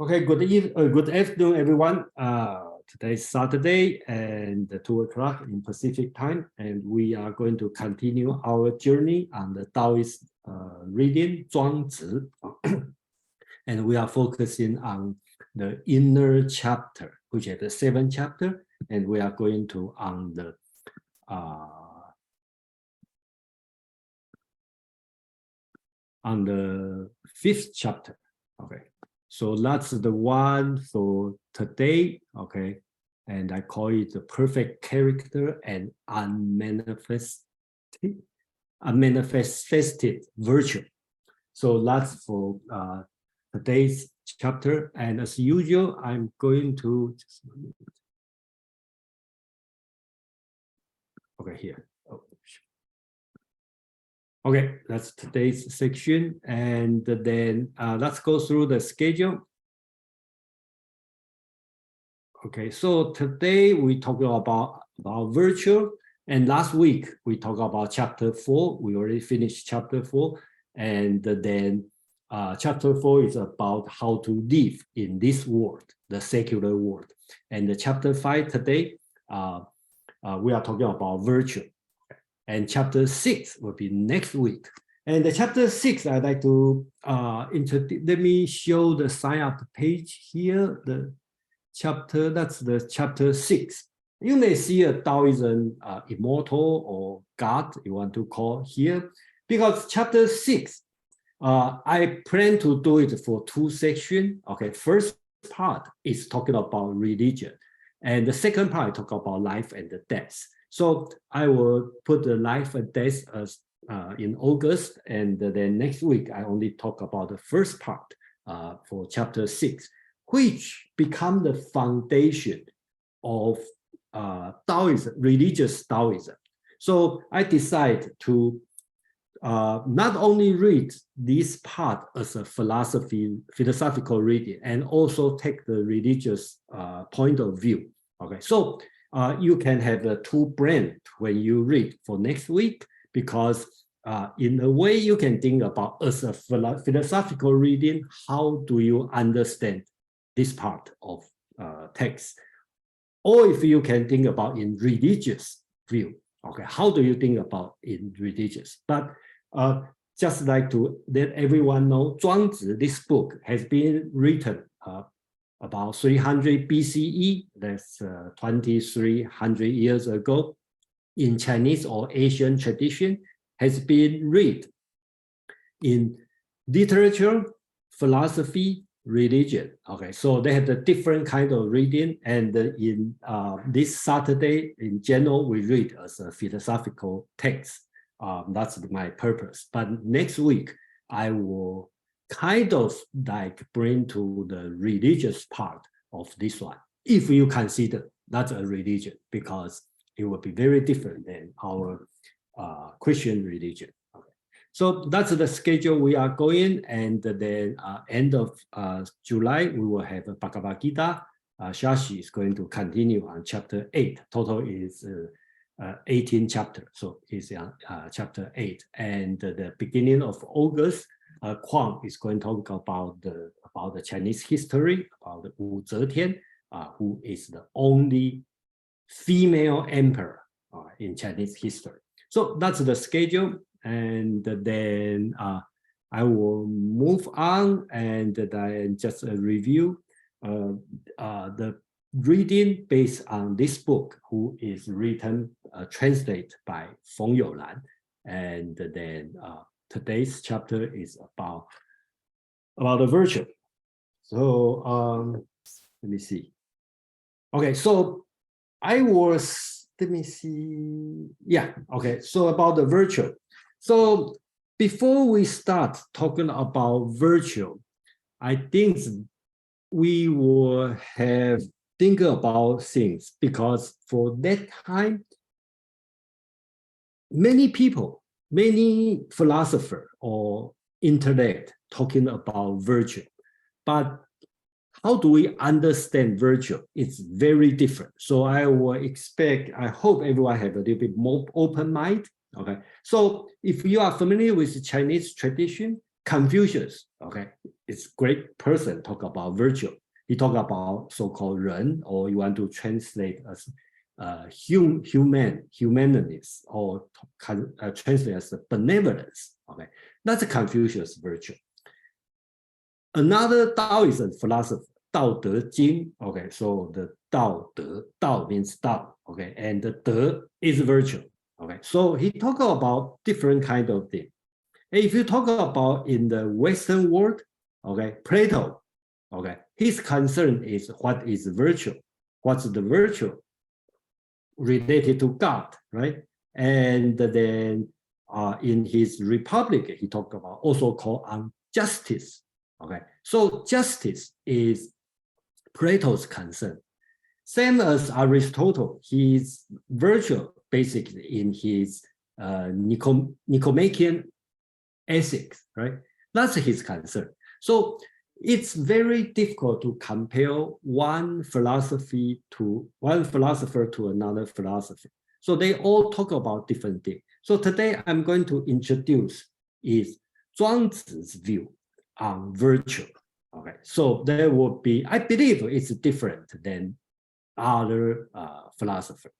Okay, good afternoon, everyone. Today is Saturday and 2 o'clock in Pacific time, and we are going to continue our journey on the Taoist reading, Zhuang Zi. And we are focusing on the inner chapter, which is the 7th chapter, and we are going to on the 5th chapter. Okay. So that's the one for today, okay? And I call it the perfect character and unmanifested virtue. So that's for today's chapter. And as usual, I'm going to just a minute. Okay, here. Oh. Okay, that's today's section, and then let's go through the schedule. Okay, so today we talk about virtue, and last week we talked about chapter 4. We already finished chapter 4, and then chapter 4 is about how to live in this world, the secular world. And the chapter 5 today, we are talking about virtue. And chapter 6 will be next week. And the chapter 6, I'd like to let me show the sign up page here. The chapter, that's the chapter 6. You may see a Taoism immortal or God, you want to call here, because chapter 6, I plan to do it for 2 sections. Okay, first part is talking about religion, and the second part talk about life and the death. So I will put the life and death as in August, and then next week I only talk about the first part for chapter 6, which become the foundation of Taoism, religious Taoism. So I decide to not only read this part as a philosophical reading, and also take the religious point of view. Okay, so you can have the 2 brains when you read for next week, because in a way you can think about as a philosophical reading, how do you understand this part of text? Or if you can think about in religious view, okay, how do you think about in religious? But just like to let everyone know, Zhuangzi, this book has been written about 300 BCE, that's 2,300 years ago, in Chinese or Asian tradition, has been read in literature, philosophy, religion. Okay, so they have a different kind of reading, and in this Saturday, in general, we read as a philosophical text. That's my purpose. But next week, I will kind of like bring to the religious part of this one, if you consider that's a religion, because it will be very different than our Christian religion. Okay. So that's the schedule we are going, and then end of July, we will have a Bhagavad Gita. Shashi is going to continue on chapter 8. Total is 18 chapters, so it's chapter 8. And the beginning of August, Kwang is going to talk about the Chinese history, about the Wu Zetian, who is the only female emperor in Chinese history. So that's the schedule, and then I will move on and then just review the reading based on this book, who is written, translated by Fung You Lan, and then today's chapter is about the virtue. So let me see. Okay, so I was, let me see. Yeah, okay, so about the virtue. So before we start talking about virtue, I think we will have think about things, because for that time, many people, many philosophers or intellect talking about virtue, but how do we understand virtue? It's very different. So I will expect, I hope everyone have a little bit more open mind. Okay, so if you are familiar with the Chinese tradition, Confucius, okay, is great person talk about virtue. He talk about so-called 人, or you want to translate as humaneness, or translate as benevolence. Okay, that's Confucius virtue. Another Taoism philosopher, 道德经. Okay, so the 道德, Dao means Dao. Okay, and the 德 is virtue. Okay, so he talk about different kind of things. If you talk about in the Western world, okay, Plato, okay, his concern is what is virtue, what's the virtue related to God, right? And then in his Republic, he talked about also called justice. Okay, so justice is Plato's concern. Same as Aristotle, his virtue basically in his Nicomachean ethics, right? That's his concern. So it's very difficult to compare one philosopher to another philosopher. So they all talk about different things. So today I'm going to introduce is Zhuangzi's view on virtue. Okay, so there will be, I believe it's different than other philosophers.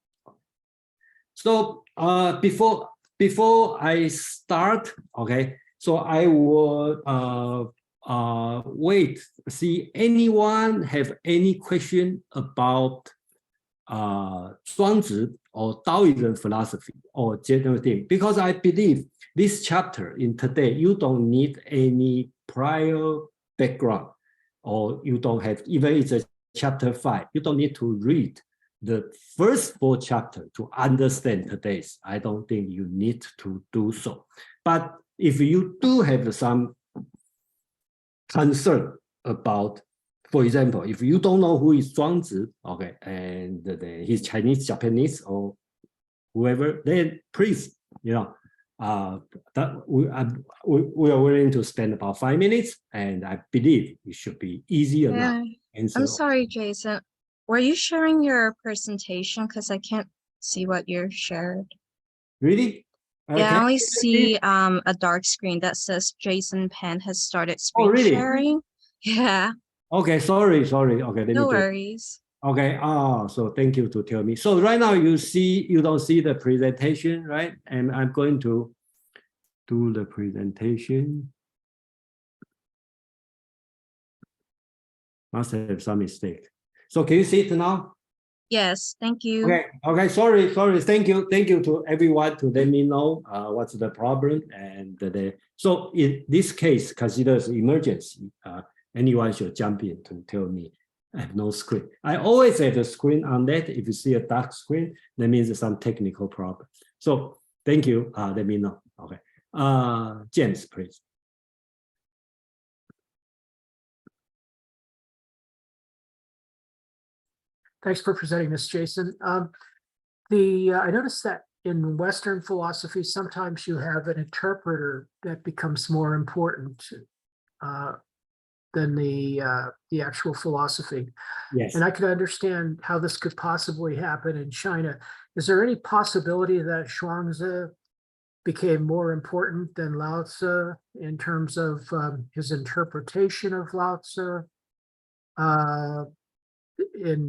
So before I start, okay, so I will wait, see anyone have any question about Zhuangzi or Taoism philosophy or general thing, because I believe this chapter in today, you don't need any prior background, or you don't have, even it's a chapter 5, you don't need to read the first 4 chapters to understand today's. I don't think you need to do so. But if you do have some concern about, for example, if you don't know who is Zhuangzi, okay, and he's Chinese, Japanese, or whoever, then please, you know, that we are willing to spend about 5 minutes, and I believe it should be easy enough. I'm sorry, Jason. Were you sharing your presentation? Because I can't see what you're shared. Really? Yeah, I only see a dark screen that says Jason Pan has started screen really? sharing. Yeah. Okay, sorry. Okay, no worries. Okay, so thank you to tell me. So right now you don't see the presentation, right? And I'm going to do the presentation. Must have some mistake. So can you see it now? Yes, thank you. Okay, sorry. Thank you to everyone to let me know what's the problem. And so in this case, considers emergency. Anyone should jump in to tell me. I have no screen. I always have a screen on that. If you see a dark screen, that means there's some technical problem. So thank you. Let me know. Okay. James, please. Thanks for presenting this, Jason. I noticed that in Western philosophy, sometimes you have an interpreter that becomes more important than the actual philosophy. Yes. And I could understand how this could possibly happen in China. Is there any possibility that Zhuangzi became more important than Lao Tzu in terms of his interpretation of Lao Tzu? In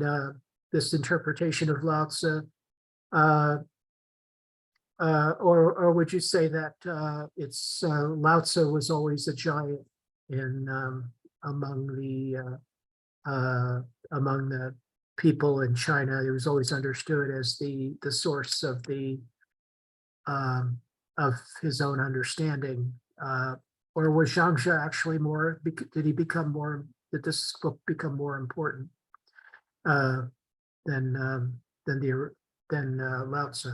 this interpretation of Lao Tzu, or would you say that it's Lao Tzu was always a giant in among the people in China? He was always understood as the source of his own understanding, or was Zhuangzi actually more? Did he become more? Did this book become more important than Lao Tzu?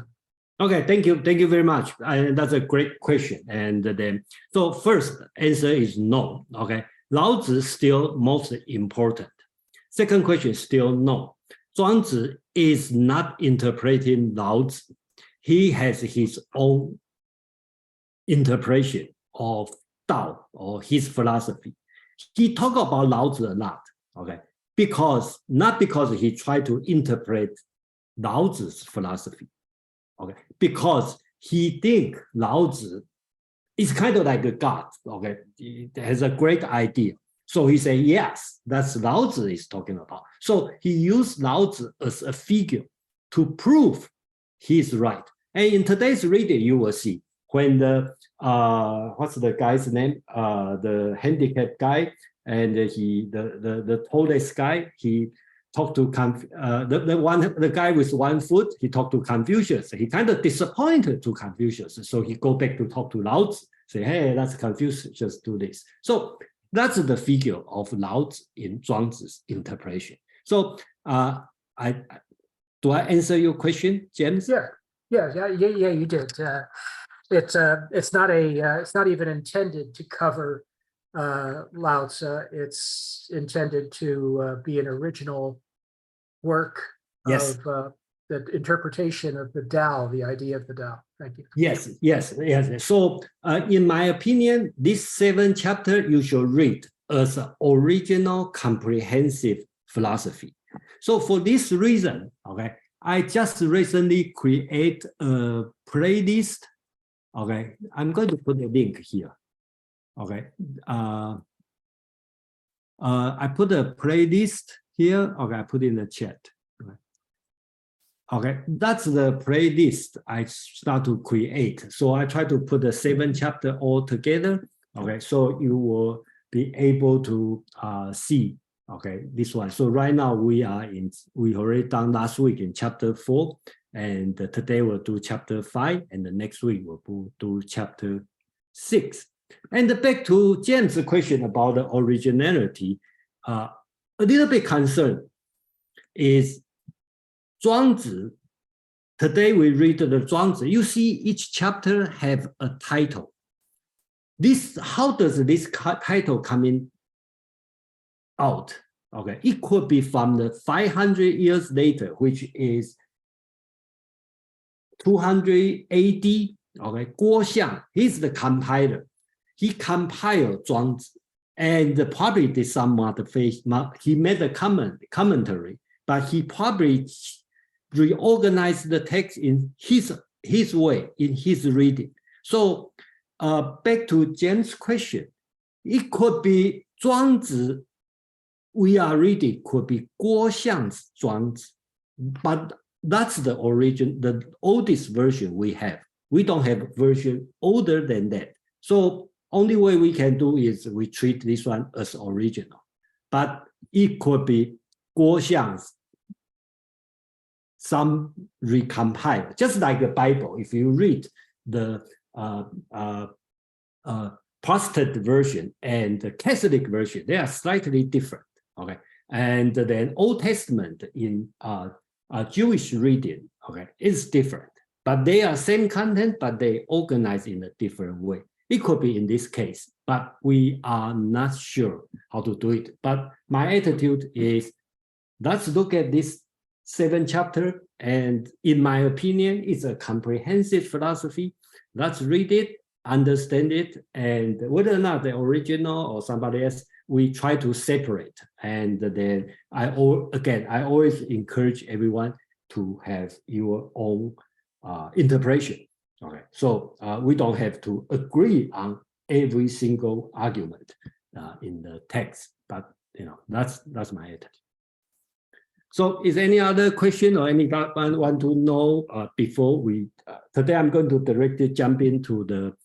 Okay, thank you very much. That's a great question. And then, so first answer is no. Okay, Lao Tzu is still most important. Second question is still no. Zhuangzi is not interpreting Lao Tzu. He has his own interpretation of Tao or his philosophy. He talk about Lao Tzu a lot. Okay. Not because he tried to interpret Lao Tzu's philosophy, okay? Because he think Lao Tzu is kind of like a god, okay? He has a great idea. So he said, yes, that's Lao Tzu is talking about. So he used Lao Tzu as a figure to prove he's right. And in today's reading, you will see when the, what's the guy's name? The handicapped guy, and the tallest guy, he talked to, the guy with 1 foot, he talked to Confucius. He kind of disappointed to Confucius. So he go back to talk to Lao Tzu, say, hey, that's Confucius, just do this. So that's the figure of Lao Tzu in Zhuangzi's interpretation. So do I answer your question, James? Yeah, you did. It's not even intended to cover Lao Tzu. It's intended to be an original work Yes. of the interpretation of the Tao, the idea of the Tao. Thank you. Yes. So in my opinion, this 7th chapter you should read as an original comprehensive philosophy. So for this reason, okay, I just recently create a playlist. Okay, I'm going to put a link here. Okay, I put a playlist here. Okay, I put in the chat. Okay, that's the playlist I start to create. So I try to put the 7 chapter all together. Okay, so you will be able to see. Okay, this one. So right now we already done last week in chapter 4, and today we'll do chapter 5, and the next week we'll do chapter 6. And back to James' question about the originality, a little bit concerned is Zhuangzi. Today we read the Zhuangzi. You see each chapter have a title. How does this title coming out? Okay, it could be from the 500 years later, which is 200 AD. Okay, Guo Xiang, he's the compiler. He compiled Zhuangzi, and probably did some modification. He made a commentary, but he probably reorganized the text in his way, in his reading. So back to James' question, it could be Zhuangzi we are reading could be Guo Xiang's Zhuangzi, but that's the origin, the oldest version we have. We don't have a version older than that. So only way we can do is we treat this one as original, but it could be Guo Xiang's some recompiled, just like the Bible. If you read the Protestant version and the Catholic version, they are slightly different. Okay, and then Old Testament in Jewish reading, okay, is different, but they are same content, but they organize in a different way. It could be in this case, but we are not sure how to do it. But my attitude is, let's look at this 7th chapter, and in my opinion, it's a comprehensive philosophy. Let's read it, understand it, and whether or not the original or somebody else, we try to separate. And then I always encourage everyone to have your own interpretation. Okay, so we don't have to agree on every single argument in the text, but that's my attitude. So is any other question or anyone want to know before we, today I'm going to directly jump into the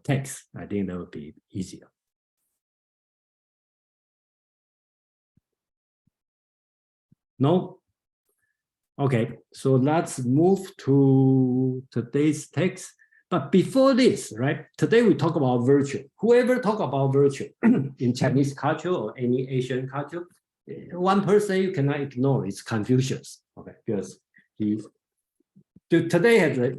text. I think that would be easier. No? Okay, so let's move to today's text. But before this, right, today we talk about virtue. Whoever talk about virtue in Chinese culture or any Asian culture, one person you cannot ignore is Confucius, okay, because today has a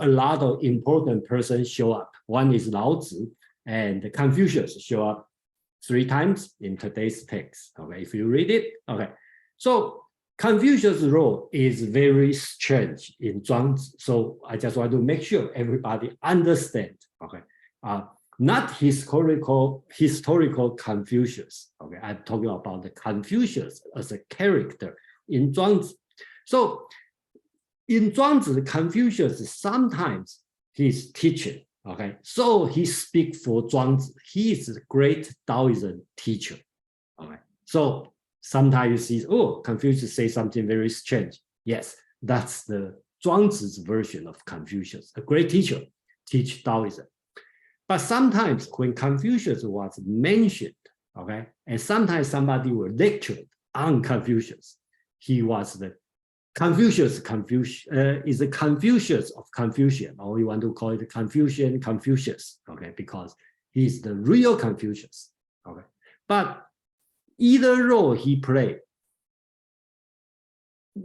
lot of important persons show up. One is Lao Tzu, and Confucius show up 3 times in today's text, okay, if you read it, okay. So Confucius' role is very strange in Zhuangzi, so I just want to make sure everybody understands, okay, not historical Confucius, okay, I'm talking about the Confucius as a character in Zhuangzi. So in Zhuangzi, Confucius sometimes he's teaching, Okay, so he speaks for Zhuangzi. He is a great Taoism teacher. Okay, so sometimes you see, oh, Confucius say something very strange. Yes, that's the Zhuangzi's version of Confucius, a great teacher, teach Taoism. But sometimes when Confucius was mentioned, okay, and sometimes somebody will lecture on Confucius, he was the Confucius is the Confucius of Confucian, or you want to call it Confucius, okay, because he's the real Confucius, okay. But either role he played,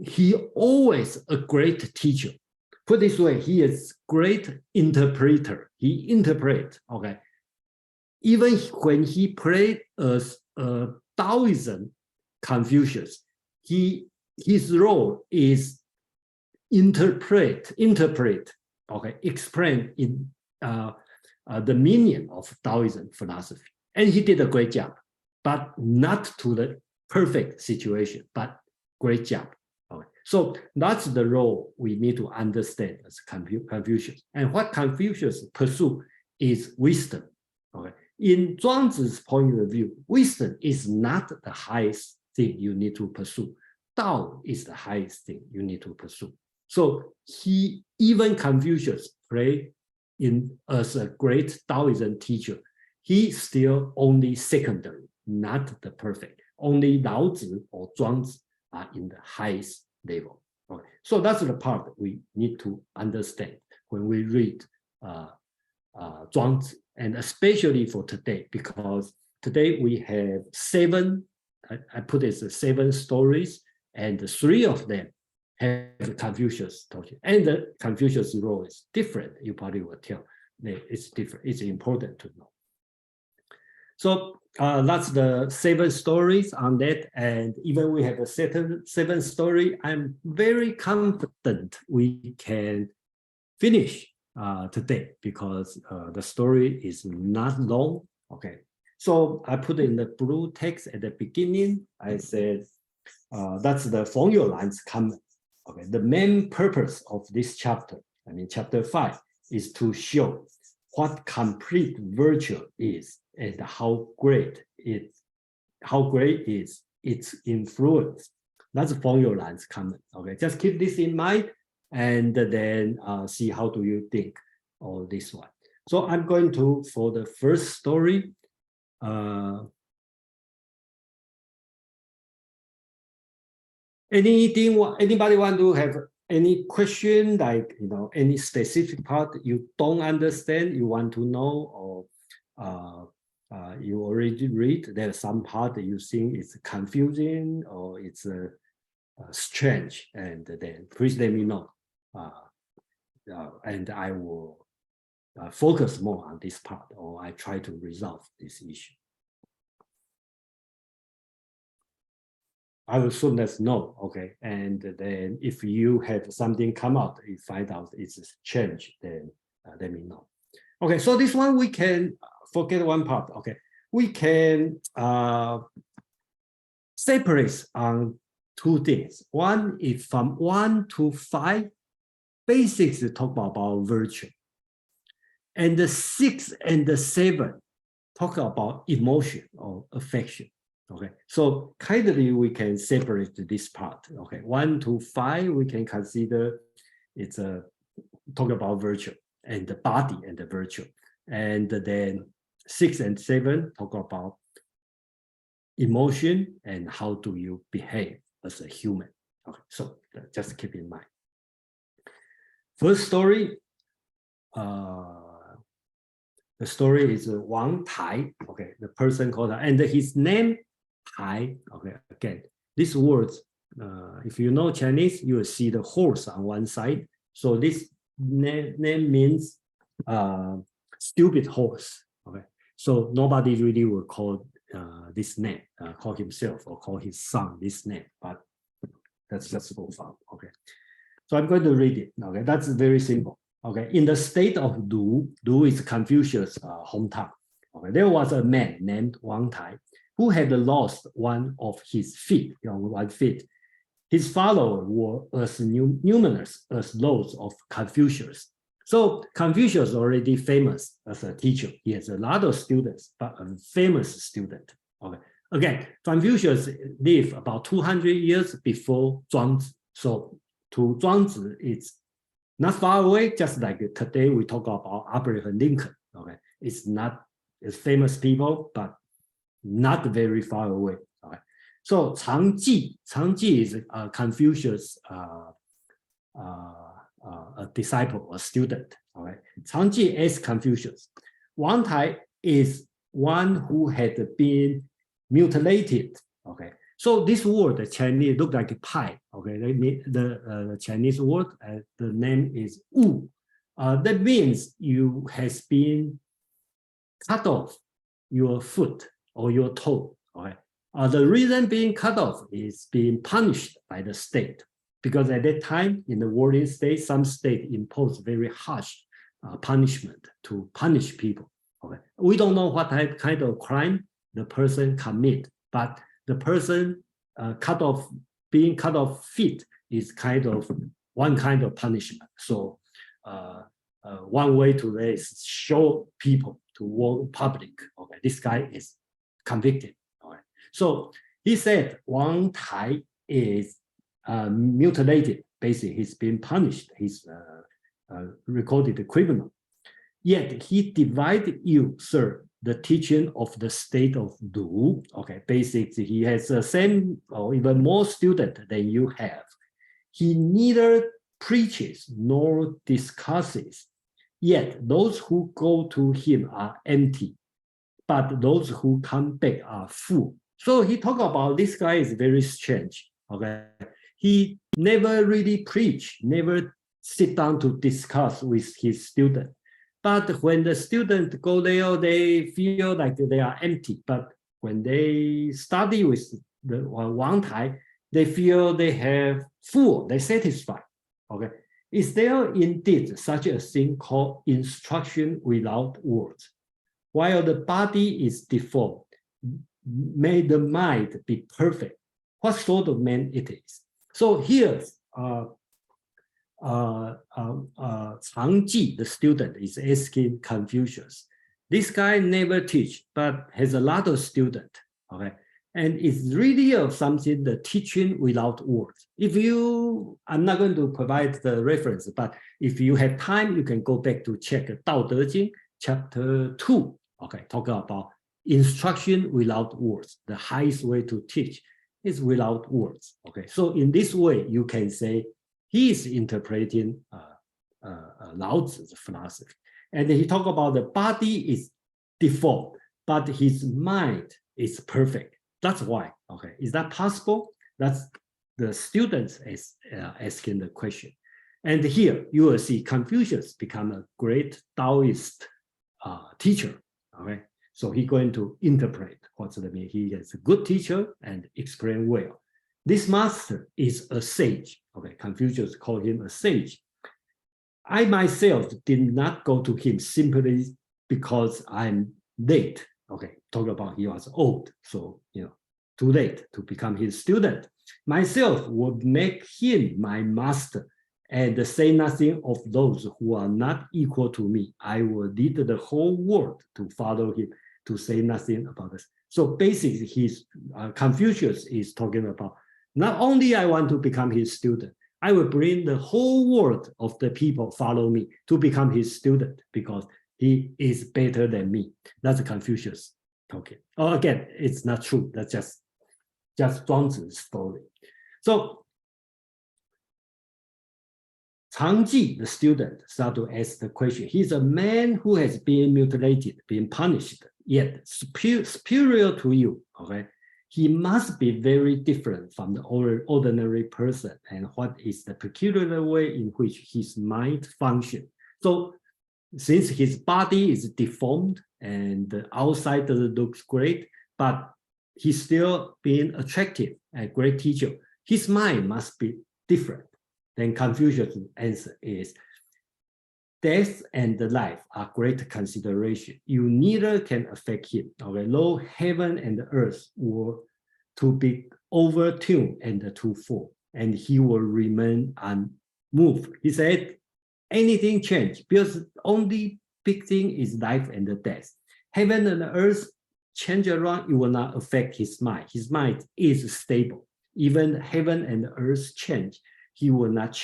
he always a great teacher. Put this way, he is great interpreter. He interpret, okay. Even when he played as a Taoism Confucius, his role is interpret, okay, explain in the meaning of Taoism philosophy. And he did a great job, but not to the perfect situation, but great job. Okay. So that's the role we need to understand as Confucius. And what Confucius pursue is wisdom. Okay. In Zhuangzi's point of view, wisdom is not the highest thing you need to pursue. Tao is the highest thing you need to pursue. So even Confucius played in as a great Taoism teacher, he still only secondary, not the perfect. Only Lao Tzu or Zhuangzi are in the highest level. Okay. So that's the part we need to understand when we read Zhuangzi, and especially for today, because today we have seven, I put it as 7 stories, and 3 of them have Confucius taught, and the Confucius role is different. You probably will tell it's different. It's important to know. So that's the 7 stories on that, and even we have a 7 story. I'm very confident we can finish today because the story is not long. Okay, so I put in the blue text at the beginning. I said that's the Fung You Lan's comment. Okay, the main purpose of this chapter, I mean chapter 5, is to show what complete virtue is and how great is its influence. That's Fung You Lan's comment. Okay, just keep this in mind, and then see how do you think of this one. So I'm going to, for the first story, anybody want to have any question, like, you know, any specific part you don't understand, you want to know, or you already read, there's some part that you think is confusing or it's strange, and then please let me know. And I will focus more on this part, or I try to resolve this issue. I will soon let know, okay? And then if you have something come out, you find out it's change, then let me know. Okay, so this one we can forget one part, okay? We can separate on 2 things. One is from 1 to 5, basics talk about virtue. And the 6 and the 7 talk about emotion or affection. Okay, so kindly we can separate this part. Okay, 1 to 5 we can consider it's a talk about virtue and the body and the virtue, and then 6 and 7 talk about emotion and how do you behave as a human. Okay, so just keep in mind. First story, the story is Wang Tai. Okay, the person called, and his name Tai. Okay, again, these words, if you know Chinese, you will see the horse on one side. So this name means stupid horse. Okay, so nobody really will call this name, call himself or call his son this name, but that's just for fun. Okay, so I'm going to read it. Okay, that's very simple. Okay, in the state of Du is Confucius' hometown. Okay, there was a man named Wang Tai who had lost one of his feet, one foot. His followers were as numerous as those of Confucius. So Confucius already famous as a teacher. He has a lot of students, but a famous student. Okay. Again, Confucius lived about 200 years before Zhuangzi. So to Zhuangzi, it's not far away, just like today we talk about Abraham Lincoln. Okay. It's not as famous people, but not very far away. Okay. So Zhuangzi is Confucius a disciple, a student. All right. Zhuangzi asked Confucius. Wang Tai is one who had been mutilated. Okay. So this word, the Chinese look like a pie. Okay. The Chinese word, the name is Wu. That means you has been cut off your foot or your toe. Okay. The reason being cut off is being punished by the state. Because at that time, in the warring state, some state imposed very harsh punishment to punish people. Okay, we don't know what kind of crime the person commit, but the person being cut off feet is one kind of punishment. So one way to is show people to warn public. Okay, this guy is convicted. All right. So he said Wang Tai is mutilated. Basically, he's been punished. He's recorded criminal. Yet he divided you, sir, the teaching of the state of Lu. Okay, basically, he has the same or even more student than you have. He neither preaches nor discusses. Yet those who go to him are empty, but those who come back are full. So he talked about this guy is very strange. Okay. He never really preach, never sit down to discuss with his student. But when the students go there, they feel like they are empty. But when they study with the Wang Tai, they feel they have full, they satisfied. Okay. Is there indeed such a thing called instruction without words? While the body is deformed, may the mind be perfect. What sort of man it is? So here's Zhuangzi, the student, is asking Confucius. This guy never teach, but has a lot of students. Okay, and it's really of something the teaching without words. I'm not going to provide the reference, but if you have time, you can go back to check Dao De Jing, chapter 2. Okay, talk about instruction without words. The highest way to teach is without words. Okay, so in this way, you can say he is interpreting Lao Tzu's philosophy. And he talked about the body is deformed, but his mind is perfect. That's why. Okay, is that possible? That's the students is asking the question. And here you will see Confucius become a great Taoist teacher. Okay. So he's going to interpret what's the meaning. He is a good teacher and explain well. This master is a sage. Okay, Confucius called him a sage. I myself did not go to him simply because I'm late. Okay, talk about he was old, so too late to become his student. Myself would make him my master and say nothing of those who are not equal to me. I will lead the whole world to follow him, to say nothing about this. So basically, Confucius is talking about, not only I want to become his student, I will bring the whole world of the people follow me to become his student because he is better than me. That's Confucius talking. Oh, again, it's not true. That's just Zhuangzi's story. So Zhuangzi, the student, start to ask the question. He's a man who has been mutilated, been punished, yet superior to you. Okay, he must be very different from the ordinary person. And what is the peculiar way in which his mind functions? So, since his body is deformed and the outside looks great, but he's still being attractive and great teacher, his mind must be different. Then Confucius' answer is, death and life are great consideration. You neither can affect him. Okay, though heaven and earth were to be overturned and to fall, and he will remain unmoved. He said, anything change, because only big thing is life and death. Heaven and earth change around, it will not affect his mind. His mind is stable. Even heaven and earth change, he will not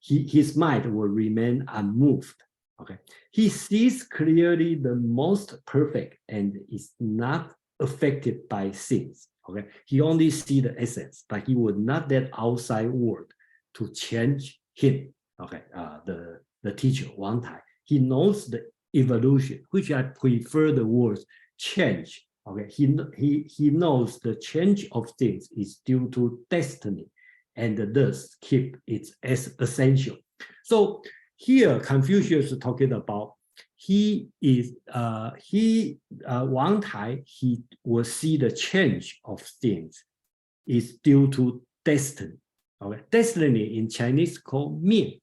his mind will remain unmoved. Okay, he sees clearly the most perfect and is not affected by things. Okay, he only see the essence, but he would not let outside world to change him. Okay, the teacher Wang Tai, he knows the evolution, which I prefer the word change. Okay, he knows the change of things is due to destiny, and thus keep it as essential. So here Confucius is talking about Wang Tai, he will see the change of things is due to destiny. Okay, destiny in Chinese called mian.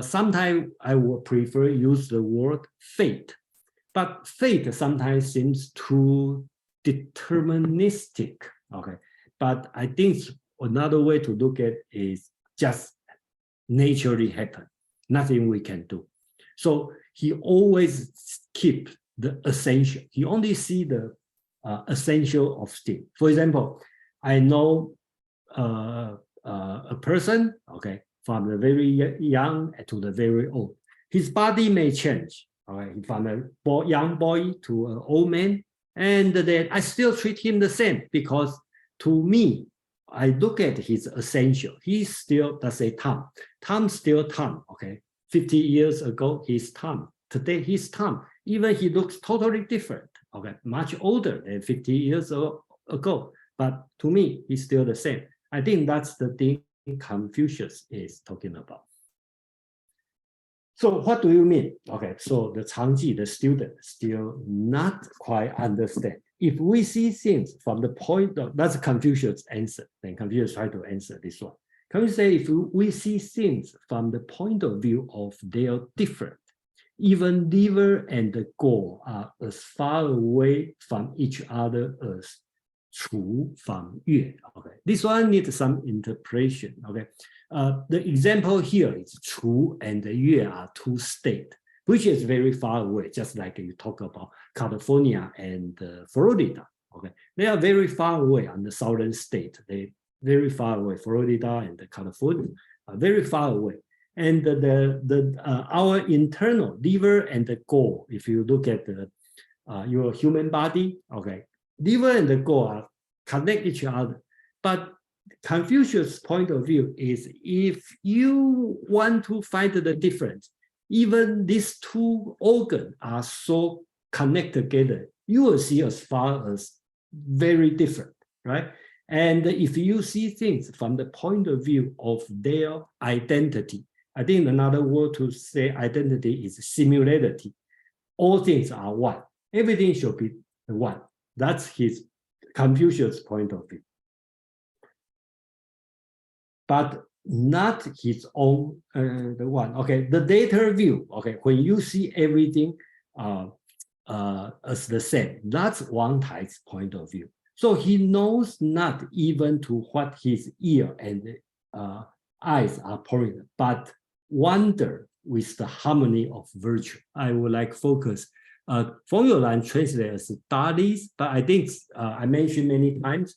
Sometimes I would prefer use the word fate, but fate sometimes seems too deterministic. Okay, but I think another way to look at it is just naturally happen. Nothing we can do. So he always keep the essential. He only see the essential of things. For example, I know a person, okay, from the very young to the very old. His body may change, okay, from a young boy to an old man, and then I still treat him the same, because to me, I look at his essential. He's still, let's say, Tom. Tom's still Tom, okay? 50 years ago, he's Tom. Today, he's Tom. Even he looks totally different, okay? Much older than 50 years ago. But to me, he's still the same. I think that's the thing Confucius is talking about. So what do you mean? Okay, so the Zhuangzi, the student, still not quite understand. If we see things from the point of, that's Confucius' answer, then Confucius try to answer this one. Can we say if we see things from the point of view of their different, even liver and the goal are as far away from each other as Chu from Yue. Okay, this one needs some interpretation. Okay, the example here is Chu and Yue are two states, which is very far away, just like you talk about California and Florida. Okay, they are very far away on the southern state. They very far away. Florida and California are very far away. And our internal liver and the goal, if you look at your human body, okay, liver and the goal are connect each other. But Confucius' point of view is if you want to find the difference, even these two organs are so connected together, you will see as far as very different, right? And if you see things from the point of view of their identity, I think another word to say identity is similarity. All things are one. Everything should be one. That's his Confucius' point of view. But not his own the one. Okay, the later view. Okay, when you see everything as the same, that's Wang Tai's point of view. So he knows not even to what his ear and eyes are pointing, but wonder with the harmony of virtue. I would like focus. Fung You Lan translated as studies, but I think I mentioned many times.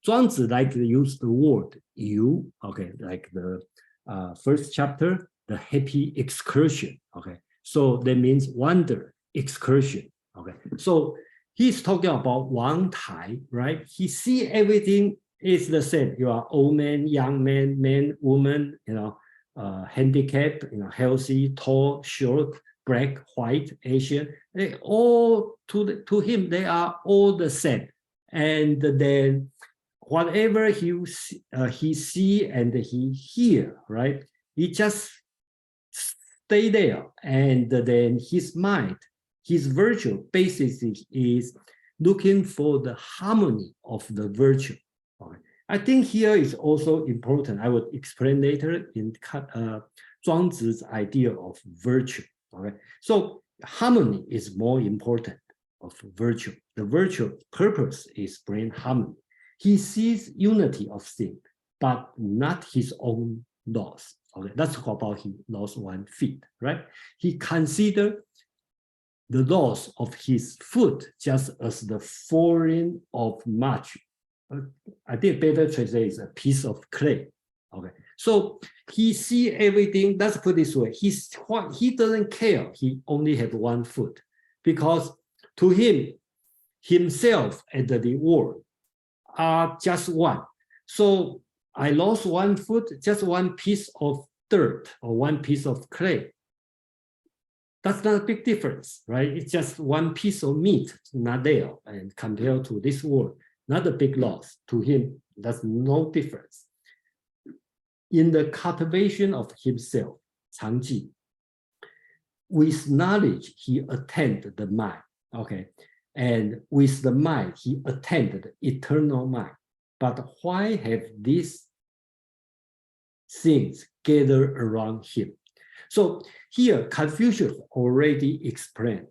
Zhuangzi like to use the word "yu," okay, like the first chapter, the happy excursion, okay. So that means wonder, excursion, okay. So he's talking about Wang Tai, right? He see everything is the same. You are old man, young man, man, woman, you know, handicapped, you know, healthy, tall, short, black, white, Asian. They all to him they are all the same. And then whatever he see and he hear, right? He just stay there, and then his mind, his virtue basis is looking for the harmony of the virtue. Okay. I think here is also important. I will explain later in Zhuangzi's idea of virtue. Okay. So harmony is more important of virtue. The virtue purpose is bring harmony. He sees unity of things, but not his own loss. Okay, that's about he lost 1 foot, right? He considered the loss of his foot just as the falling of much. I think better translate is a piece of clay. Okay, so he see everything. Let's put it this way: he doesn't care. He only have 1 foot, because to him, himself and the world are just one. So I lost 1 foot, just 1 piece of dirt or 1 piece of clay. That's not a big difference, right? It's just 1 piece of meat, not there. And compared to this world, not a big loss. To him, that's no difference. In the cultivation of himself, Zhuangzi, with knowledge, he attained the mind, okay? And with the mind, he attained the eternal mind. But why have these things gathered around him? So here, Confucius already explained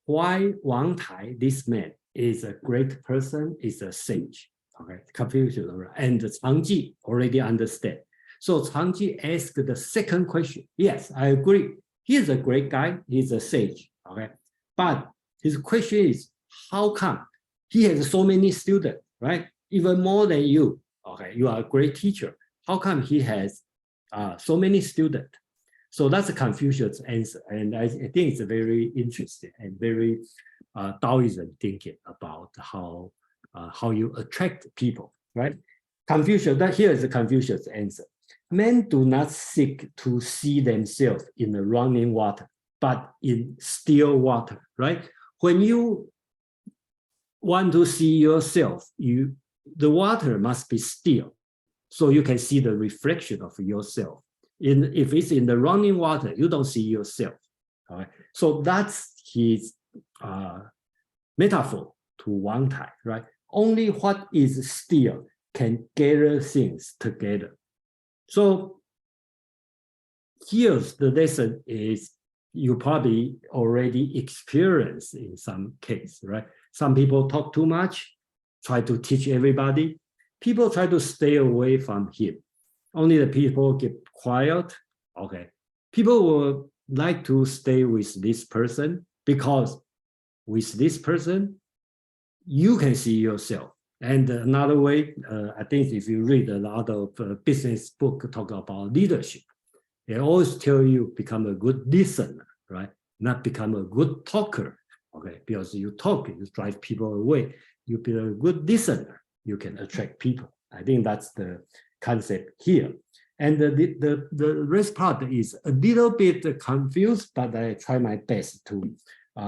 why Wang Tai, this man, is a great person, is a sage. Okay, Confucius, and Zhuangzi already understand. So Zhuangzi asked the second question. Yes, I agree. He is a great guy. He's a sage. Okay, but his question is, how come he has so many students, right? Even more than you. Okay, you are a great teacher. How come he has so many students? So that's a Confucius answer, and I think it's a very interesting and very Taoism thinking about how you attract people, right? Confucius, that here is the Confucius answer. Men do not seek to see themselves in the running water, but in still water, right? When you want to see yourself, the water must be still, so you can see the reflection of yourself. If it's in the running water, you don't see yourself. All right? So that's his metaphor to Wang Tai, right? Only what is still can gather things together. So here's the lesson is you probably already experienced in some case, right? Some people talk too much, try to teach everybody. People try to stay away from him. Only the people get quiet. Okay. People will like to stay with this person because with this person, you can see yourself. And another way, I think if you read a lot of business book talk about leadership, they always tell you become a good listener, right? Not become a good talker, okay? Because you talk, you drive people away. You be a good listener, you can attract people. I think that's the concept here. And the rest part is a little bit confused, but I try my best to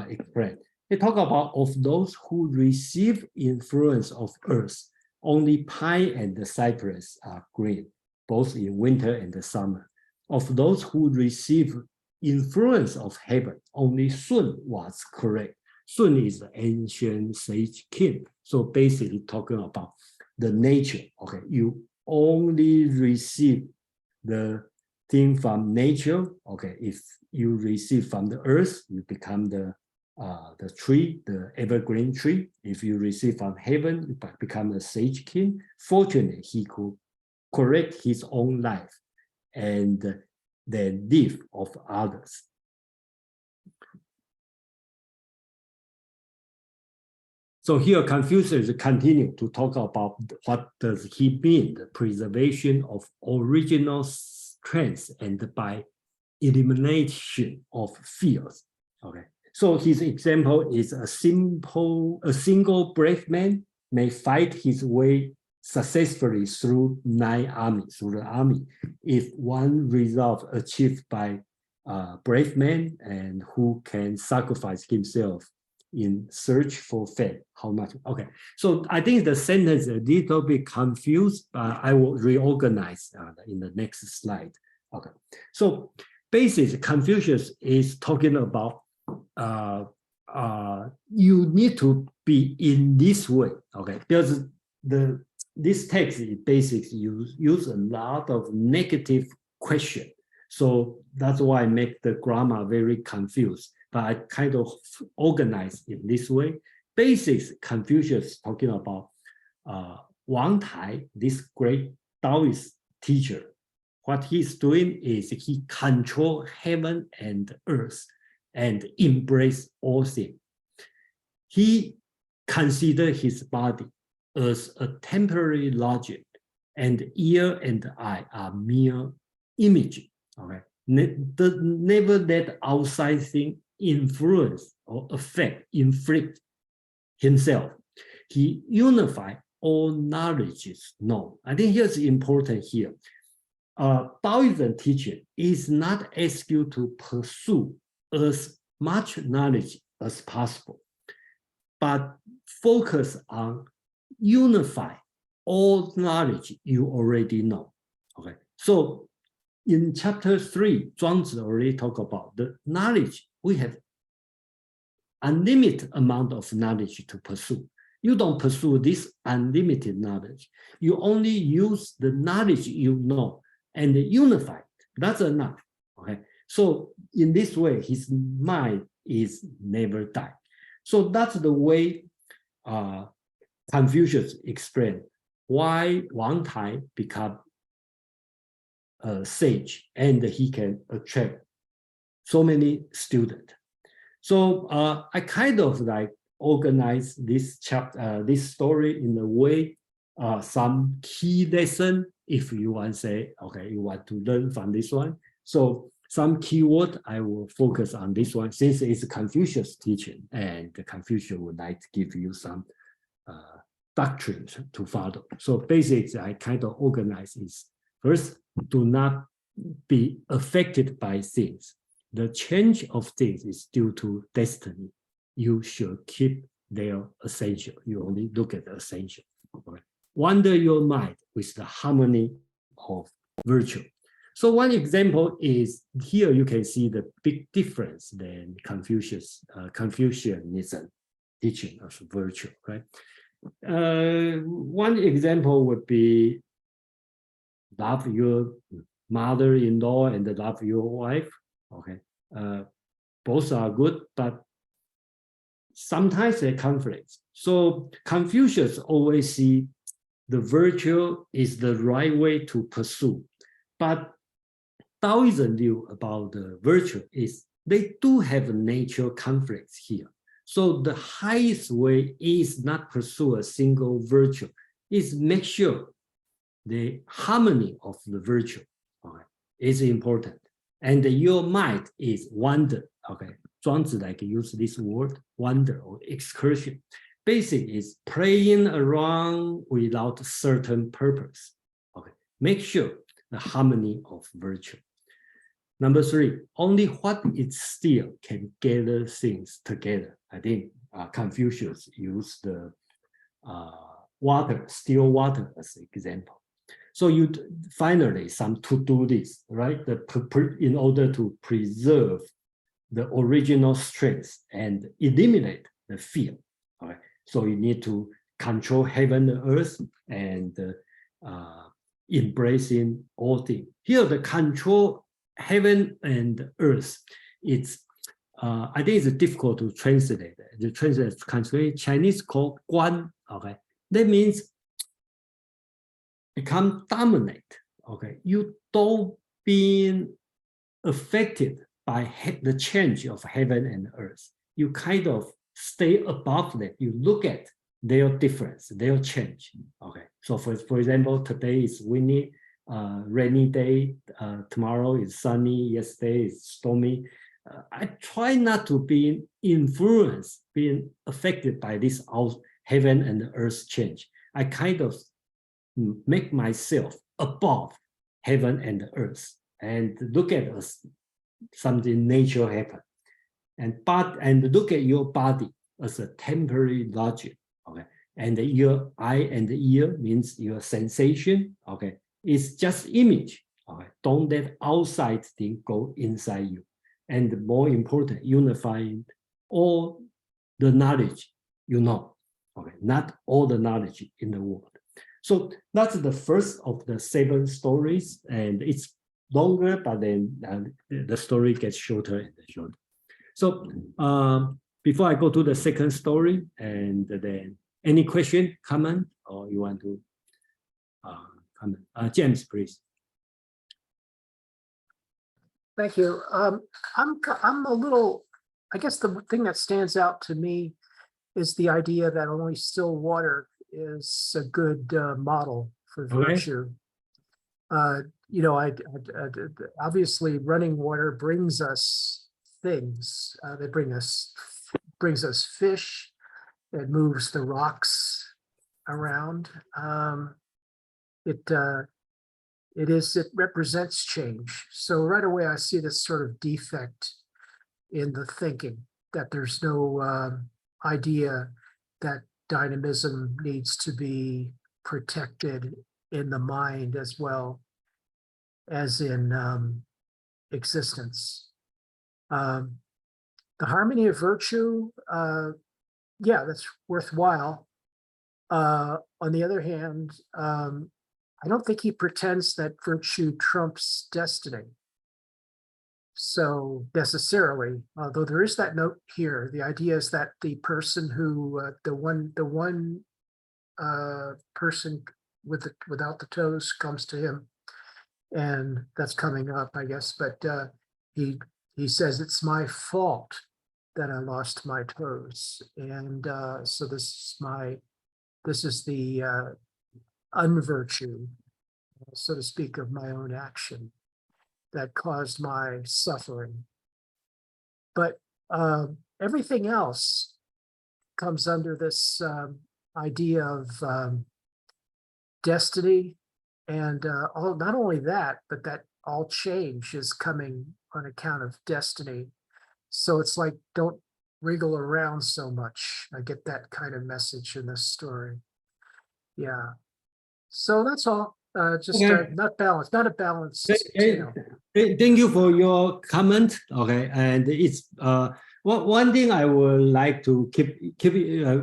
explain. They talk about of those who receive influence of earth, only pine and the cypress are green, both in winter and the summer. Of those who receive influence of heaven, only Sun was correct. Sun is the ancient sage king. So basically talking about the nature, okay? You only receive the thing from nature, okay? If you receive from the earth, you become the tree, the evergreen tree. If you receive from heaven, you become a sage king. Fortunately, he could correct his own life and then live of others. So here Confucius continue to talk about what does he mean, the preservation of original strength and by elimination of fears. Okay. So his example is a single brave man may fight his way successfully through the army. If one resolve achieved by a brave man and who can sacrifice himself in search for fame, how much? Okay, so I think the sentence is a little bit confused, but I will reorganize in the next slide. Okay, so basically Confucius is talking about you need to be in this way, okay? Because this text is basically use a lot of negative question, so that's why I make the grammar very confused. But I kind of organize in this way. Basics, Confucius talking about Wang Tai, this great Taoist teacher. what he's doing is he control heaven and earth and embrace all things. He consider his body as a temporary logic, and ear and eye are mere image. Okay, never let outside thing influence or affect, inflict himself. He unify all knowledges known. I think here's important here. Taoism teaching is not ask you to pursue as much knowledge as possible, but focus on unify all knowledge you already know. Okay, so in chapter 3, Zhuangzi already talked about the knowledge. We have unlimited amount of knowledge to pursue. You don't pursue this unlimited knowledge. You only use the knowledge you know and unify it. That's enough. Okay, so in this way, his mind is never die. So that's the way Confucius explained why Wang Tai become a sage and he can attract so many students. So I kind of like organize this chapter, this story in a way, some key lesson. If you want to say, okay, you want to learn from this one. So some keyword I will focus on this one since it's Confucius teaching, and Confucius would like to give you some doctrines to follow. So basically, I kind of organize is first, do not be affected by things. The change of things is due to destiny. You should keep their essential. You only look at the essential. Okay. Wander your mind with the harmony of virtue. So one example is here you can see the big difference than Confucianism teaching of virtue, right? One example would be love your mother-in-law and love your wife. Okay, both are good, but sometimes they conflict. So Confucius always see the virtue is the right way to pursue, but Taoism view about the virtue is they do have nature conflicts here. So the highest way is not pursue a single virtue, is make sure the harmony of the virtue, okay, is important. And your mind is wander, okay. Zhuangzi like use this word, wander or excursion. Basic is playing around without certain purpose. Okay, make sure the harmony of virtue. Number 3, only what is still can gather things together. I think Confucius used the water, still water as an example. So you finally some to-do list, right? In order to preserve the original strength and eliminate the fear. All right. So you need to control heaven and earth and embracing all things. Here, the control heaven and earth, it's I think it's difficult to translate. The translate Chinese called guan. Okay, that means become dominate. Okay, you don't be affected by the change of heaven and earth. You kind of stay above that. You look at their difference, their change. Okay, so for example, today is windy, rainy day. Tomorrow is sunny. Yesterday is stormy. I try not to be influenced, being affected by this heaven and earth change. I kind of make myself above heaven and earth and look at something nature happen, and look at your body as a temporary logic. Okay, and your eye and ear means your sensation. Okay, it's just image. Okay, don't let outside thing go inside you. And more important, unifying all the knowledge you know. Okay, not all the knowledge in the world. So that's the first of the 7 stories, and it's longer, but then the story gets shorter and shorter. So before I go to the second story, and then any question, comment, or you want to comment? James, please. Thank you. I'm a little, I guess the thing that stands out to me is the idea that only still water is a good model for Okay. virtue. You know, obviously running water brings us things. They brings us fish. It moves the rocks around. It represents change. So right away, I see this sort of defect in the thinking, that there's no idea that dynamism needs to be protected in the mind as well as in existence. The harmony of virtue, yeah, that's worthwhile. On the other hand, I don't think he pretends that virtue trumps destiny. So necessarily, although there is that note here, the idea is that the person who, the one person without the toes comes to him, and that's coming up, I guess. But he says it's my fault that I lost my toes, and so this is the unvirtue, so to speak, of my own action that caused my suffering. But everything else comes under this idea of destiny, and not only that, but that all change is coming on account of destiny. So it's like, don't wriggle around so much. I get that kind of message in this story. Yeah. So that's all. Just Okay. not balanced, not a balanced tale. Thank you for your comment. Okay, and it's one thing I would like to keep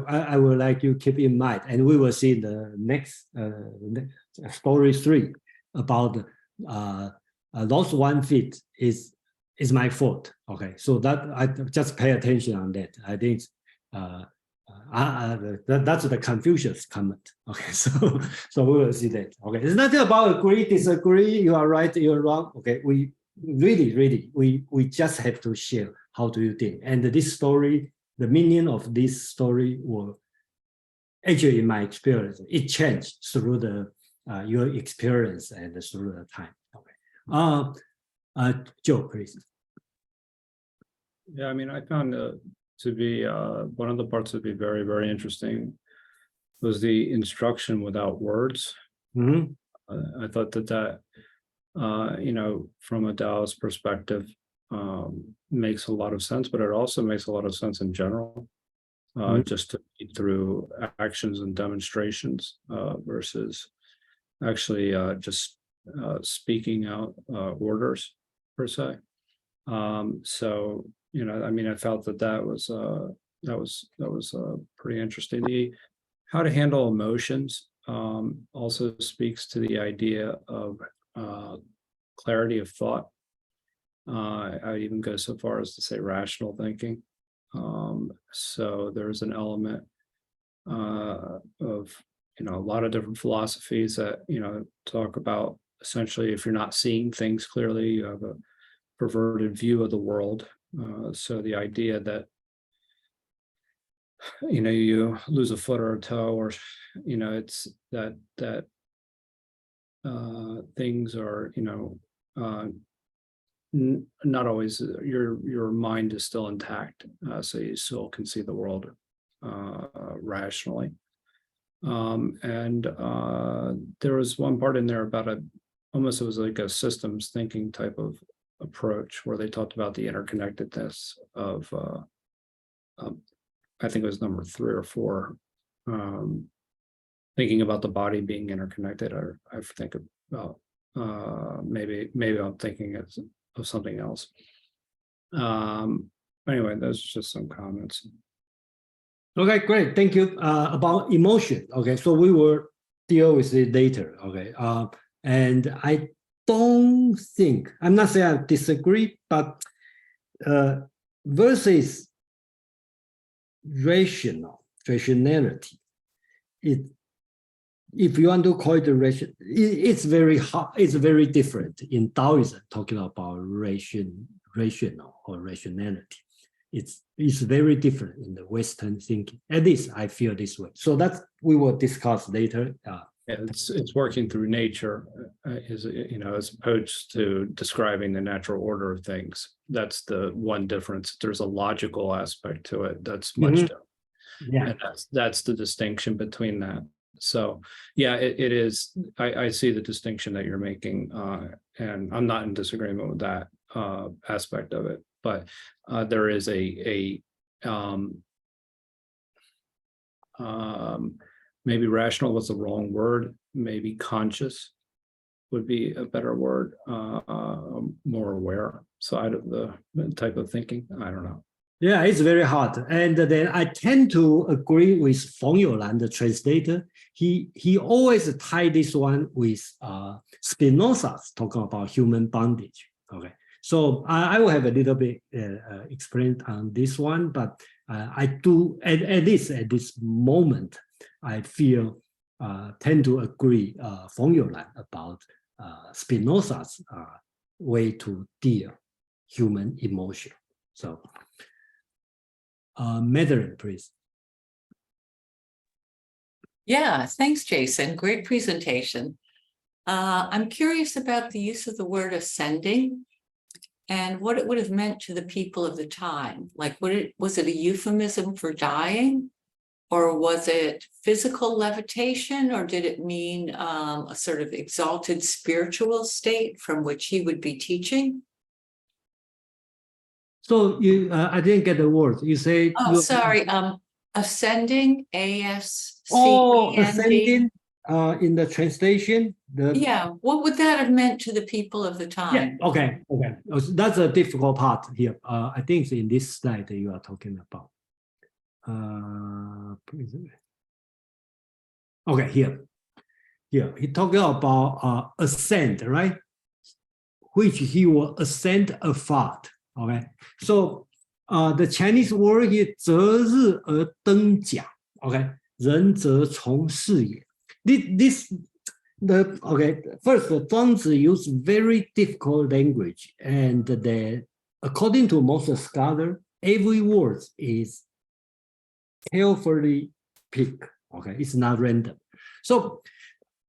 I would like you keep in mind, and we will see the next story 3 about lost 1 feet is my fault. Okay, so that I just pay attention on that. I think that's the Confucius comment. Okay, so we will see that. Okay, it's nothing about agree, disagree. You are right, you're wrong. Okay, we really we just have to share how do you think. And this story, the meaning of this story will actually, in my experience, it changed through the your experience and through the time. Okay, Joe, please. Yeah, I mean, I found to be one of the parts to be very, very interesting was the instruction without words. Mm-hmm. I thought that you know, from a Taoist perspective, makes a lot of sense, but it also makes a lot of sense in general, just to be through actions and demonstrations versus actually just speaking out orders per se. So, you know, I mean, I felt that was pretty interesting. How to handle emotions also speaks to the idea of clarity of thought. I would even go so far as to say rational thinking. So there's an element of, you know, a lot of different philosophies that, you know, talk about essentially if you're not seeing things clearly, you have a perverted view of the world. So the idea that, you know, you lose a foot or a toe, or, you know, it's that things are, you know, not always, your mind is still intact, so you still can see the world rationally. And there was one part in there about almost it was like a systems thinking type of approach where they talked about the interconnectedness of I think it was number 3 or 4, thinking about the body being interconnected. I think about maybe I'm thinking of something else. Anyway, those are just some comments. Okay, great. Thank you. About emotion. Okay, so we will deal with it later. Okay, and I don't think, I'm not saying I disagree, but versus rationality, if you want to call it ration, it's very hard. It's very different in Taoism. Talking about rational or rationality, it's very different in the Western thinking. At least I feel this way. So that's we will discuss later. It's working through nature, as opposed to describing the natural order of things. That's the one difference. There's a logical aspect to it that's much different. Yeah, And that's the distinction between that. So yeah, it is. I see the distinction that you're making, and I'm not in disagreement with that aspect of it. But there is maybe rational was the wrong word. Maybe conscious would be a better word. More aware side of the type of thinking. I don't know. yeah, it's very hard. And then I tend to agree with Fung You Lan, the translator. He always tied this one with Spinoza's talking about human bondage. Okay, so I will have a little bit explained on this one, but I do at least at this moment I feel tend to agree Fung You Lan about Spinoza's way to deal human emotion. So. Madeline, please. Yeah, thanks, Jason. Great presentation. I'm curious about the use of the word ascending and what it would have meant to the people of the time. Like, was it a euphemism for dying? Or was it physical levitation? Or did it mean a sort of exalted spiritual state from which he would be teaching? So you, I didn't get the word. You say. Oh, sorry. Ascending, A-S-C-E-N-D. Oh, ascending. In the translation. Yeah. What would that have meant to the people of the time? Yeah. Okay. Okay. That's a difficult part here. I think it's in this slide that you are talking about. Okay. Here. He talking about ascend, right? Which he will ascend afar. Okay, so the Chinese word here, 择日而登甲. Okay, 人则从事也. First, Zhuangzi used very difficult language, and according to most scholars, every word is carefully picked. Okay, it's not random. So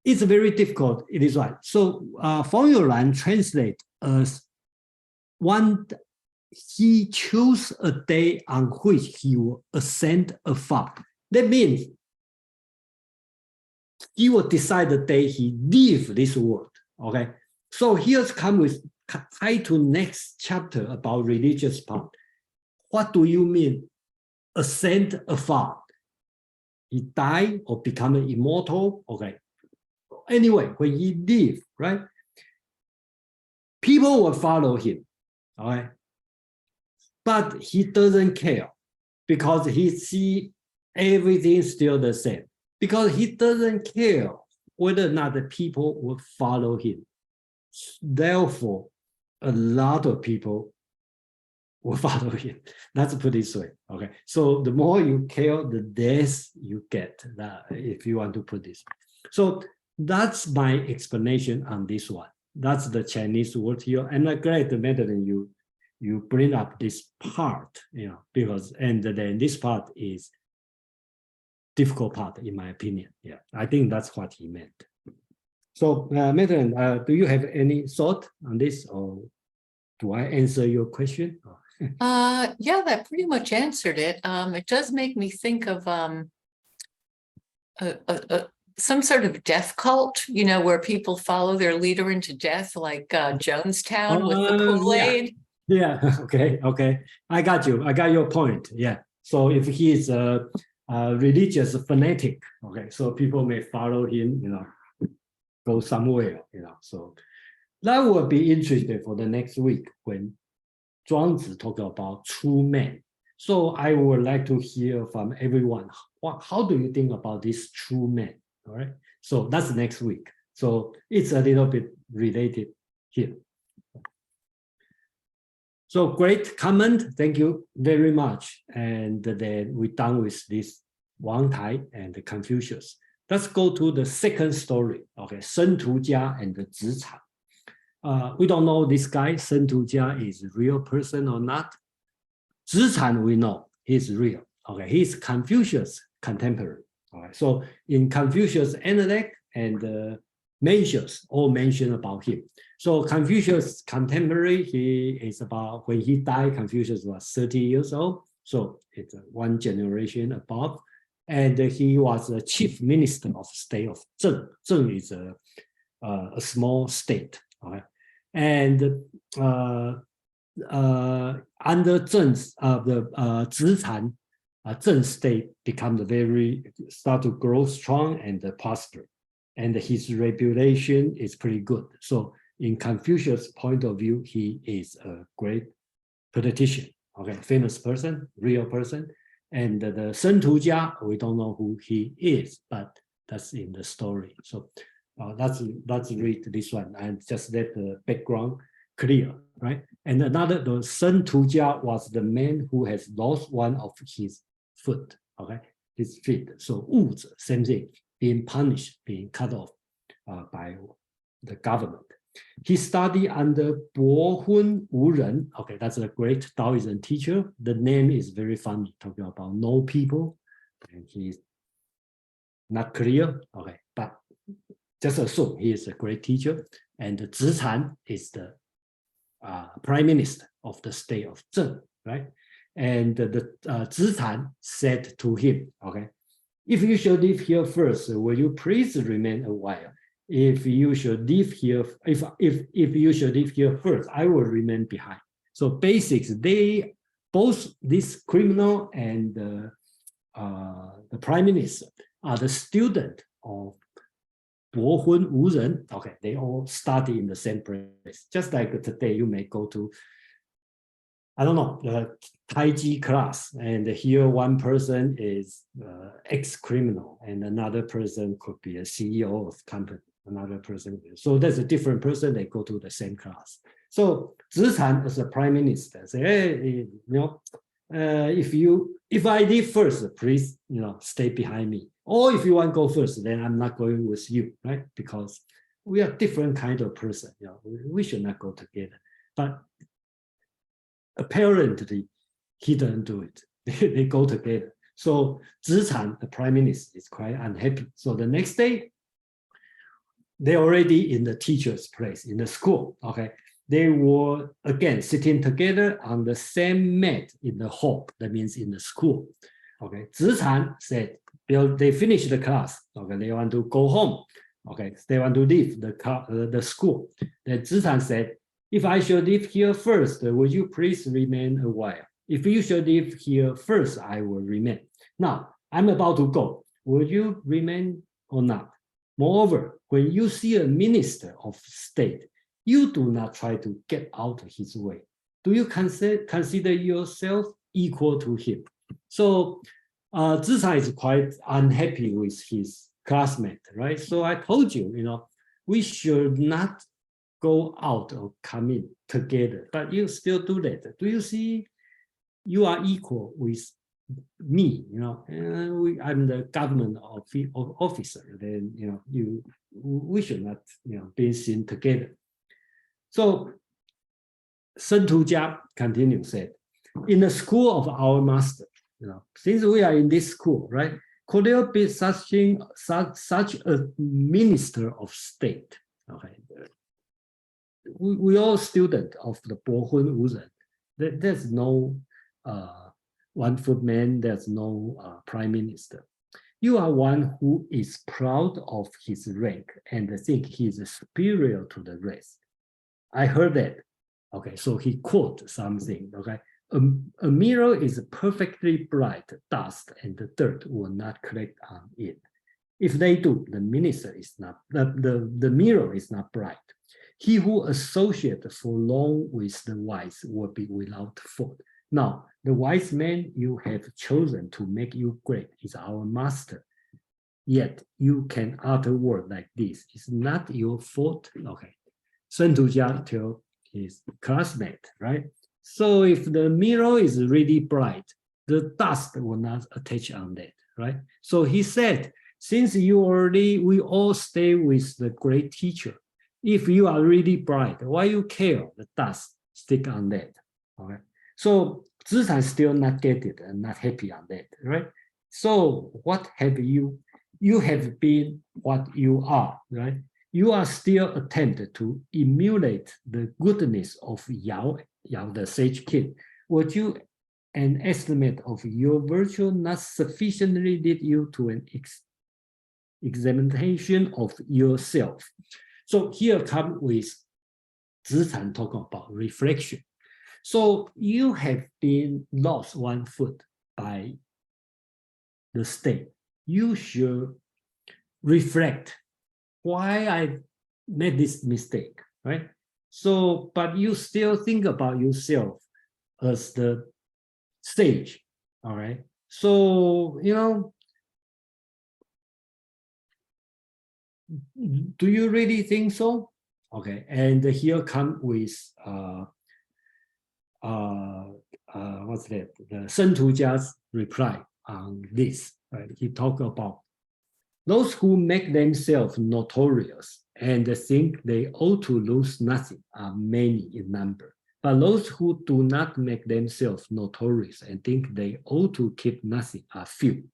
it's very difficult. It is right. So Fung You Lan translate as one. He chose a day on which he will ascend afar. That means he will decide the day he leave this world. Okay, so here's come with tied to next chapter about religious part. What do you mean ascend afar? He die or become immortal? Okay. Anyway, when he leave, right? People will follow him. All right. But he doesn't care because he see everything still the same. Because he doesn't care whether or not the people will follow him. Therefore, a lot of people will follow him. Let's put it this way. Okay. So the more you care, the less you get. If you want to put this. So that's my explanation on this one. That's the Chinese word here. And I'm glad, Madeline, you bring up this part, because, and then this part is difficult part, in my opinion. Yeah, I think that's what he meant. So, Madeline, do you have any thought on this, or do I answer your question? Yeah, that pretty much answered it. It does make me think of some sort of death cult, where people follow their leader into death, like Jonestown with the Kool-Aid. Yeah. Okay. I got you. I got your point. Yeah. So if he is a religious fanatic, okay, so people may follow him, go somewhere, So that would be interesting for the next week when Zhuangzi talk about true man. So I would like to hear from everyone. How do you think about this true man? All right. So that's next week. So it's a little bit related here. So great comment. Thank you very much. And then we're done with this Wang Tai and Confucius. let's go to the second story. Okay, 生徒家 and the 子产. We don't know this guy, 生徒家 is a real person or not. 子产 we know he's real. Okay, he's Confucius contemporary. Okay, so in Confucius Analect and Mencius all mention about him. So Confucius contemporary, he is about, when he died, Confucius was 30 years old. So it's one generation above. And he was the chief minister of state of Zheng. Zheng is a small state. Okay? And under Zheng's, the Zhican, Zheng state start to grow strong and prosper. And his reputation is pretty good. So in Confucius' point of view, he is a great politician, okay, famous person, real person. And the 生徒家, we don't know who he is, but that's in the story. So let's read this one and just let the background clear, right? And another, the 生徒家 was the man who has lost one of his foot, okay, his feet. So 物者, same thing, being punished, being cut off by the government. He studied under Bo Hun Wu Ren. Okay, that's a great Taoism teacher. The name is very funny, talking about no people. And he's not clear. Okay, but just assume he is a great teacher. And Zhican is the prime minister of the state of Zheng, right? And the Zhican said to him, okay, if you should live here first, will you please remain a while? If you should live here, if you should live here first, I will remain behind. So basics, they both this criminal and the prime minister are the student of Bo Hun Wu Ren. Okay, they all study in the same place. Just like today, you may go to, I don't know, the Tai Chi class, and here one person is ex-criminal, and another person could be a CEO of company. Another person, so that's a different person. They go to the same class. So Zhican as a prime minister say, hey, if I leave first, please, stay behind me. Or if you want to go first, then I'm not going with you, right? Because we are different kind of person. We should not go together. But apparently, he doesn't do it. They go together. So Zhican, the prime minister, is quite unhappy. So the next day, they're already in the teacher's place, in the school, okay? They were, again, sitting together on the same mat in the hall, that means in the school, okay? Zhican said, they finished the class, okay? They want to go home, okay? They want to leave the school. Then Zhican said, if I should live here first, would you please remain a while? If you should live here first, I will remain. Now, I'm about to go. Will you remain or not? Moreover, when you see a minister of state, you do not try to get out of his way. Do you consider yourself equal to him? So Zhican is quite unhappy with his classmate, right? So I told you, we should not go out or come in together, but you still do that. Do you see you are equal with me, I'm the government officer, then, we should not, be seen together. So, 生徒家 continue said, in the school of our master, since we are in this school, right, could there be such a minister of state? Okay, we all student of the Bo Hun Wu Ren. There's no one-foot man, there's no prime minister. You are one who is proud of his rank and think he is superior to the rest. I heard that. Okay, so he quote something. Okay, a mirror is perfectly bright. Dust and the dirt will not collect on it. If they do, the minister is not. The mirror is not bright. He who associates for long with the wise will be without fault. Now, the wise man you have chosen to make you great is our master. Yet you can utter words like this. It's not your fault. Okay. 生徒家 tell his classmate, right? So if the mirror is really bright, the dust will not attach on that, right? So he said, since we all stay with the great teacher. If you are really bright, why you care the dust stick on that? Okay. So Zhisan still not get it and not happy on that, right? So what have you have been what you are, right? You are still attempted to emulate the goodness of Yao, the sage king. Would you an estimate of your virtue not sufficiently lead you to an examination of yourself? So here come with Zhisan talking about reflection. So you have been lost one foot by the state. You should reflect why I made this mistake, right? So, but you still think about yourself as the sage, all right? So, you know, do you really think so? Okay, and here come with what's that? The Shen Tujia's reply on this. Right? He talked about those who make themselves notorious and think they ought to lose nothing are many in number. But those who do not make themselves notorious and think they ought to keep nothing are few.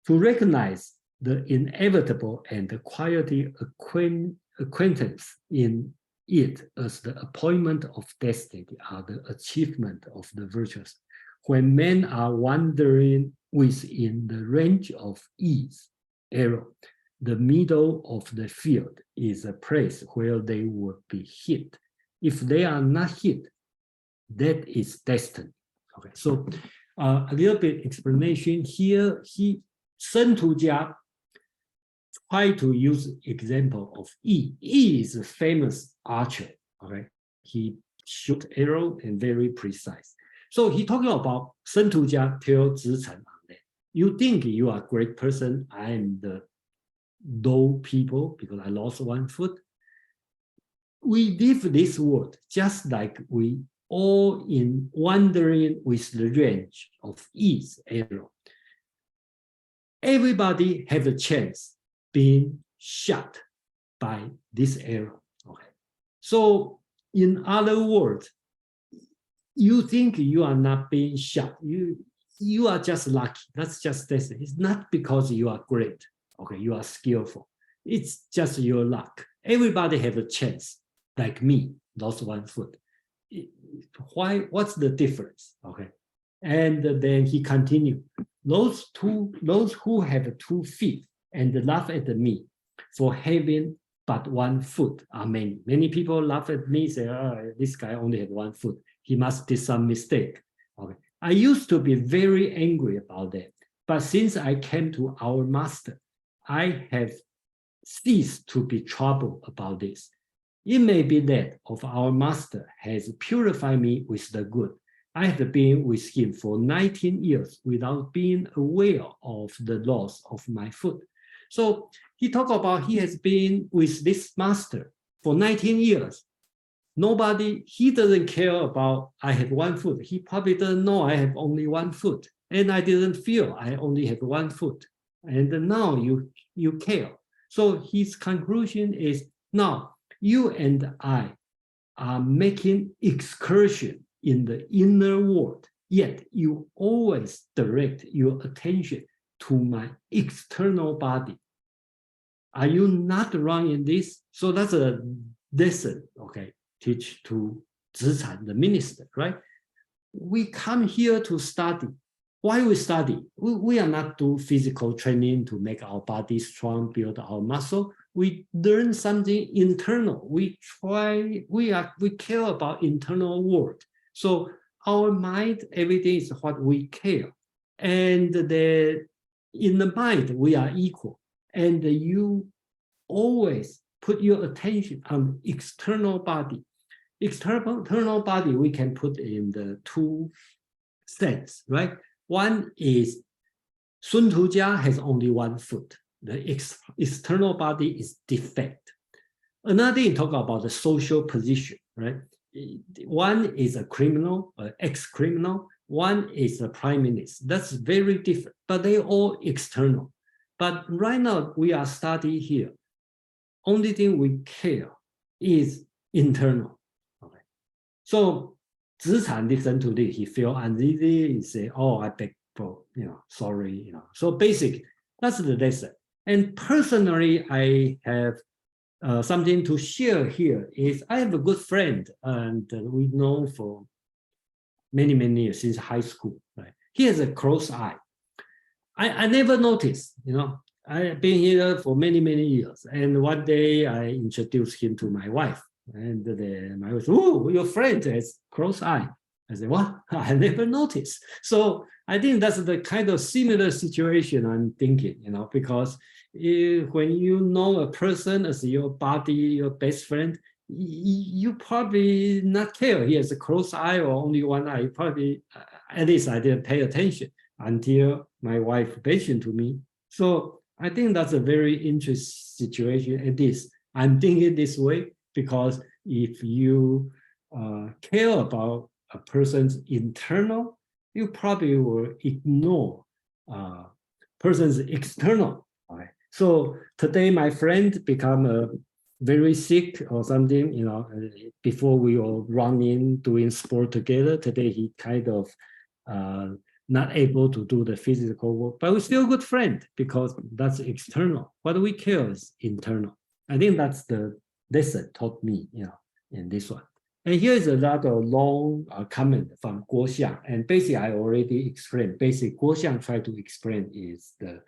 To recognize the inevitable and the quietly acquaintance in it as the appointment of destiny are the achievement of the virtues. When men are wandering within the range of ease, arrow, the middle of the field is a place where they would be hit. If they are not hit, that is destiny. Okay, so a little bit explanation here. Shen Tujia tried to use example of Yi. Yi is a famous archer. Okay, he shoot arrow and very precise. So he talking about Shen Tujia tell Zhichen on that. You think you are a great person. I am the low people because I lost one foot. We live this world just like we all in wandering with the range of ease arrow. Everybody have a chance being shot by this arrow. Okay. So in other words, you think you are not being shot. You are just lucky. That's just destiny. It's not because you are great. Okay, you are skillful. It's just your luck. Everybody have a chance. Like me, lost one foot. Why? What's the difference? Okay, and then he continued. Those who have 2 feet and laugh at me for having but 1 foot are many. Many people laugh at me, say, "Oh, this guy only had 1 foot. He must did some mistake." Okay, I used to be very angry about that, but since I came to our master, I have ceased to be troubled about this. It may be that of our master has purified me with the good. I have been with him for 19 years without being aware of the loss of my foot. So he talked about he has been with this master for 19 years. He doesn't care about I have 1 foot. He probably doesn't know I have only 1 foot. And I didn't feel I only have 1 foot. And now you care. So his conclusion is, now you and I are making excursion in the inner world, yet you always direct your attention to my external body. Are you not wrong in this? So that's a lesson, okay, teach to Zhichen, the minister, right? We come here to study. Why we study? We are not do physical training to make our body strong, build our muscle. We learn something internal. We care about internal world. So our mind, everything is what we care. And in the mind, we are equal. And you always put your attention on external body. External body, we can put in the 2 sense, right? One is Sun Tujia has only 1 foot. The external body is defect. Another thing, talk about the social position, right? One is a criminal, ex-criminal. One is a prime minister. That's very different, but they all external. But right now we are studying here. Only thing we care is internal. Okay. So Zhican listen to this, he feel uneasy, he say, oh, I beg for, sorry, So basic, that's the lesson. And personally, I have something to share here is I have a good friend and we know for many, many years since high school, right? He has a close eye. I never noticed, I've been here for many, many years. And one day I introduced him to my wife. And my wife, oh, your friend has close eye. I said, what? I never noticed. So I think that's the kind of similar situation I'm thinking, because when you know a person as your body, your best friend, you probably not care he has a close eye or only one eye. Probably, at least I didn't pay attention until my wife mentioned to me. So I think that's a very interesting situation. At least I'm thinking this way, because if you care about a person's internal, you probably will ignore person's external. Right? So today my friend become very sick or something, before we all run in doing sport together. Today he kind of not able to do the physical work, but we're still a good friend because that's external. What we care is internal. I think that's the lesson taught me, in this one. And here is another long comment from Guo Xiang. And basically, I already explained. Basically, Guo Xiang tried to explain is the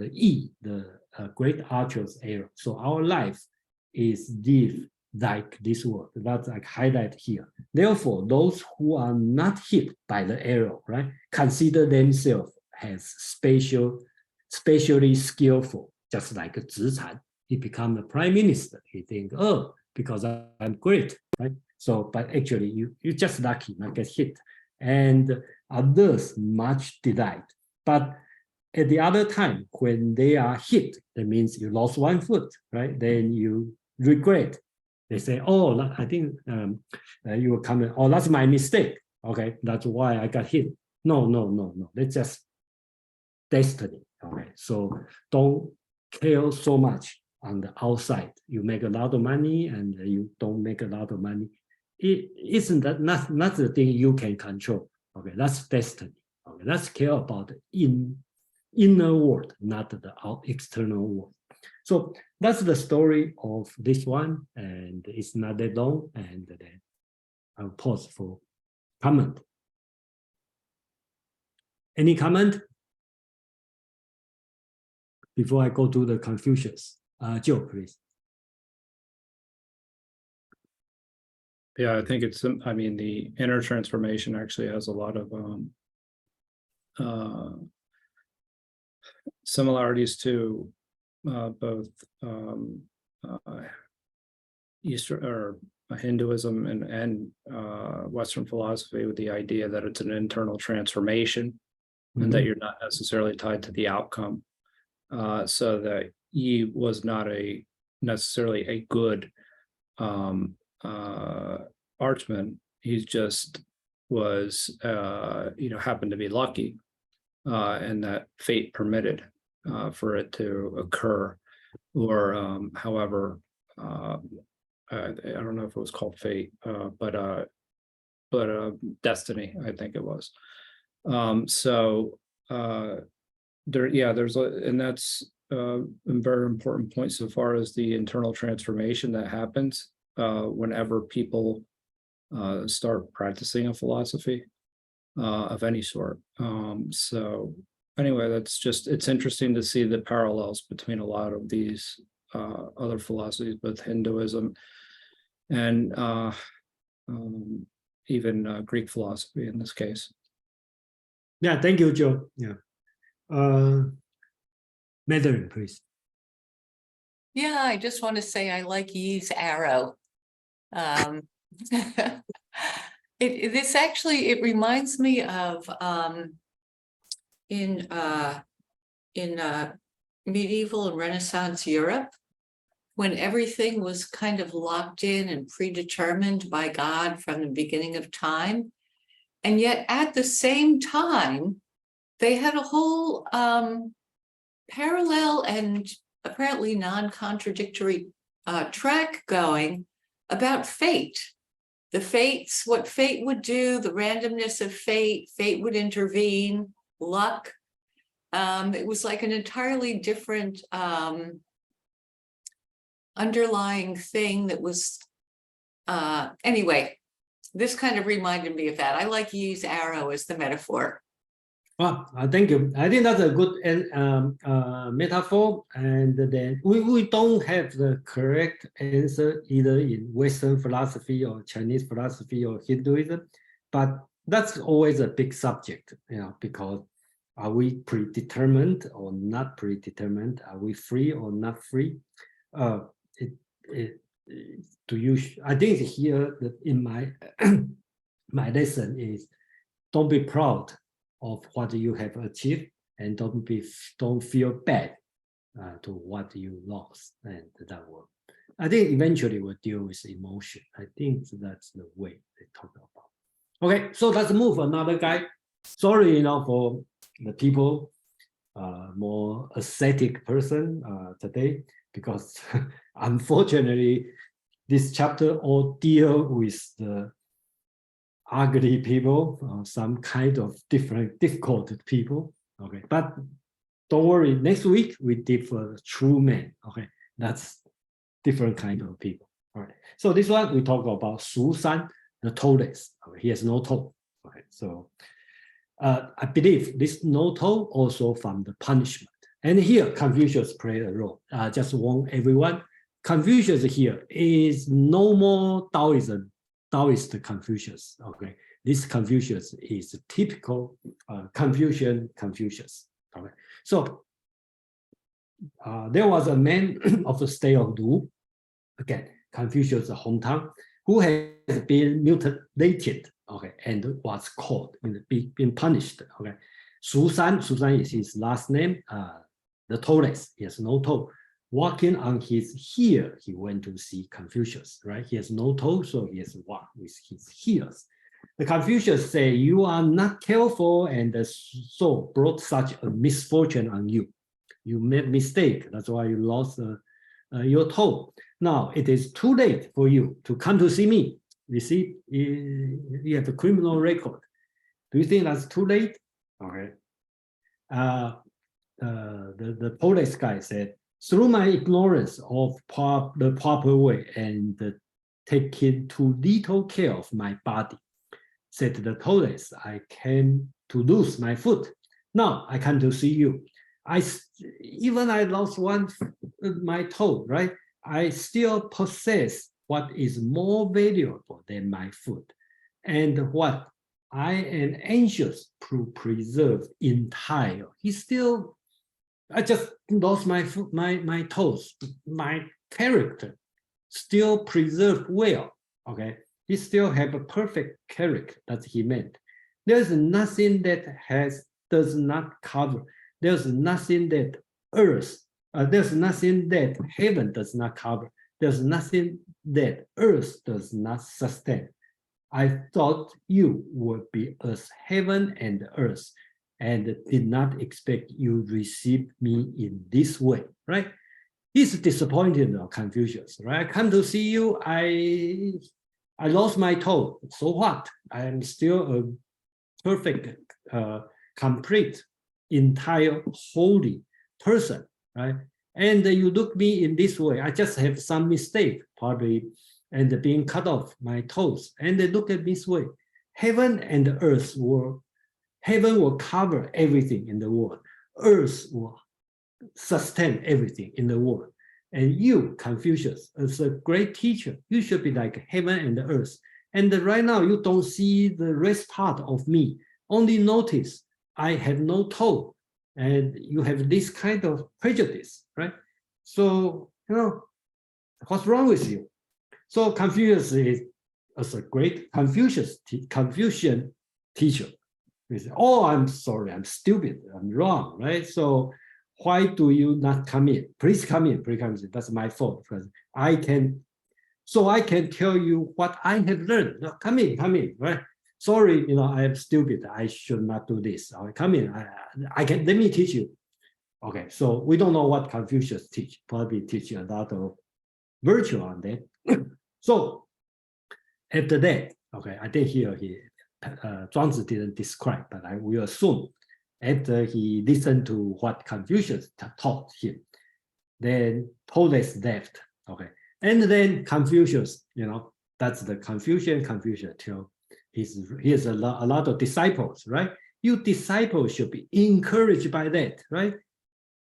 Yi, the great archer's arrow. So our life is lived like this world. That's like highlight here. Therefore, those who are not hit by the arrow, right, consider themselves as spatially skillful, just like Zhican. He become a prime minister. He think, oh, because I'm great, right? So, but actually, you're just lucky not get hit. And others much delight. But at the other time, when they are hit, that means you lost one foot, right? Then you regret. They say, oh, I think you will come, oh, that's my mistake. Okay, that's why I got hit. No. That's just destiny. Okay, so don't care so much on the outside. You make a lot of money and you don't make a lot of money. It isn't that not the thing you can control. Okay, that's destiny. Okay, let's care about the inner world, not the external world. So that's the story of this one, and it's not that long. And then I'll pause for comment. Any comment before I go to the Confucius? Joe, please. Yeah, I think it's, I mean, the inner transformation actually has a lot of similarities to both Eastern or Hinduism and Western philosophy, with the idea that it's an internal transformation and that you're not necessarily tied to the outcome. So that Yi was not necessarily a good archman. He just was, happened to be lucky, and that fate permitted for it to occur, or however, I don't know if it was called fate, but destiny, I think it was. And that's a very important point so far as the internal transformation that happens whenever people start practicing a philosophy of any sort. So anyway, it's interesting to see the parallels between a lot of these other philosophies, both Hinduism and even Greek philosophy in this case. Yeah, thank you, Joe. Yeah. Madeline, please. Yeah, I just want to say I like Yi's arrow. It reminds me of in medieval and Renaissance Europe, when everything was kind of locked in and predetermined by God from the beginning of time. And yet at the same time, they had a whole parallel and apparently non-contradictory track going about fate. The fates, what fate would do, the randomness of fate, fate would intervene, luck. It was like an entirely different underlying thing that was, anyway, this kind of reminded me of that. I like Yi's arrow as the metaphor. Well, thank you. I think that's a good metaphor. And then we don't have the correct answer either in Western philosophy or Chinese philosophy or Hinduism, but that's always a big subject, because are we predetermined or not predetermined? Are we free or not free? I think here that in my my lesson is don't be proud of what you have achieved, and don't feel bad to what you lost, and that will, I think, eventually will deal with emotion. I think that's the way they talk about. Okay, so let's move another guy. Sorry, for the people more ascetic person today, because unfortunately this chapter all deal with the ugly people, some kind of difficult people. Okay, but don't worry, next week we did for the true man. Okay, that's different kind of people. All right, so this one we talk about Shu San, the toeless. Okay, he has no toe. Okay, so I believe this no toe also from the punishment. And here Confucius played a role. Just warn everyone, Confucius here is no more Taoist Confucius. Okay, this Confucius is typical Confucius. Okay, so there was a man of the state of Lu, again Confucius' hometown, who has been mutilated. Okay, and was caught, been punished. Okay, Shu San is his last name. The toeless, he has no toe. Walking on his heel, he went to see Confucius, right? He has no toe, so he has to walk with his heels. The Confucius say, you are not careful, and so brought such a misfortune on you. You made mistake, that's why you lost your toe. Now it is too late for you to come to see me. You see, you have a criminal record. Do you think that's too late? Okay. The police guy said, through my ignorance of the proper way and taking too little care of my body, said the police, I came to lose my foot. Now I come to see you. Even I lost my toe, right? I still possess what is more valuable than my foot, and what I am anxious to preserve entire. I just lost my foot, my toes, my character still preserved well. Okay, he still have a perfect character that he meant. There's nothing that does not cover. There's nothing that there's nothing that heaven does not cover. There's nothing that earth does not sustain. I thought you would be as heaven and earth, and did not expect you receive me in this way, right? He's disappointed of Confucius, right? I come to see you, I lost my toe, so what? I am still a perfect, complete, entire, holy person, right? And you look me in this way, I just have some mistake, probably, and being cut off my toes, and they look at this way. Heaven and earth heaven will cover everything in the world. Earth will sustain everything in the world. And you, Confucius, as a great teacher, you should be like heaven and earth. And right now, you don't see the rest part of me. Only notice I have no toe. And you have this kind of prejudice, right? So, what's wrong with you? So Confucius is, as a great Confucian teacher, he said, oh, I'm sorry, I'm stupid, I'm wrong, right? So why do you not come in? Please come in, please come in. That's my fault, because I can tell you what I have learned. No, come in, right? Sorry, I am stupid, I should not do this. Come in, let me teach you. Okay, so we don't know what Confucius teach, probably teach a lot of virtue on that. So after that, okay, I think here Zhuangzi didn't describe, but I will assume after he listened to what Confucius taught him, then Taoist left, okay, and then Confucius, that's the Confucius till he has a lot of disciples, right? You disciples should be encouraged by that, right?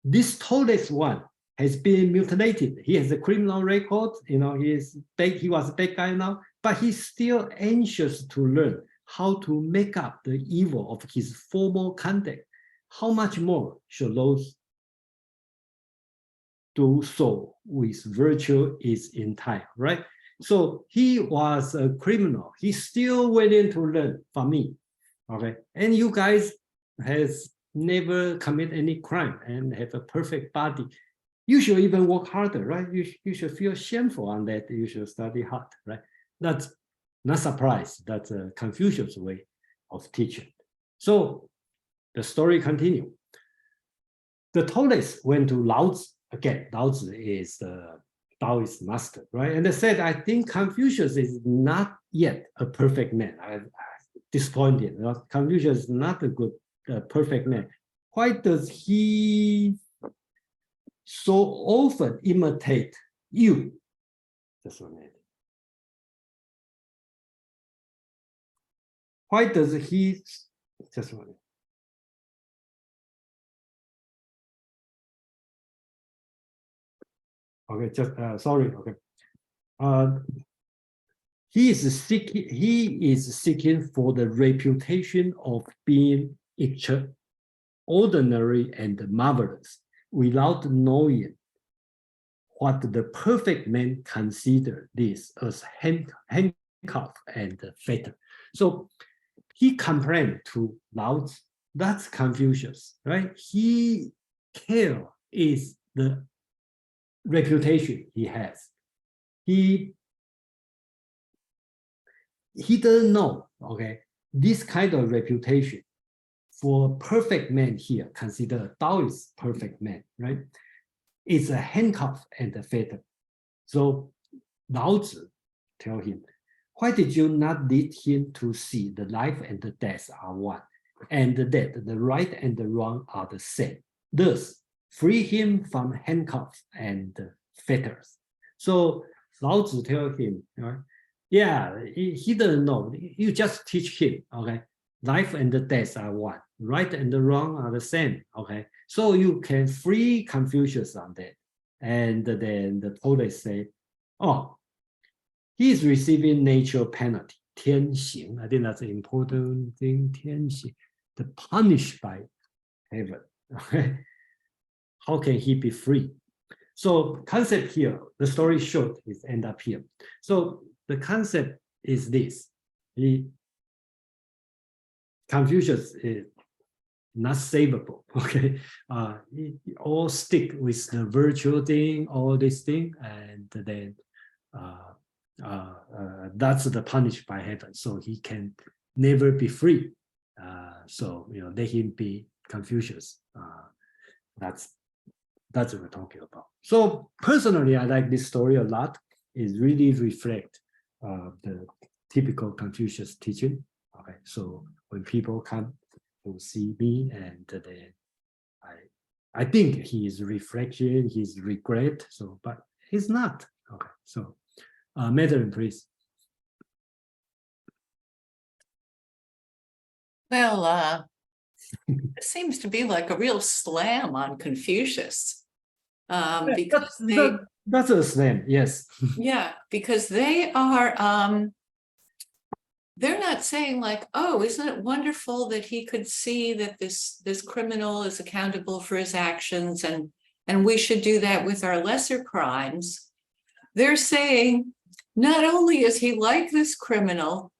This Taoist one has been mutilated. He has a criminal record, he was a bad guy now, but he's still anxious to learn how to make up the evil of his former conduct. How much more should those do so with virtue is in time, right? So he was a criminal. He's still willing to learn from me, okay? And you guys has never commit any crime and have a perfect body. You should even work harder, right? You should feel shameful on that. You should study hard, right? That's not surprise. That's a Confucius way of teaching. So the story continues. The Taoists went to Lao Tzu. Again, Lao Tzu is the Taoist master, right? And they said, I think Confucius is not yet a perfect man. I'm disappointed. Confucius is not a good, perfect man. Why does he so often imitate you? Just one minute. Why does he, just one minute. Okay, just sorry. Okay, he is seeking for the reputation of being extraordinary and marvelous, without knowing what the perfect man considers this as handcuff and fetter. So he complained to Lao Tzu. That's Confucius, right? He care is the reputation he has. He doesn't know, okay, this kind of reputation for perfect man here, consider Taoist perfect man, right? It's a handcuff and a fetter. So Lao Tzu tell him, why did you not lead him to see the life and the death are one, and that the right and the wrong are the same? Thus, free him from handcuffs and fetters. So Lao Tzu tell him, right? Yeah, he doesn't know. You just teach him, okay? Life and the death are one. Right and the wrong are the same, okay? So you can free Confucius on that. And then the Taoists say, oh, he is receiving natural penalty, tian xing. I think that's an important thing, tian xing, the punished by heaven, okay? How can he be free? So concept here, the story short is end up here. So the concept is this: Confucius is not savable. Okay, all stick with the virtual thing, all this thing, and then that's the punished by heaven. So he can never be free. So let him be Confucius. That's what we're talking about. So personally, I like this story a lot. It really reflects the typical Confucius teaching. Okay, so when people come to see me, and then I think he is reflection, he's regret. So, but he's not. Okay, so Madeline, please. Well, it seems to be like a real slam on Confucius. Because that's a slam, yes. Yeah, because they are they're not saying like, oh, isn't it wonderful that he could see that this criminal is accountable for his actions, and we should do that with our lesser crimes. They're saying not only is he like this criminal,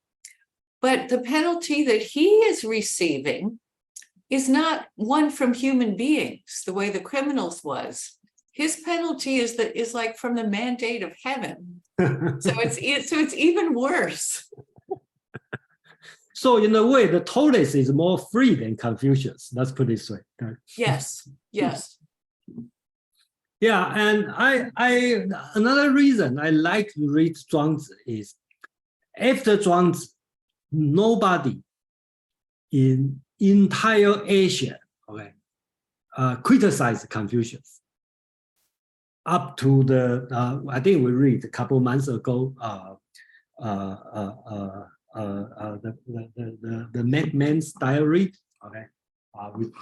but the penalty that he is receiving is not one from human beings the way the criminal's was. His penalty is like from the mandate of heaven. So it's even worse. So in a way, the Taoist is more free than Confucius. Let's put it this way. Yes, yes. Yeah, and I another reason I like to read Zhuangzi is after Zhuangzi, nobody in entire Asia, okay, criticized Confucius. Up to the, I think we read a couple months ago, the Madman's Diary, okay, with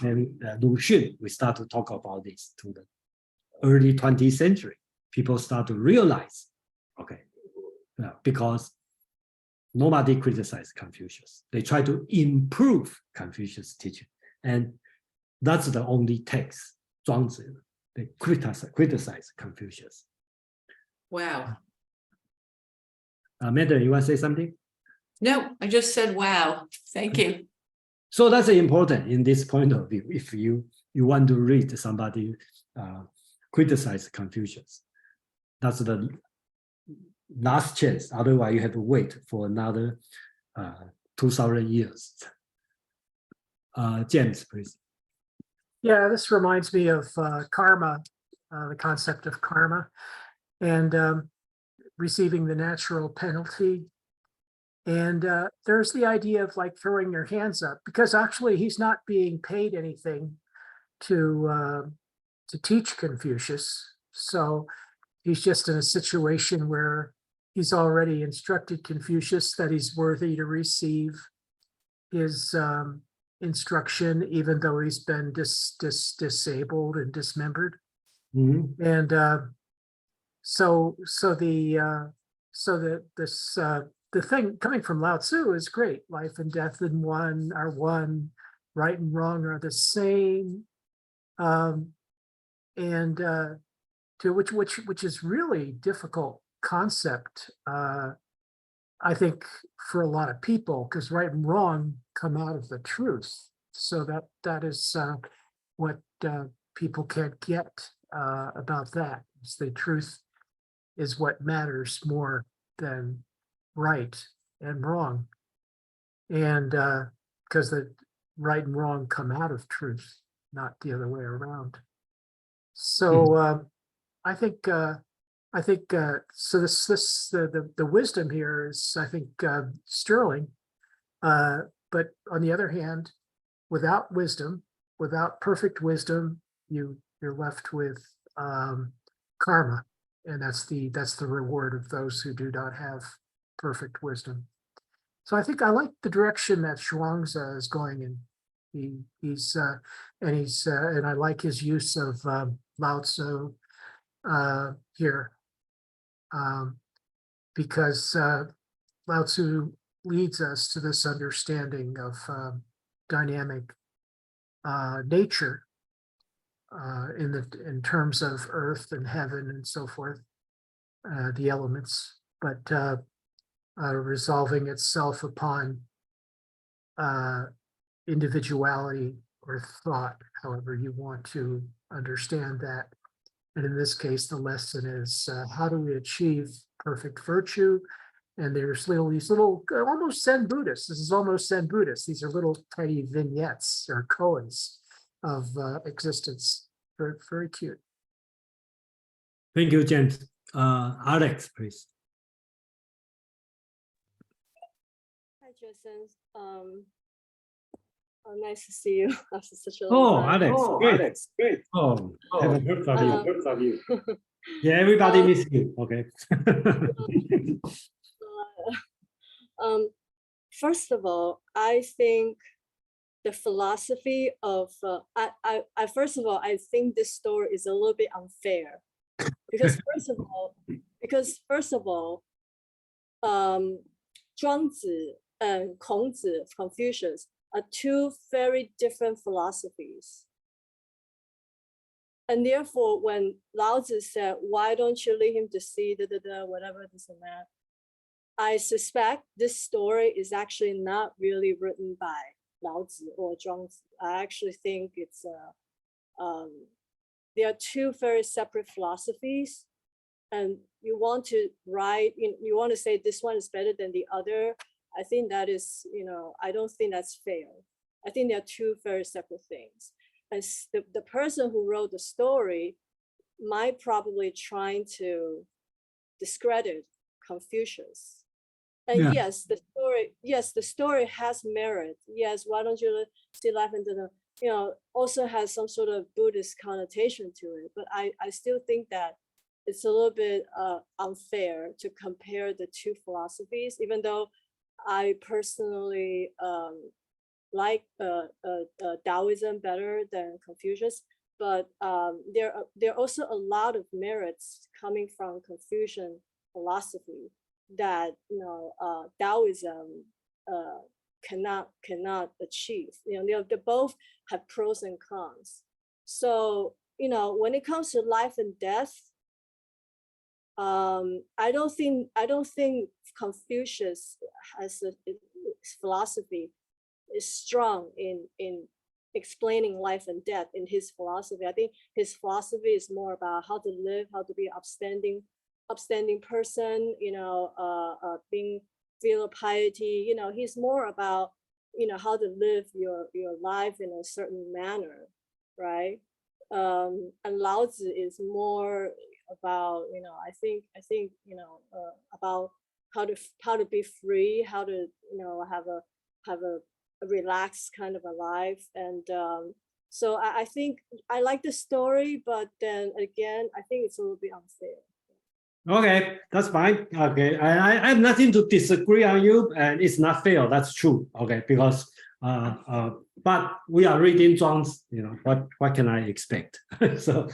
Lu Xun, we start to talk about this to the early 20th century. People start to realize, okay, because nobody criticized Confucius. They try to improve Confucius' teaching. And that's the only text, Zhuangzi. They criticize Confucius. Wow. Madam, you want to say something? No, I just said, wow. Thank you. So that's important in this point of view. If you want to read somebody criticize Confucius, that's the last chance. Otherwise, you have to wait for another 2,000 years. James, please. Yeah, this reminds me of karma, the concept of karma, and receiving the natural penalty. And there's the idea of like throwing your hands up, because actually he's not being paid anything to teach Confucius. So he's just in a situation where he's already instructed Confucius that he's worthy to receive his instruction, even though he's been disabled and dismembered. Mm-hmm. And the thing coming from Lao Tzu is great. Life and death in one are one, right and wrong are the same. To which is really difficult concept, I think, for a lot of people, because right and wrong come out of the truth. So that is what people can't get about that. Is the truth is what matters more than right and wrong, and because the right and wrong come out of truth, not the other way around. So I think so. The wisdom here is, I think, sterling. But on the other hand, without wisdom, without perfect wisdom, you're left with karma, and that's the reward of those who do not have perfect wisdom. So I think I like the direction that Zhuangzi is going in. And I like his use of Lao Tzu here, because Lao Tzu leads us to this understanding of dynamic nature in terms of earth and heaven and so forth, the elements, but resolving itself upon individuality or thought, however you want to understand that. And in this case, the lesson is how do we achieve perfect virtue? And there's these little almost Zen Buddhists. This is almost Zen Buddhist. These are little tiny vignettes or koans of existence. Very, very cute. Thank you, James. Alex, please. Hi, Jason. Nice to see you after such a Oh, long time. Alex, great. Oh, haven't heard from you. Yeah, everybody miss you. Okay. First of all, I think the philosophy of first of all, I think this story is a little bit unfair because first of all, Zhuangzi and Kongzi, Confucius, are two very different philosophies. And therefore, when Lao Tzu said, why don't you lead him to see whatever, this and that, I suspect this story is actually not really written by Lao Tzu or Zhuangzi. I actually think it's there are two very separate philosophies, and you want to write, you want to say this one is better than the other. I think that is, I don't think that's fair. I think they are two very separate things. And the person who wrote the story might probably trying to discredit Confucius. And Yeah. yes, the story has merit. Yes, why don't you see life into the, also has some sort of Buddhist connotation to it. But I still think that it's a little bit unfair to compare the two philosophies, even though I personally like Taoism better than Confucius. But there are also a lot of merits coming from Confucian philosophy that Taoism cannot achieve. They both have pros and cons. So when it comes to life and death, I don't think Confucius has his philosophy is strong in explaining life and death in his philosophy. I think his philosophy is more about how to live, how to be upstanding person, being filial piety. He's more about how to live your life in a certain manner, right? And Lao Tzu is more about I think about how to be free, how to have a relaxed kind of a life. And so I think I like the story, but then again I think it's a little bit unfair. Okay, that's fine. Okay, I have nothing to disagree on you, and it's not fair. That's true. Okay, because but we are reading Zhuangzi. What can I expect? So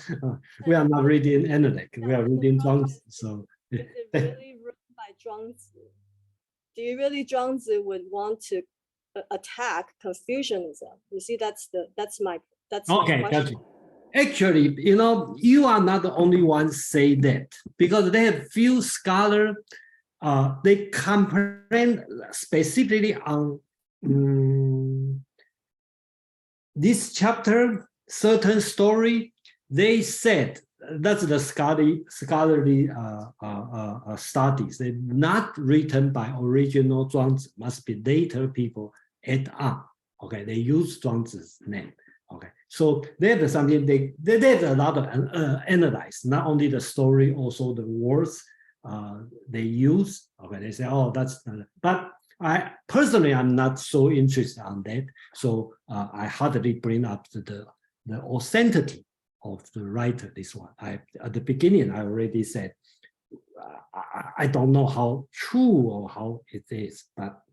we are not reading anything. We are reading Zhuangzi. So Is it really written by Zhuangzi? Do you really Zhuangzi would want to attack Confucianism? You see, that's my okay, question. gotcha. Actually, you are not the only one say that, because they have few scholars, they complain specifically on this chapter, certain story. They said that's the scholarly studies. They're not written by original Zhuangzi, must be later people add on. Okay, they use Zhuangzi's name. Okay, so there's something there's a lot of analyze, not only the story, also the words they use. Okay, they say, oh, that's, but I personally, I'm not so interested on that. So I hardly bring up the authenticity of the writer. This one, at the beginning, I already said, I don't know how true or how it is, but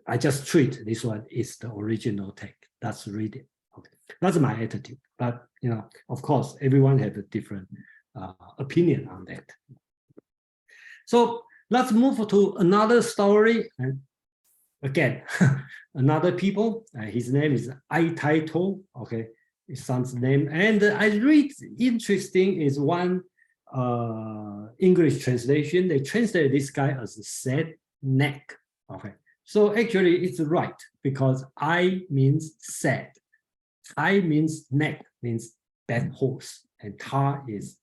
I just treat this one is the original text. That's reading. Okay, that's my attitude. But of course, everyone has a different opinion on that. So let's move to another story. And again, another people. His name is Ai Tai To. Okay, his son's name. And I read interesting is one English translation. They translate this guy as sad neck. Okay, so actually it's right, because I means sad. Tai means neck, means dead horse, and Ta is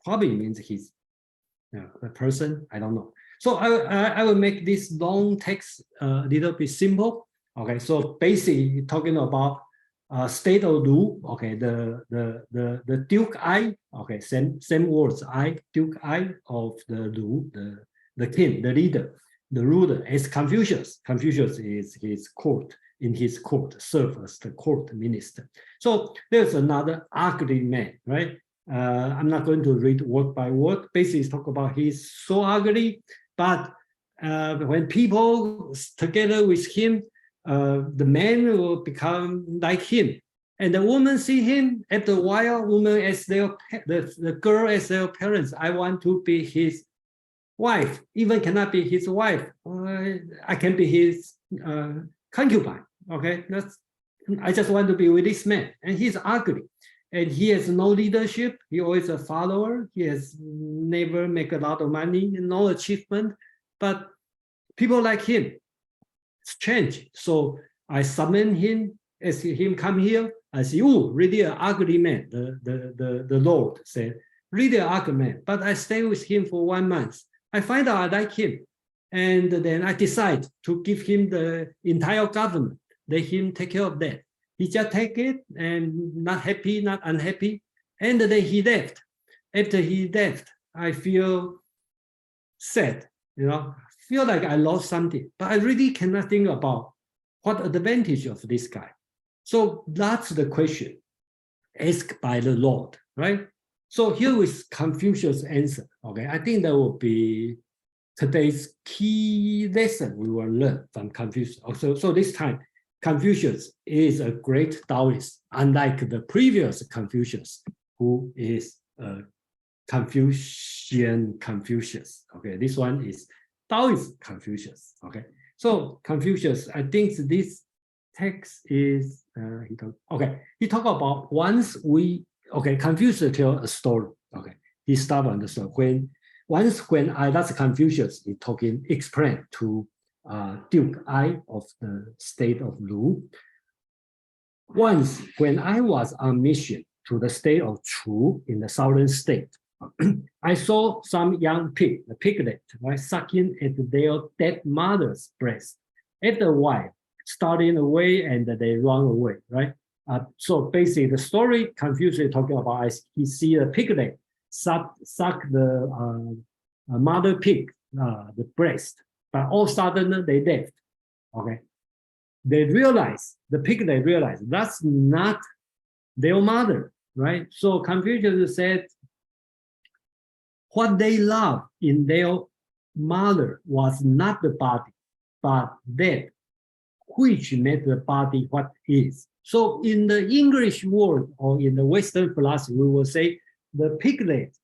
probably means he's the person. I don't know. So I will make this long text a little bit simple. Okay, so basically talking about state of Lu. Okay, the Duke I. Okay, same words. I Duke I of the Lu, the king, the leader, the ruler. Is Confucius. Confucius is his court. In his court, serve as the court minister. So there's another ugly man, right? I'm not going to read word by word. Basically, talk about he's so ugly, but when people together with him, the man will become like him, and the woman see him. After a while, woman as the girl as their parents. I want to be his wife. Even cannot be his wife. I can be his concubine. Okay, I just want to be with this man, and he's ugly, and he has no leadership. He always a follower. He has never make a lot of money, no achievement, but people like him. It's changed. So I summon him, ask him come here. I say, oh, really an ugly man. The Lord said, really an ugly man. But I stay with him for 1 month. I find out I like him, and then I decide to give him the entire government. Let him take care of that. He just take it and not happy, not unhappy. And then he left. after he left, I feel sad, you know, feel like I lost something, but I really cannot think about what advantage of this guy. So that's the question asked by the Lord, right? So here is Confucius' answer. Okay, I think that will be today's key lesson we will learn from Confucius. So this time, Confucius is a great Taoist, unlike the previous Confucius, who is a Confucian Confucius. Okay, this one is Taoist Confucius. Okay, so Confucius, I think this text is he talk about Confucius tell a story. Okay, he start on the story when that's Confucius is explain to Duke I of the state of Lu. Once when I was on mission to the state of Chu in the southern state, I saw some young piglet, right, sucking at their dead mother's breast. After a while, starting away and they run away, right? So basically, the story Confucius talking about is he see a piglet suck the mother pig, the breast, but all of a sudden they left. Okay, the piglet realized that's not their mother, right? So Confucius said, what they loved in their mother was not the body, but that which made the body what is. So in the English word or in the Western philosophy, we will say the piglet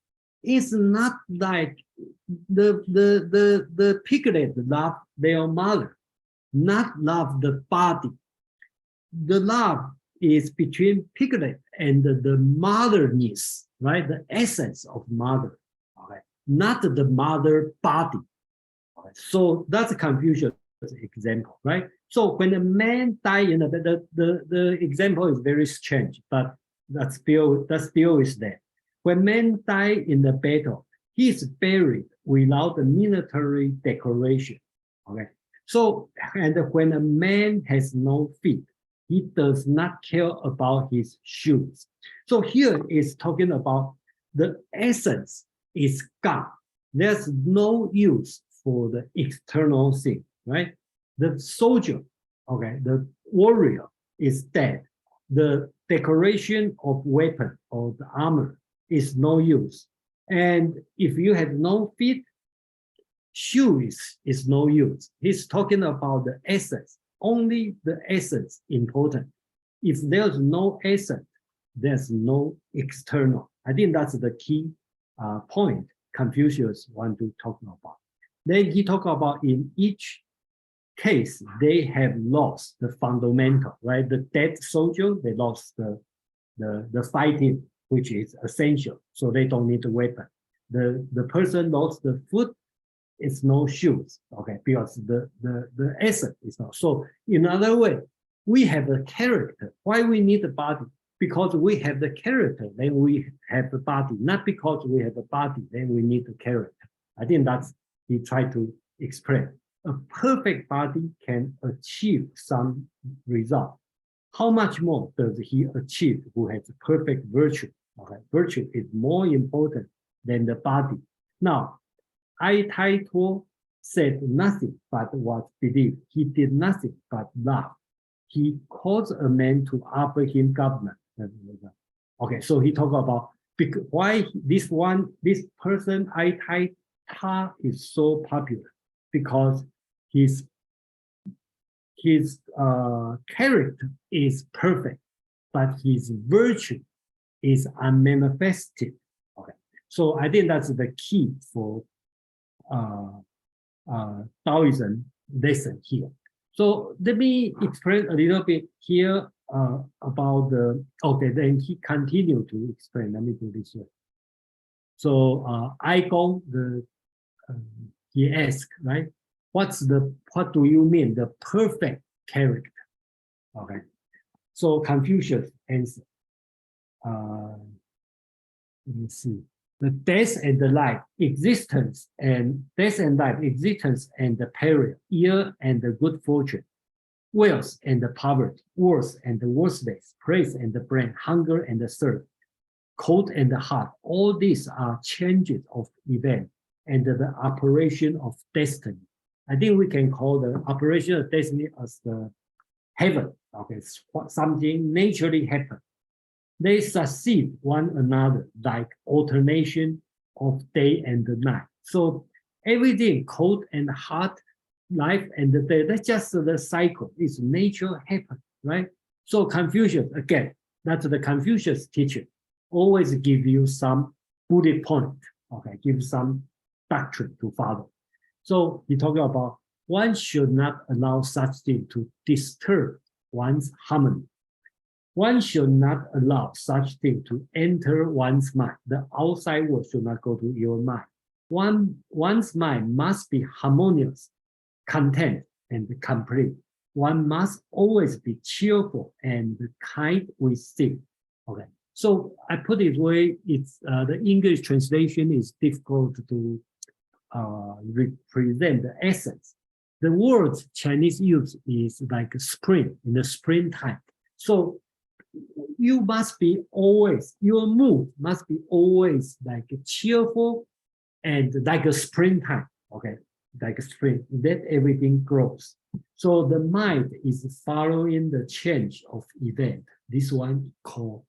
is not like the piglet love their mother, not love the body. The love is between piglet and the motherness, right? The essence of mother, okay? Not the mother body. Okay? So that's Confucius example, right? So when a man died, the example is very strange, but that still is there. When man died in the battle, he is buried without a military decoration. Okay. So, and when a man has no feet, he does not care about his shoes. So here is talking about the essence is God. There's no use for the external thing, right? The soldier, okay, the warrior is dead. The decoration of weapon or the armor is no use. And if you have no feet, shoes is no use. He's talking about the essence. Only the essence important. If there's no essence, there's no external. I think that's the key point Confucius want to talk about. Then he talk about in each case, they have lost the fundamental, right? The dead soldier, they lost the fighting, which is essential. So they don't need a weapon. The person lost the foot, it's no shoes, okay? Because the essence is not. So in other way, we have a character. Why we need the body? Because we have the character, then we have the body. Not because we have a body, then we need the character. I think that's he tried to explain. A perfect body can achieve some result. How much more does he achieve who has a perfect virtue? Okay, virtue is more important than the body. Now, Ai Tai Tuo said nothing but was believed. He did nothing but love. He caused a man to offer him government. Okay, so he talked about why this person, Ai Tai Ta, is so popular. Because his character is perfect, but his virtue is unmanifested. Okay, so I think that's the key for Taoism lesson here. So let me explain a little bit here about the. Okay, then he continued to explain. Let me do this way. So Ai Gong, he asked, right? What do you mean, the perfect character? Okay. So Confucius answered. Let me see. The death and the life, existence and death and life, existence and the peril, ill and the good fortune, wealth and the poverty, worth and the worthless, praise and the blame, hunger and the thirst. cold and hot, all these are changes of event and the operation of destiny. I think we can call the operation of destiny as the heaven. Okay, something naturally happen. They succeed one another like alternation of day and night. So everything cold and hot, life and the day, that's just the cycle. It's nature happen, right? So Confucius, again, that's the Confucius teaching, always give you some bullet point, okay, give some doctrine to follow. So he talking about one should not allow such thing to disturb one's harmony. One should not allow such thing to enter one's mind. The outside world should not go to your mind. One's mind must be harmonious, content, and complete. One must always be cheerful and kind within. Okay, so I put it way, it's the English translation is difficult to represent the essence. The word Chinese use is like spring, in the springtime. So you must be always, your mood must be always like cheerful and like a springtime, okay? Like a spring, that everything grows. So the mind is following the change of event. This one called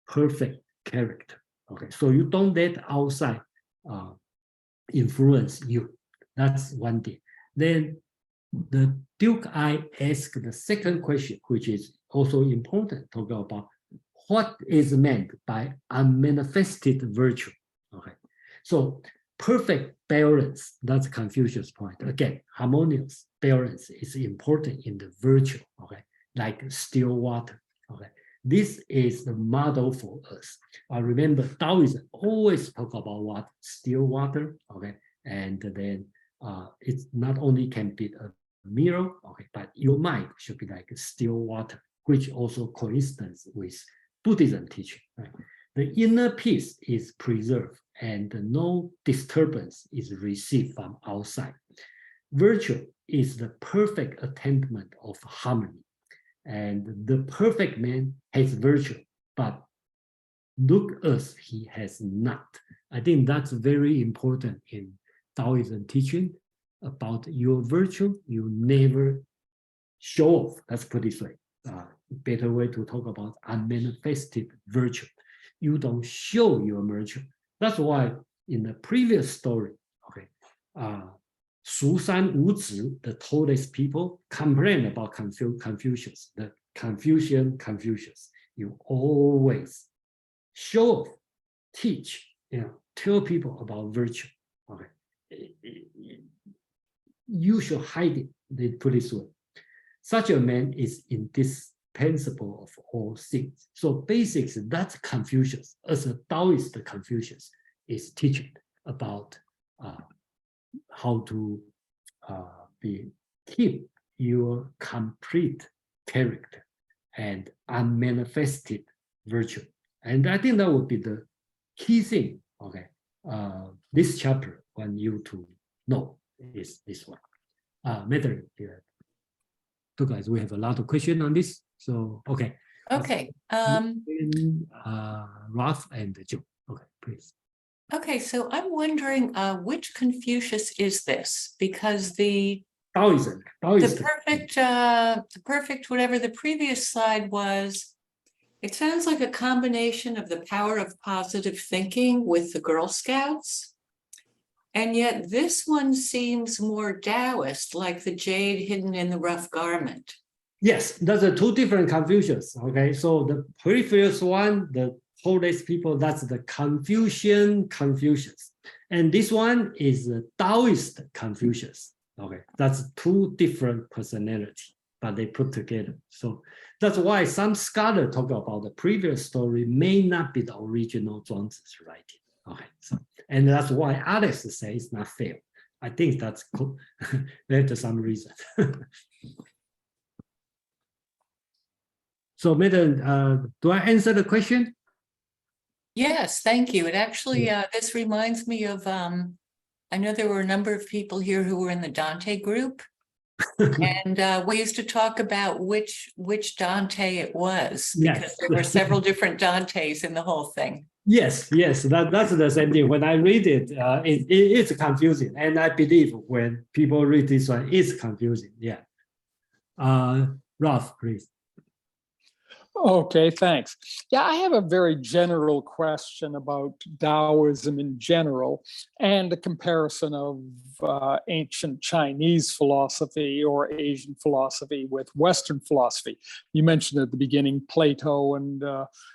perfect character, okay? So you don't let outside influence you. That's one thing. Then the Duke I asked the second question, which is also important, talking about what is meant by unmanifested virtue. Okay, so perfect balance, that's Confucius' point. Again, harmonious balance is important in the virtue, okay, like still water. Okay, this is the model for us. Remember, Taoism always talk about what? Still water, okay, and then it's not only can be a mirror, okay, but your mind should be like still water, which also coincidence with Buddhism teaching. Right? The inner peace is preserved and no disturbance is received from outside. Virtue is the perfect attainment of harmony. And the perfect man has virtue, but look us, he has not. I think that's very important in Taoism teaching about your virtue. You never show off. Let's put it this way. Better way to talk about unmanifested virtue. You don't show your virtue. That's why in the previous story, okay, Shu San Wu Zi, the Taoist people, complain about Confucius, the Confucius. You always show off, teach, tell people about virtue. Okay, you should hide it. They put it this way. Such a man is indispensable of all things. So basically, that's Confucius. As a Taoist, Confucius is teaching about how to keep your complete character and unmanifested virtue. And I think that would be the key thing, okay, this chapter want you to know is this one. Matter here. So guys, we have a lot of questions on this. So, okay. Okay. Ralph and Joe. Okay, please. Okay, so I'm wondering which Confucius is this? Because the Taoism. perfect, whatever the previous slide was, it sounds like a combination of the power of positive thinking with the Girl Scouts. And yet this one seems more Taoist, like the jade hidden in the rough garment. Yes, those are two different Confucius. Okay, so the previous one, the Taoist people, that's the Confucius. And this one is the Taoist Confucius. Okay, that's two different personalities, but they put together. So that's why some scholars talk about the previous story may not be the original Zhuangzi's writing. Okay, so and that's why Alex says it's not fair. I think that's cool. There's some reason. So, Madam, do I answer the question? Yes, thank you. It actually, this reminds me of, I know there were a number of people here who were in the Dante group. And we used to talk about which Dante it was, because Yes. there were several different Dantes in the whole thing. Yes, that's the same thing. When I read it, it's confusing, and I believe when people read this one, it's confusing. Yeah. Ralph, please. Okay, thanks. Yeah, I have a very general question about Taoism in general and a comparison of ancient Chinese philosophy or Asian philosophy with Western philosophy. You mentioned at the beginning Plato and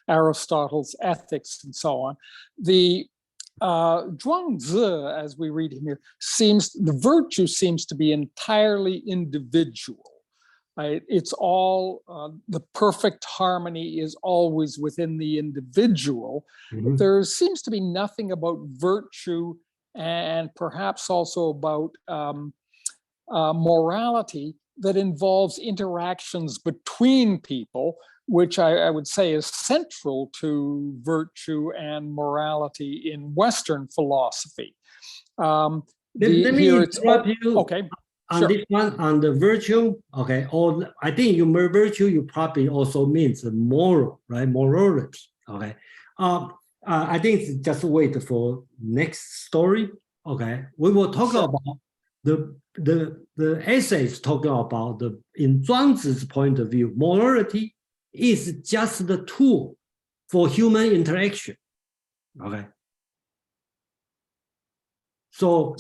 Aristotle's ethics and so on. The Zhuang Zi, as we read him here, the virtue seems to be entirely individual. Right? It's all, the perfect harmony is always within the individual. Mhm. There seems to be nothing about virtue and perhaps also about morality that involves interactions between people, which I would say is central to virtue and morality in Western philosophy. Let me interrupt you. Okay. On Sure. this one, on the virtue, okay, or I think virtue, you probably also means moral, right? Morality, okay. I think just wait for next story, okay. We will talk Sure. about the essays talking about in Zhuangzi's point of view, morality is just the tool for human interaction, okay. So,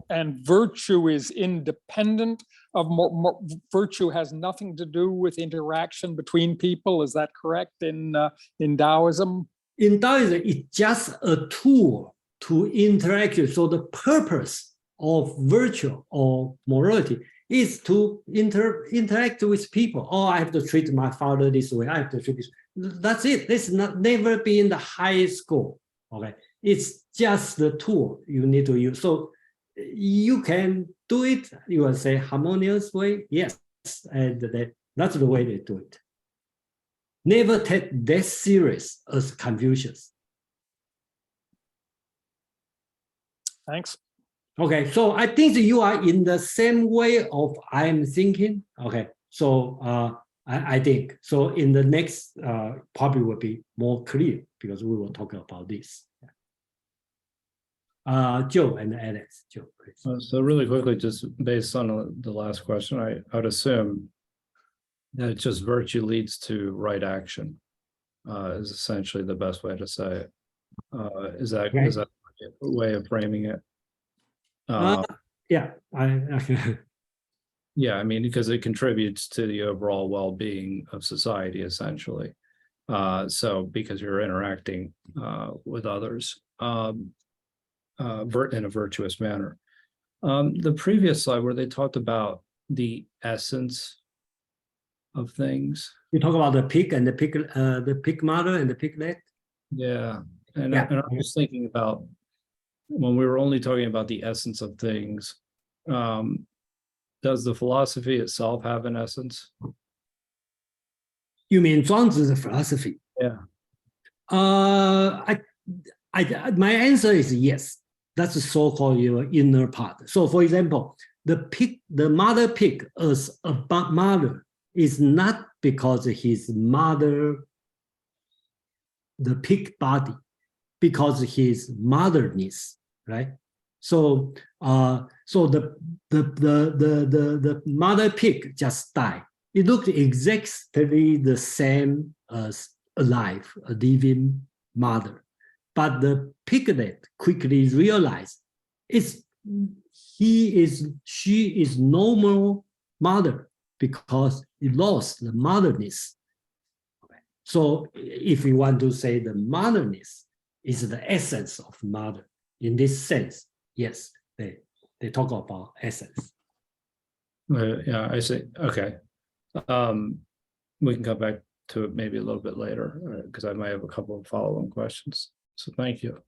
and virtue is independent of virtue has nothing to do with interaction between people. Is that correct in Taoism? in Taoism, it's just a tool to interact. So the purpose of virtue or morality is to interact with people. Oh, I have to treat my father this way. I have to treat this. That's it. This never be in the highest goal. Okay. It's just the tool you need to use. So you can do it, you will say harmonious way, yes, and that's the way they do it. Never take that serious as Confucius. Thanks. Okay, so I think that you are in the same way of I'm thinking. Okay, so I think so. In the next probably will be more clear because we will talk about this. Joe and Alex. Joe, please. So really quickly, just based on the last question, I would assume that it's just virtue leads to right action, is essentially the best way to say it. Is that a way of framing it? Yeah, yeah, I mean, because it contributes to the overall well-being of society, essentially. So because you're interacting with others in a virtuous manner. The previous slide where they talked about the essence of things. You talk about the pig and the pig mother and the piglet. Yeah, and Yeah. I'm just thinking about when we were only talking about the essence of things. Does the philosophy itself have an essence? You mean Zhuangzi's philosophy? Yeah. My answer is yes. That's so-called your inner part. So, for example, the mother pig as a mother is not because his mother, the pig body, because his motherness, right? So, the mother pig just died. It looked exactly the same as a living mother. But the piglet quickly realized she is no more mother because he lost the motherness. So if you want to say the motherness is the essence of mother, in this sense, yes, they talk about essence. Yeah, I see. Okay. We can come back to it maybe a little bit later because I might have a couple of follow-on questions. So thank you.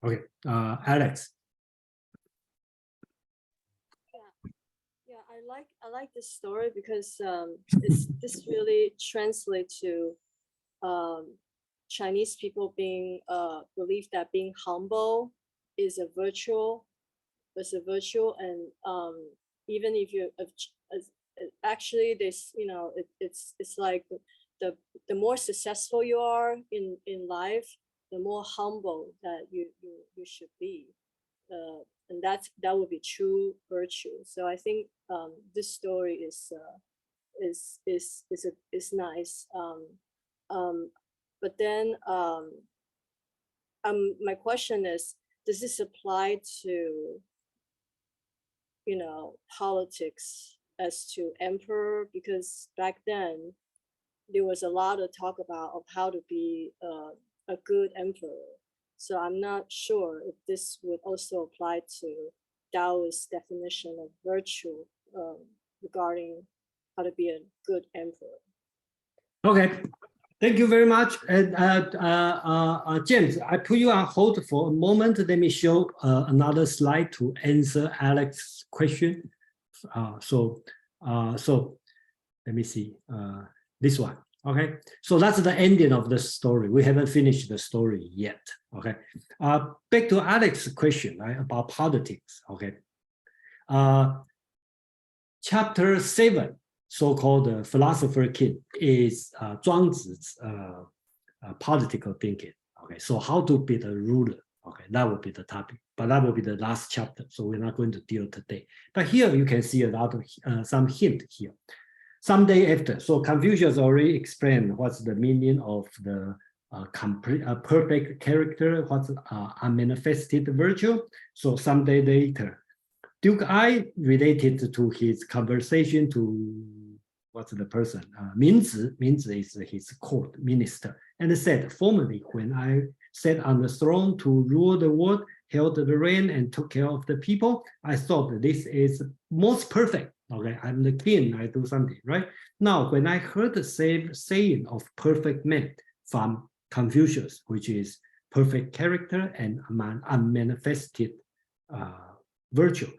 Okay, Alex. Yeah, I like this story because this really translates to Chinese people being believe that being humble is a virtue, and even if you actually this, it's like the more successful you are in life, the more humble that you should be, and that would be true virtue. So I think this story is nice. But then my question is, does this apply to politics as to emperor? Because back then there was a lot of talk of how to be a good emperor. So I'm not sure if this would also apply to Taoist definition of virtue regarding how to be a good emperor. Okay, thank you very much. And James, I put you on hold for a moment. Let me show another slide to answer Alex's question. So let me see this one. Okay, so that's the ending of the story. We haven't finished the story yet. Okay, back to Alex's question, right, about politics. Okay, chapter 7, so-called philosopher king, is Zhuang Zi's political thinking. Okay, so how to be the ruler. Okay, that will be the topic, but that will be the last chapter, so we're not going to deal today. But here you can see a lot of some hint here. Someday after, so Confucius already explained what's the meaning of the perfect character, what's unmanifested virtue. So someday later, Duke I related to his conversation to what's the person? Minzi. Minzi is his court minister, and said, formerly when I sat on the throne to rule the world, held the reign and took care of the people, I thought this is most perfect. Okay, I'm the king, I do something, right? Now, when I heard the same saying of perfect man from Confucius, which is perfect character and unmanifested virtue,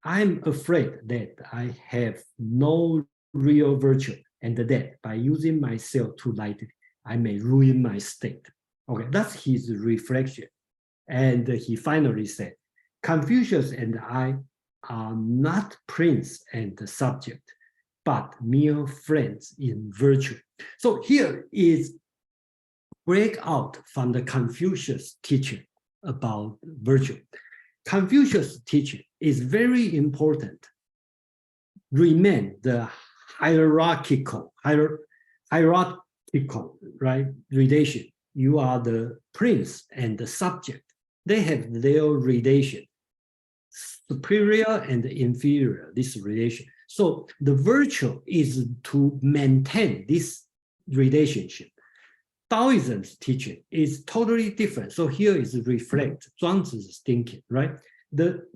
I'm afraid that I have no real virtue, and that by using myself too lightly, I may ruin my state. Okay, that's his reflection. And he finally said, Confucius and I are not prince and subject, but mere friends in virtue. So here is break out from the Confucius teaching about virtue. Confucius' teaching is very important. Remain the hierarchical, right, relation. You are the prince and the subject. They have their relation, superior and inferior, this relation. So the virtue is to maintain this relationship. Taoism's teaching is totally different. So here is reflect Zhuangzi's thinking, right? The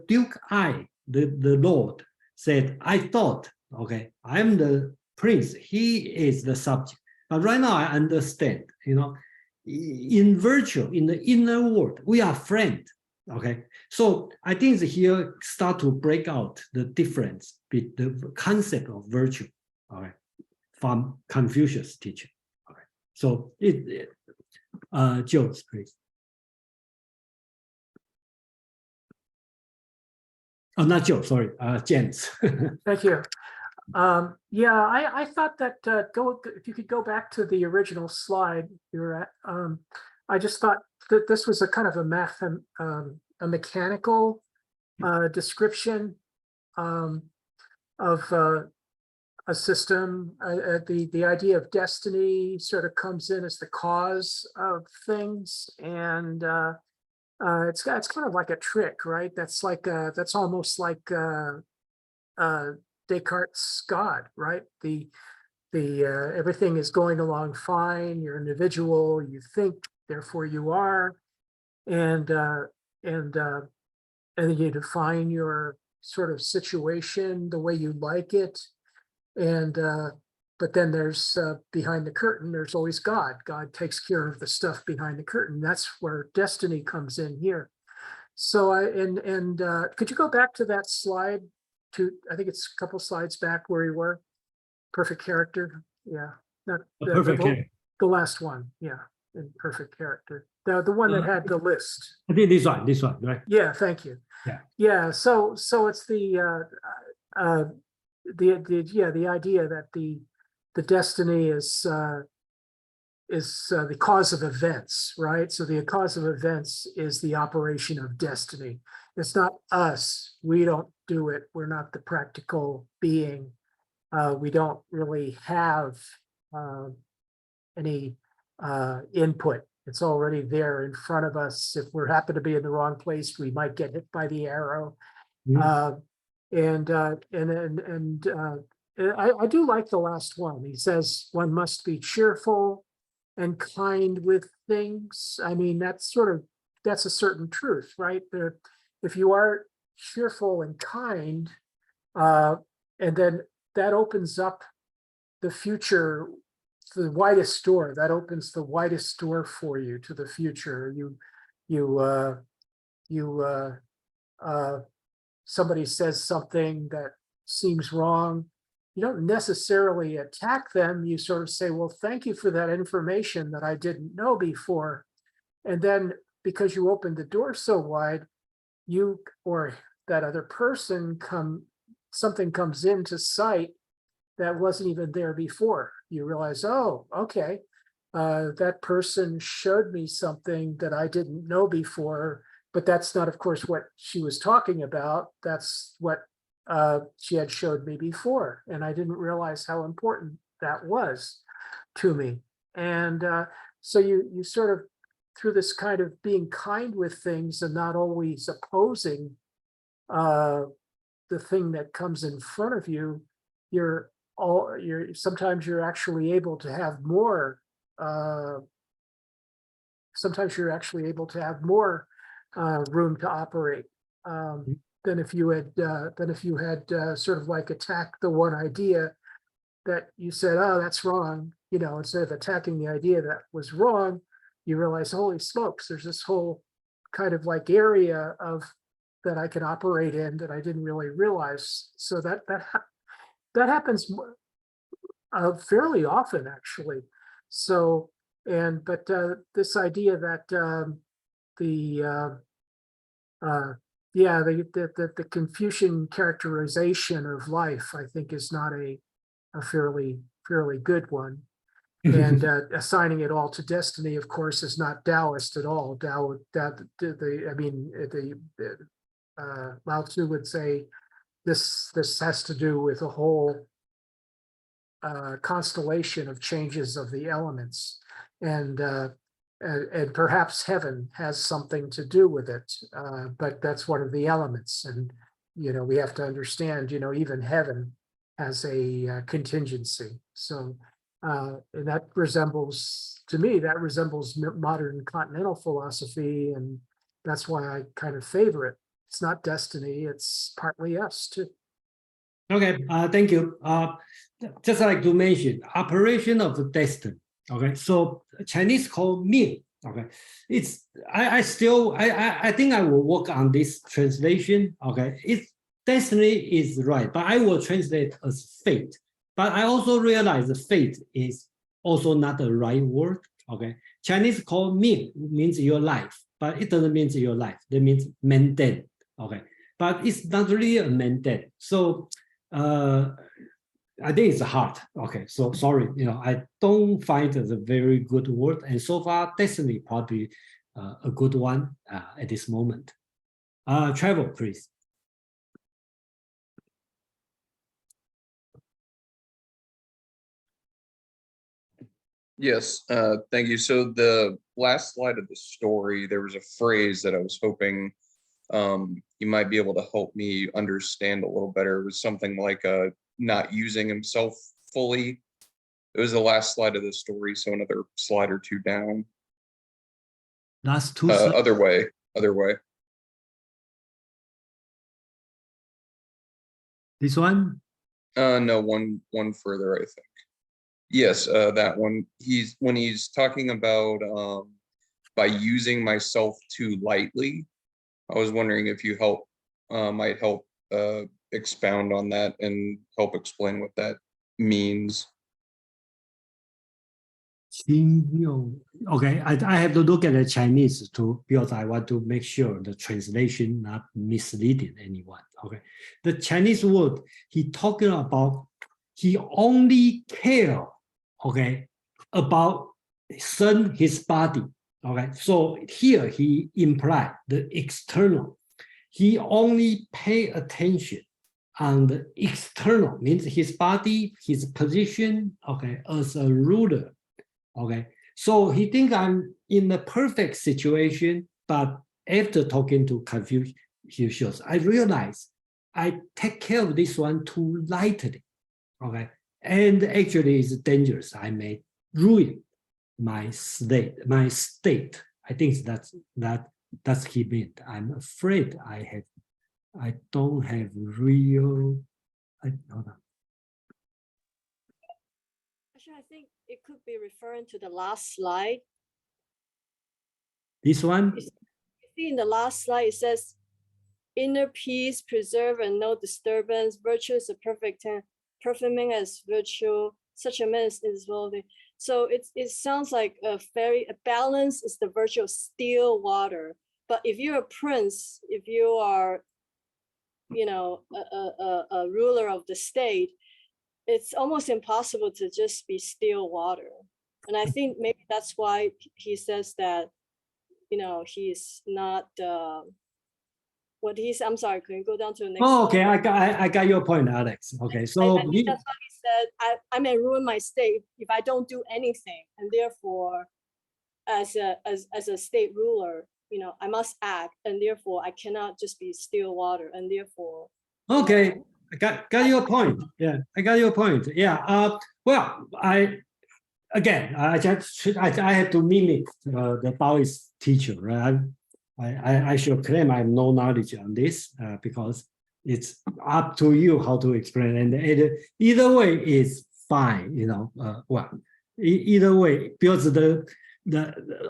Duke I, the Lord, said, I thought, okay, I'm the prince, he is the subject. But right now I understand, in virtue, in the inner world, we are friends. Okay, so I think here start to break out the difference between the concept of virtue, all right, from Confucius' teaching. All right, so Jones, please. Oh, not Joe, sorry, James. Thank you. Yeah, I thought that if you could go back to the original slide you were at, I just thought that this was a kind of a mechanical description of a system. The idea of destiny sort of comes in as the cause of things, and it's kind of like a trick, right? That's that's almost like Descartes' God, right? The everything is going along fine. You're an individual. You think, therefore you are, and you define your sort of situation the way you like it, and but then there's behind the curtain, there's always God. God takes care of the stuff behind the curtain. That's where destiny comes in here. So could you go back to that slide? I think it's a couple slides back where you were. Perfect character. Yeah. Not Perfect character. The last one. Yeah. In perfect character. The one that had the list. I think this one, right? Yeah. Thank you. Yeah. Yeah. So it's the the idea that the destiny is the cause of events, right? So the cause of events is the operation of destiny. It's not us. We don't do it. We're not the practical being. We don't really have any input. It's already there in front of us. If we happen to be in the wrong place, we might get hit by the arrow. I do like the last one. He says one must be cheerful and kind with things. I mean, that's a certain truth, right? If you are cheerful and kind, and then that opens up the future, the widest door. That opens the widest door for you to the future. Somebody says something that seems wrong. You don't necessarily attack them. You sort of say, well, thank you for that information that I didn't know before. And then because you opened the door so wide, you or that other person something comes into sight that wasn't even there before. You realize, oh, okay, that person showed me something that I didn't know before, but that's not, of course, what she was talking about. That's what she had showed me before, and I didn't realize how important that was to me. And so you sort of, through this kind of being kind with things and not always opposing the thing that comes in front of you, sometimes you're actually able to have more. Sometimes you're actually able to have more room to operate than if you had sort of like attacked the one idea that you said, oh, that's wrong. You know, instead of attacking the idea that was wrong, you realize, holy smokes, there's this whole kind of like area that I can operate in that I didn't really realize. So that happens fairly often, actually. So, but this idea that the Confucian characterization of life, I think, is not a fairly good one. And assigning it all to destiny, of course, is not Taoist at all. Lao Tzu would say this has to do with a whole constellation of changes of the elements, and perhaps heaven has something to do with it, but that's one of the elements. And we have to understand, even heaven has a contingency. So and that resembles modern continental philosophy, and that's why I kind of favor it. It's not destiny, it's partly us too. Okay, thank you. Just like to mention, operation of the destiny. Okay, so Chinese call me. Okay, I think I will work on this translation. Okay, destiny is right, but I will translate as fate. But I also realize the fate is also not the right word. Okay, Chinese call me means your life, but it doesn't mean your life. That means mandate. Okay, but it's not really a mandate. So I think it's hard. Okay, so sorry, I don't find it a very good word. And so far, destiny probably a good one at this moment. Trevor, please. Yes, thank you. So the last slide of the story, there was a phrase that I was hoping you might be able to help me understand a little better. It was something like not using himself fully. It was the last slide of the story, so another slide or two down. Last two slides. Other way. This one? No, one further, I think. Yes, that one. When he's talking about by using myself too lightly, I was wondering if you might help expound on that and help explain what that means. Okay, I have to look at the Chinese too, because I want to make sure the translation not misleading anyone. Okay, the Chinese word he talking about, he only care, okay, about his body. Okay, so here he implied the external. He only pay attention on the external, means his body, his position, okay, as a ruler. Okay, so he think I'm in the perfect situation, but after talking to Confucius, I realized I take care of this one too lightly. Okay, and actually it's dangerous. I may ruin my state. I think that's he meant. I'm afraid I don't have real. Hold on. Actually, I think it could be referring to the last slide. This one. You see in the last slide, it says, inner peace, preserve and no disturbance. Virtue is a perfect man as virtue. Such a man is worthy. So it sounds like a balance is the virtue of still water. But if you're a prince, if you are, a ruler of the state, it's almost impossible to just be still water. And I think maybe that's why he says that, he's not I'm sorry, can you go down to the next Oh, okay, slide? I got your point, Alex. Okay, so I think that's why he said, I may ruin my state if I don't do anything. And therefore, as a state ruler, I must act, and therefore I cannot just be still water. And therefore, okay, I got your point. Yeah, I got your point. Yeah. Well, I had to mimic the Taoist teacher, right? I should claim I have no knowledge on this because it's up to you how to explain. And either way is fine, either way, because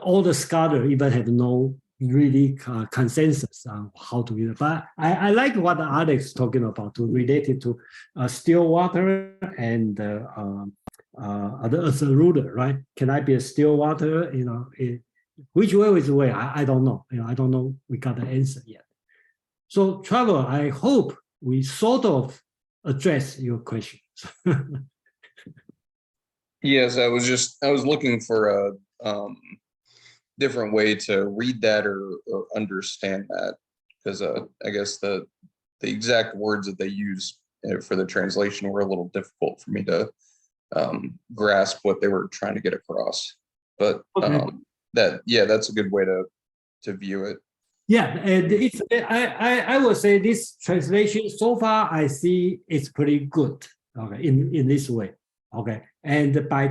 all the scholars even have no really consensus on how to do it. But I like what Alex talking about to relate it to still water and as a ruler, right? Can I be a still water? Which way is the way? I don't know. I don't know. We got the answer yet. So, Trevor, I hope we sort of address your question. Yes, I was looking for a different way to read that or understand that, because I guess the exact words that they use for the translation were a little difficult for me to grasp what they were trying to get across. But Okay. That's a good way to view it. Yeah, and I would say this translation so far I see it's pretty good. Okay, in this way. Okay, and by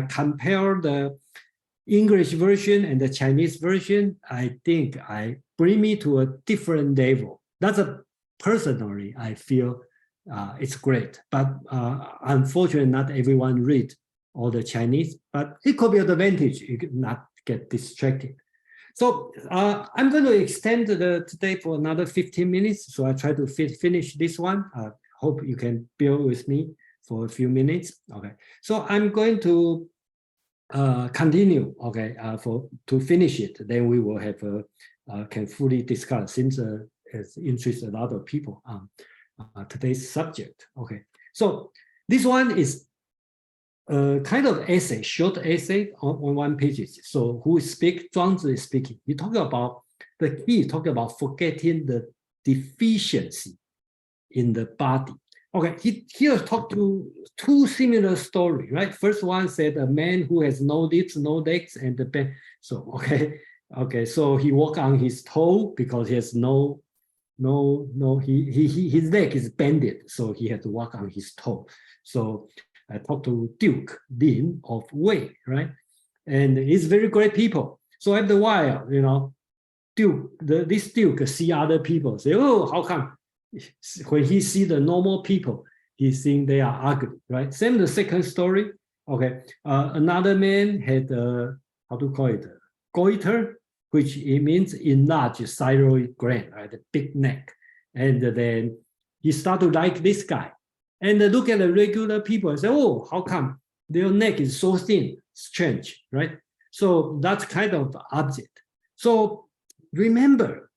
compare the English version and the Chinese version, I think I bring me to a different level. That's personally I feel it's great, but unfortunately not everyone read all the Chinese, but it could be an advantage. You could not get distracted. So I'm going to extend today for another 15 minutes. So I try to finish this one. Hope you can bear with me for a few minutes. Okay. So I'm going to continue. Okay. To finish it, then we will have can fully discuss. Seems it's interests a lot of people on today's subject. Okay. So this one is kind of essay, short essay on one page. So who speak? Zhuangzi is speaking. He talking about the key. Talking about forgetting the deficiency in the body. Okay, he here talked to two similar stories, right? First one said a man who has no lips, no legs, and the back. So okay. So he walk on his toe because he has no. His leg is bended, so he had to walk on his toe. So I talked to Duke Lin of Wei, right? And he's very great people. So after a while, this Duke see other people, say, oh, how come? When he see the normal people, he think they are ugly, right? Same the second story. Okay, another man had how to call it, goiter, which it means enlarged thyroid gland, right? The big neck, and then he start to like this guy. And look at the regular people and say, oh, how come their neck is so thin? Strange, right? So that's kind of object. So remember,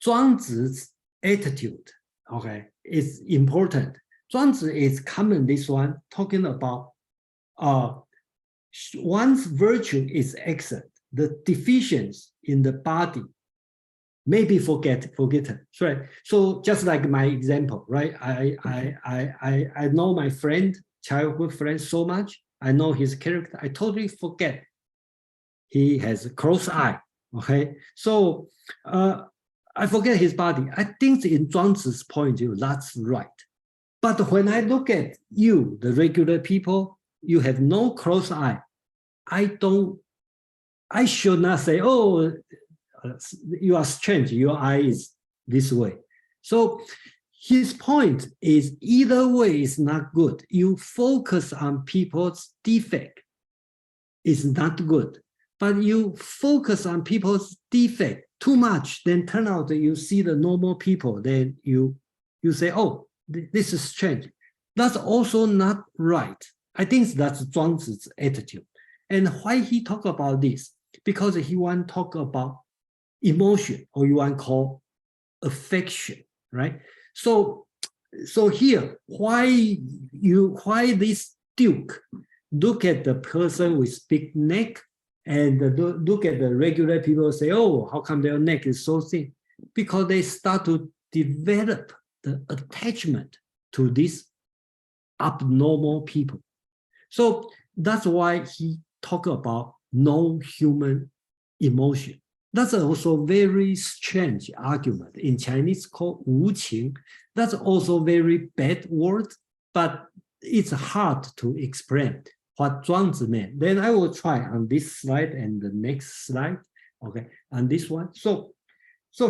Zhuangzi attitude, okay, is important. Zhuangzi is common, this one, talking about one's virtue is excellent. The deficiency in the body may be forgotten, right? So just like my example, right? I know my friend, childhood friend so much. I know his character. I totally forget he has a cross eye, okay? So I forget his body. I think in Zhuangzi's point of view, that's right. But when I look at you, the regular people, you have no cross eye. I should not say, oh, you are strange, your eye is this way. So his point is either way is not good. You focus on people's defect is not good. But you focus on people's defect too much, then turn out that you see the normal people, then you say, oh, this is strange. That's also not right. I think that's Zhuangzi's attitude. And why he talk about this? Because he want to talk about emotion, or you want to call affection, right? So here, why this duke look at the person with big neck and look at the regular people, say, oh, how come their neck is so thin? Because they start to develop the attachment to these abnormal people. So that's why he talk about no human emotion. That's also very strange argument. In Chinese called 无情. That's also very bad word, but it's hard to explain what Zhuangzi meant. Then I will try on this slide and the next slide, okay, on this one. So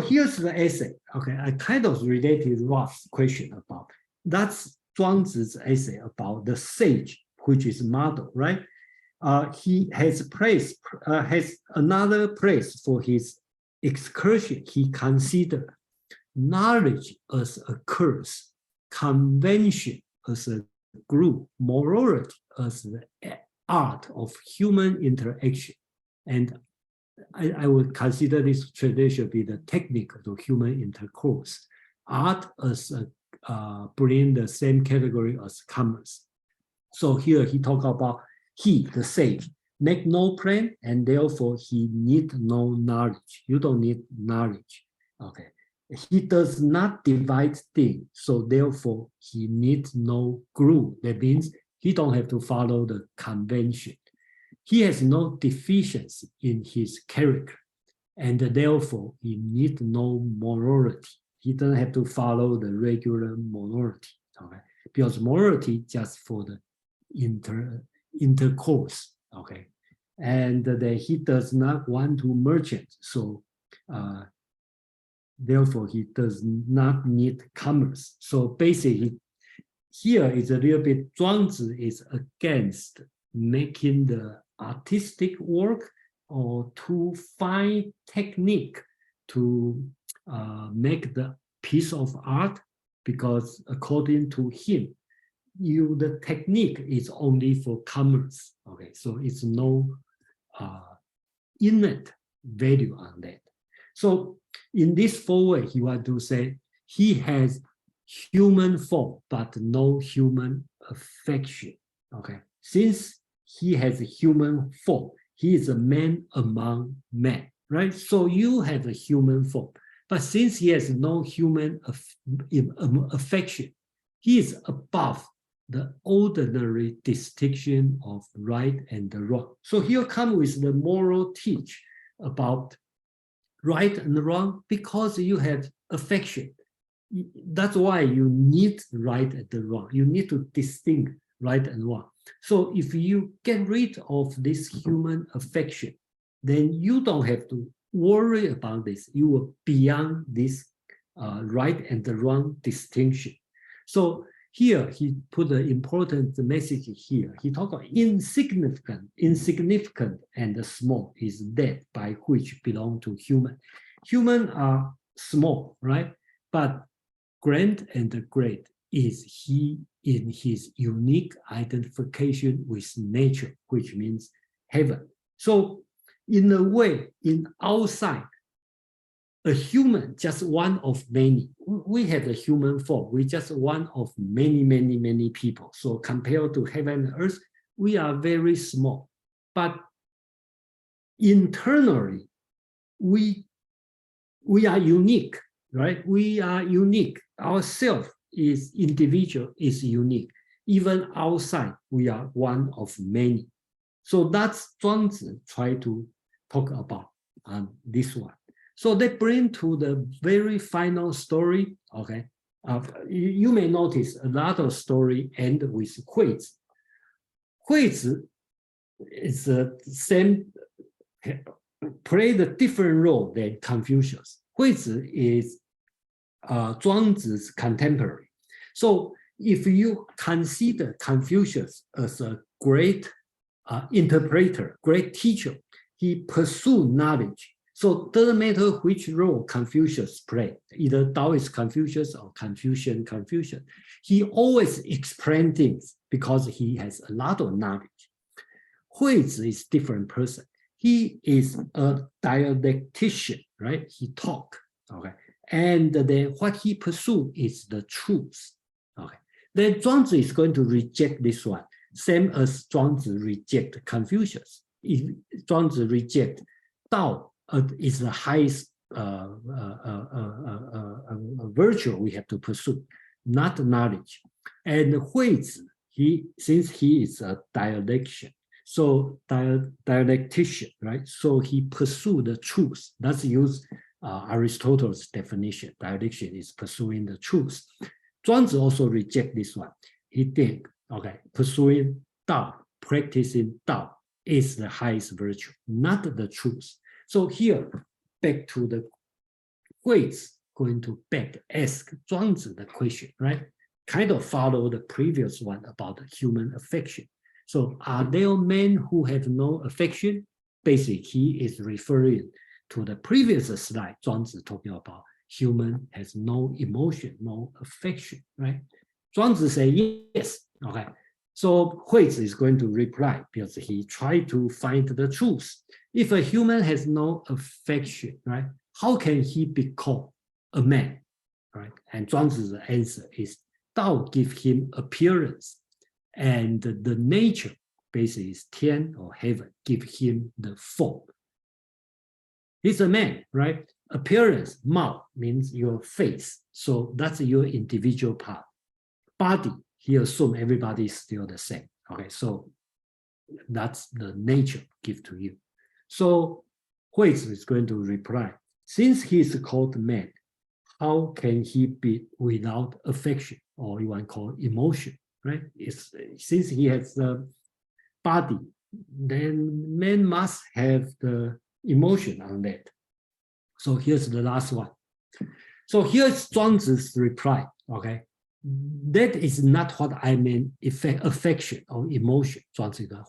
here's the essay, okay, I kind of related Roth's question about, that's Zhuangzi's essay about the sage, which is model, right? He has another praise for his excursion. He considered knowledge as a curse, convention as a glue, morality as the art of human interaction. And I would consider this tradition be the technique of human intercourse. Art as bring the same category as commerce. So here he talk about he, the sage, make no plan, and therefore he need no knowledge. You don't need knowledge, okay? He does not divide things, so therefore he needs no glue. That means he don't have to follow the convention. He has no deficiency in his character, and therefore he needs no morality. He doesn't have to follow the regular morality, okay? Because morality just for the intercourse, okay? And that he does not want to merchant, so therefore he does not need commerce. So basically, here is a little bit, Zhuangzi is against making the artistic work or to find technique to make the piece of art, because according to him, the technique is only for commerce, okay? So it's no innate value on that. So in this forward, he want to say he has human form, but no human affection, okay? Since he has a human form, he is a man among men, right? So you have a human form, but since he has no human affection, he is above the ordinary distinction of right and wrong. So here come with the moral teach about right and wrong, because you have affection. That's why you need right and wrong. You need to distinguish right and wrong. So if you get rid of this human affection, then you don't have to worry about this. You are beyond this right and wrong distinction. So here he put an important message here. He talked about insignificant and small is that by which belong to human. Human are small, right? But grand and great is he in his unique identification with nature, which means heaven. So in a way, in outside, a human, just one of many. We have the human form. We just one of many, many, many people. So compared to heaven and earth, we are very small. But internally, we are unique, right? We are unique. Ourself is individual, is unique. Even outside, we are one of many. So that's Zhuangzi try to talk about this one. So they bring to the very final story, okay? You may notice a lot of story end with Huizi. Huizi is the same, played a different role than Confucius. Huizi is Zhuangzi's contemporary. So if you consider Confucius as a great interpreter, great teacher, he pursued knowledge. So doesn't matter which role Confucius played, either Taoist Confucius or Confucian Confucius, he always explained things because he has a lot of knowledge. Huizi is a different person. He is a dialectician, right? He talk, okay? And then what he pursued is the truth, okay? Then Zhuangzi is going to reject this one, same as Zhuangzi reject Confucius. If Zhuangzi reject Tao is the highest virtue we have to pursue, not knowledge. And Huizi, since he is a dialectician, so dialectician, right? So he pursued the truth. That's use Aristotle's definition. Dialectician is pursuing the truth. Zhuangzi also reject this one. He think, okay, pursuing Tao, practicing Tao is the highest virtue, not the truth. So here, back to the Huizi, going to ask Zhuangzi the question, right? Kind of follow the previous one about the human affection. So are there men who have no affection? Basically, he is referring to the previous slide, Zhuangzi talking about human has no emotion, no affection, right? Zhuangzi say yes, okay. So Huizi is going to reply because he tried to find the truth. If a human has no affection, right, how can he become a man, right? And Zhuangzi's answer is Tao give him appearance, and the nature, basically is tian or heaven, give him the form. He's a man, right? Appearance, mao, means your face. So that's your individual part. Body, he assumes everybody is still the same. Okay, so that's the nature give to you. So Huizi is going to reply, since he is called man, how can he be without affection, or you want to call emotion, right? Since he has the body, then man must have the emotion on that. So here's the last one. So here's Zhuangzi's reply, okay? That is not what I mean, affection or emotion.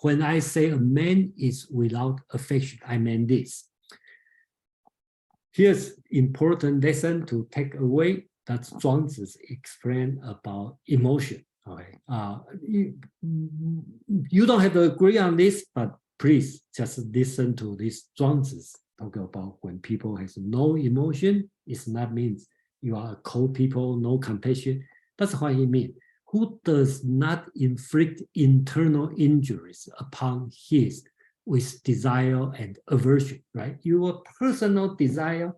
When I say a man is without affection, I mean this. Here's important lesson to take away that Zhuangzi explain about emotion. Okay, you don't have to agree on this, but please just listen to this. Zhuangzi talk about when people has no emotion, it's not means you are a cold people, no compassion. That's what he means. Who does not inflict internal injuries upon his with desire and aversion, right? Your personal desire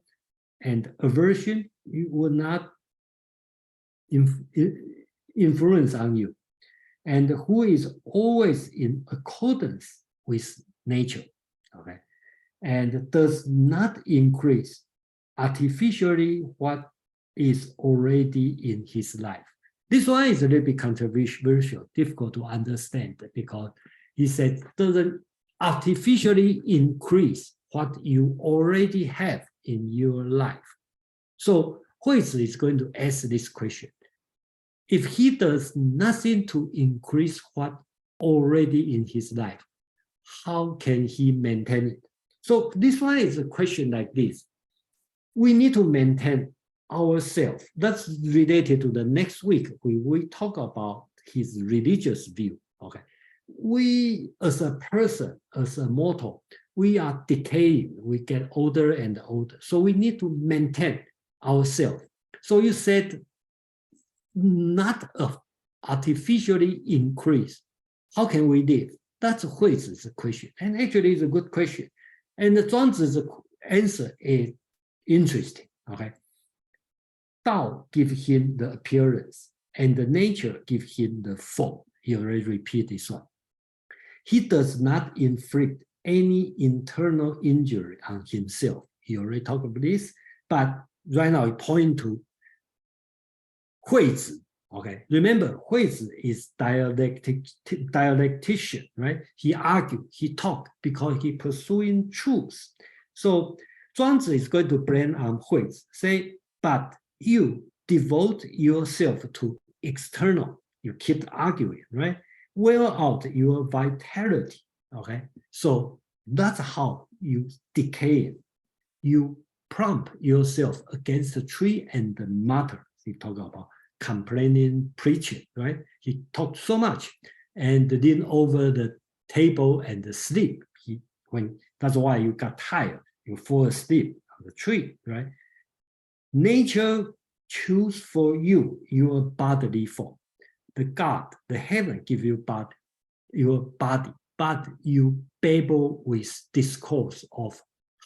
and aversion, you will not influence on you. And who is always in accordance with nature, okay? And does not increase artificially what is already in his life. This one is a little bit controversial, difficult to understand, because he said doesn't artificially increase what you already have in your life. So Huizi is going to ask this question. If he does nothing to increase what already in his life, how can he maintain it? So this one is a question like this. We need to maintain ourselves. That's related to the next week. We talk about his religious view. Okay, we as a person, as a mortal, we are decaying, we get older and older. So we need to maintain ourselves. So you said not artificially increase. How can we live? That's Huizi's question. And actually it's a good question. And the Zhuangzi's answer is interesting, okay? Tao gives him the appearance and the nature gives him the form. He already repeated this one. He does not inflict any internal injury on himself. He already talked about this, but right now he points to Huizi. Okay, remember Huizi is dialectician, right? He argued, he talked because he pursuing truth. So Zhuangzi is going to blame on Huizi, say, but you devote yourself to external, you keep arguing, right? Wear out your vitality, okay? So that's how you decay. You prompt yourself against the tree and the matter. He talked about complaining, preaching, right? He talked so much and lean over the table and sleep. That's why you got tired, you fall asleep on the tree, right? Nature choose for you your bodily form. The God, the heaven give you your body, but you babble with discourse of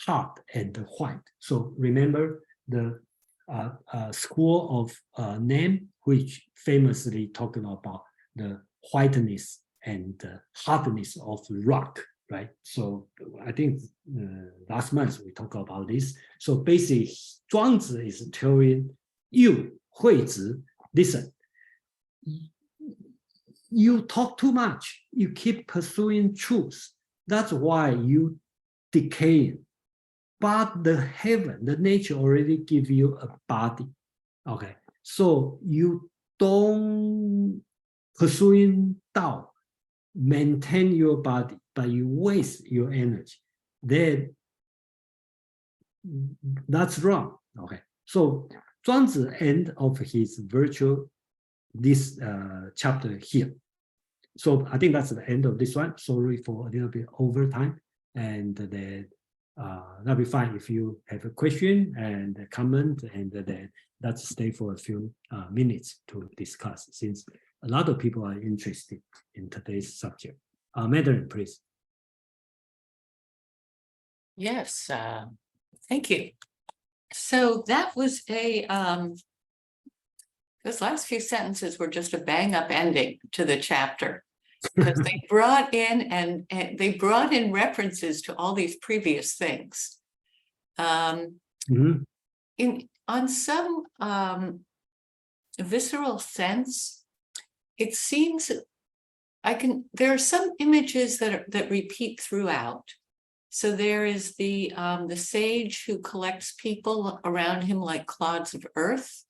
heart and white. So remember the school of name, which famously talking about the whiteness and the hardness of rock, right? So I think last month we talked about this. So basically, Zhuangzi is telling you, Huizi, listen, you talk too much, you keep pursuing truth. That's why you decay. But the heaven, the nature already give you a body. Okay, so you don't pursuing Tao, maintain your body, but you waste your energy. Then that's wrong. Okay, so Zhuangzi end of his virtual this chapter here. So I think that's the end of this one. Sorry for a little bit overtime, and then that'll be fine if you have a question and a comment, and then let's stay for a few minutes to discuss, since a lot of people are interested in today's subject. Madeline, please. Yes, thank you. So that was those last few sentences were just a bang up ending to the chapter, because they brought in and they brought in references to all these previous things. On some visceral sense, it seems there are some images that repeat throughout. So there is the sage who collects people around him like clods of earth.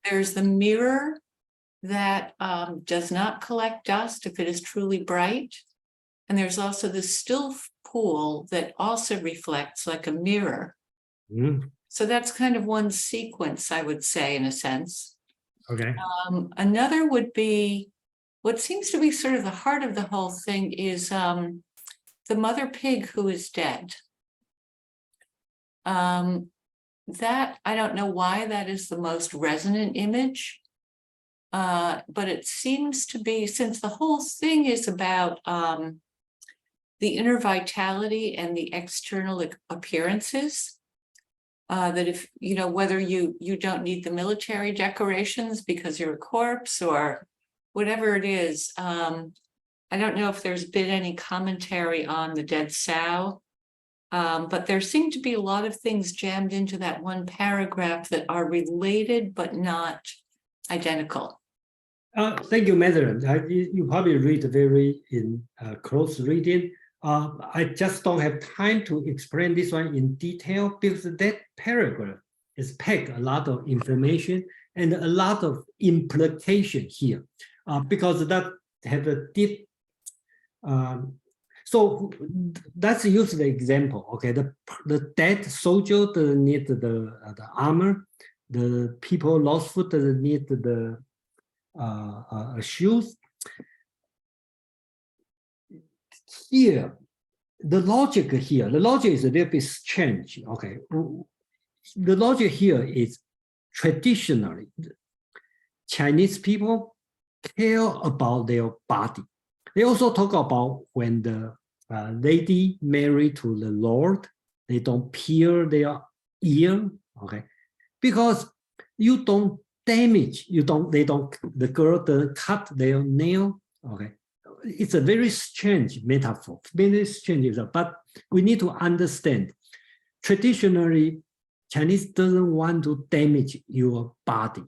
There's the mirror that does not collect dust if it is truly bright. And there's also the still pool that also reflects like a mirror. So that's kind of one sequence, I would say, in a sense. Okay. Another would be, what seems to be sort of the heart of the whole thing is the mother pig who is dead. That, I don't know why that is the most resonant image, but it seems to be, since the whole thing is about the inner vitality and the external appearances, that if, you know, whether you don't need the military decorations because you're a corpse or whatever it is, I don't know if there's been any commentary on the dead sow. But there seem to be a lot of things jammed into that one paragraph that are related but not identical. Thank you, Madeline. You probably read very in close reading. I just don't have time to explain this one in detail because that paragraph is packed a lot of information and a lot of implication here, because that have a deep. So let's use the example. Okay, the dead soldier doesn't need the armor. The people lost foot doesn't need the shoes. Here, the logic here, the logic is a little bit strange. Okay, the logic here is traditionally Chinese people care about their body. They also talk about when the lady married to the Lord, they don't pierce their ear, okay, because you don't damage, the girl doesn't cut their nail, okay. It's a very strange metaphor, very strange, but we need to understand. Traditionally, Chinese doesn't want to damage your body.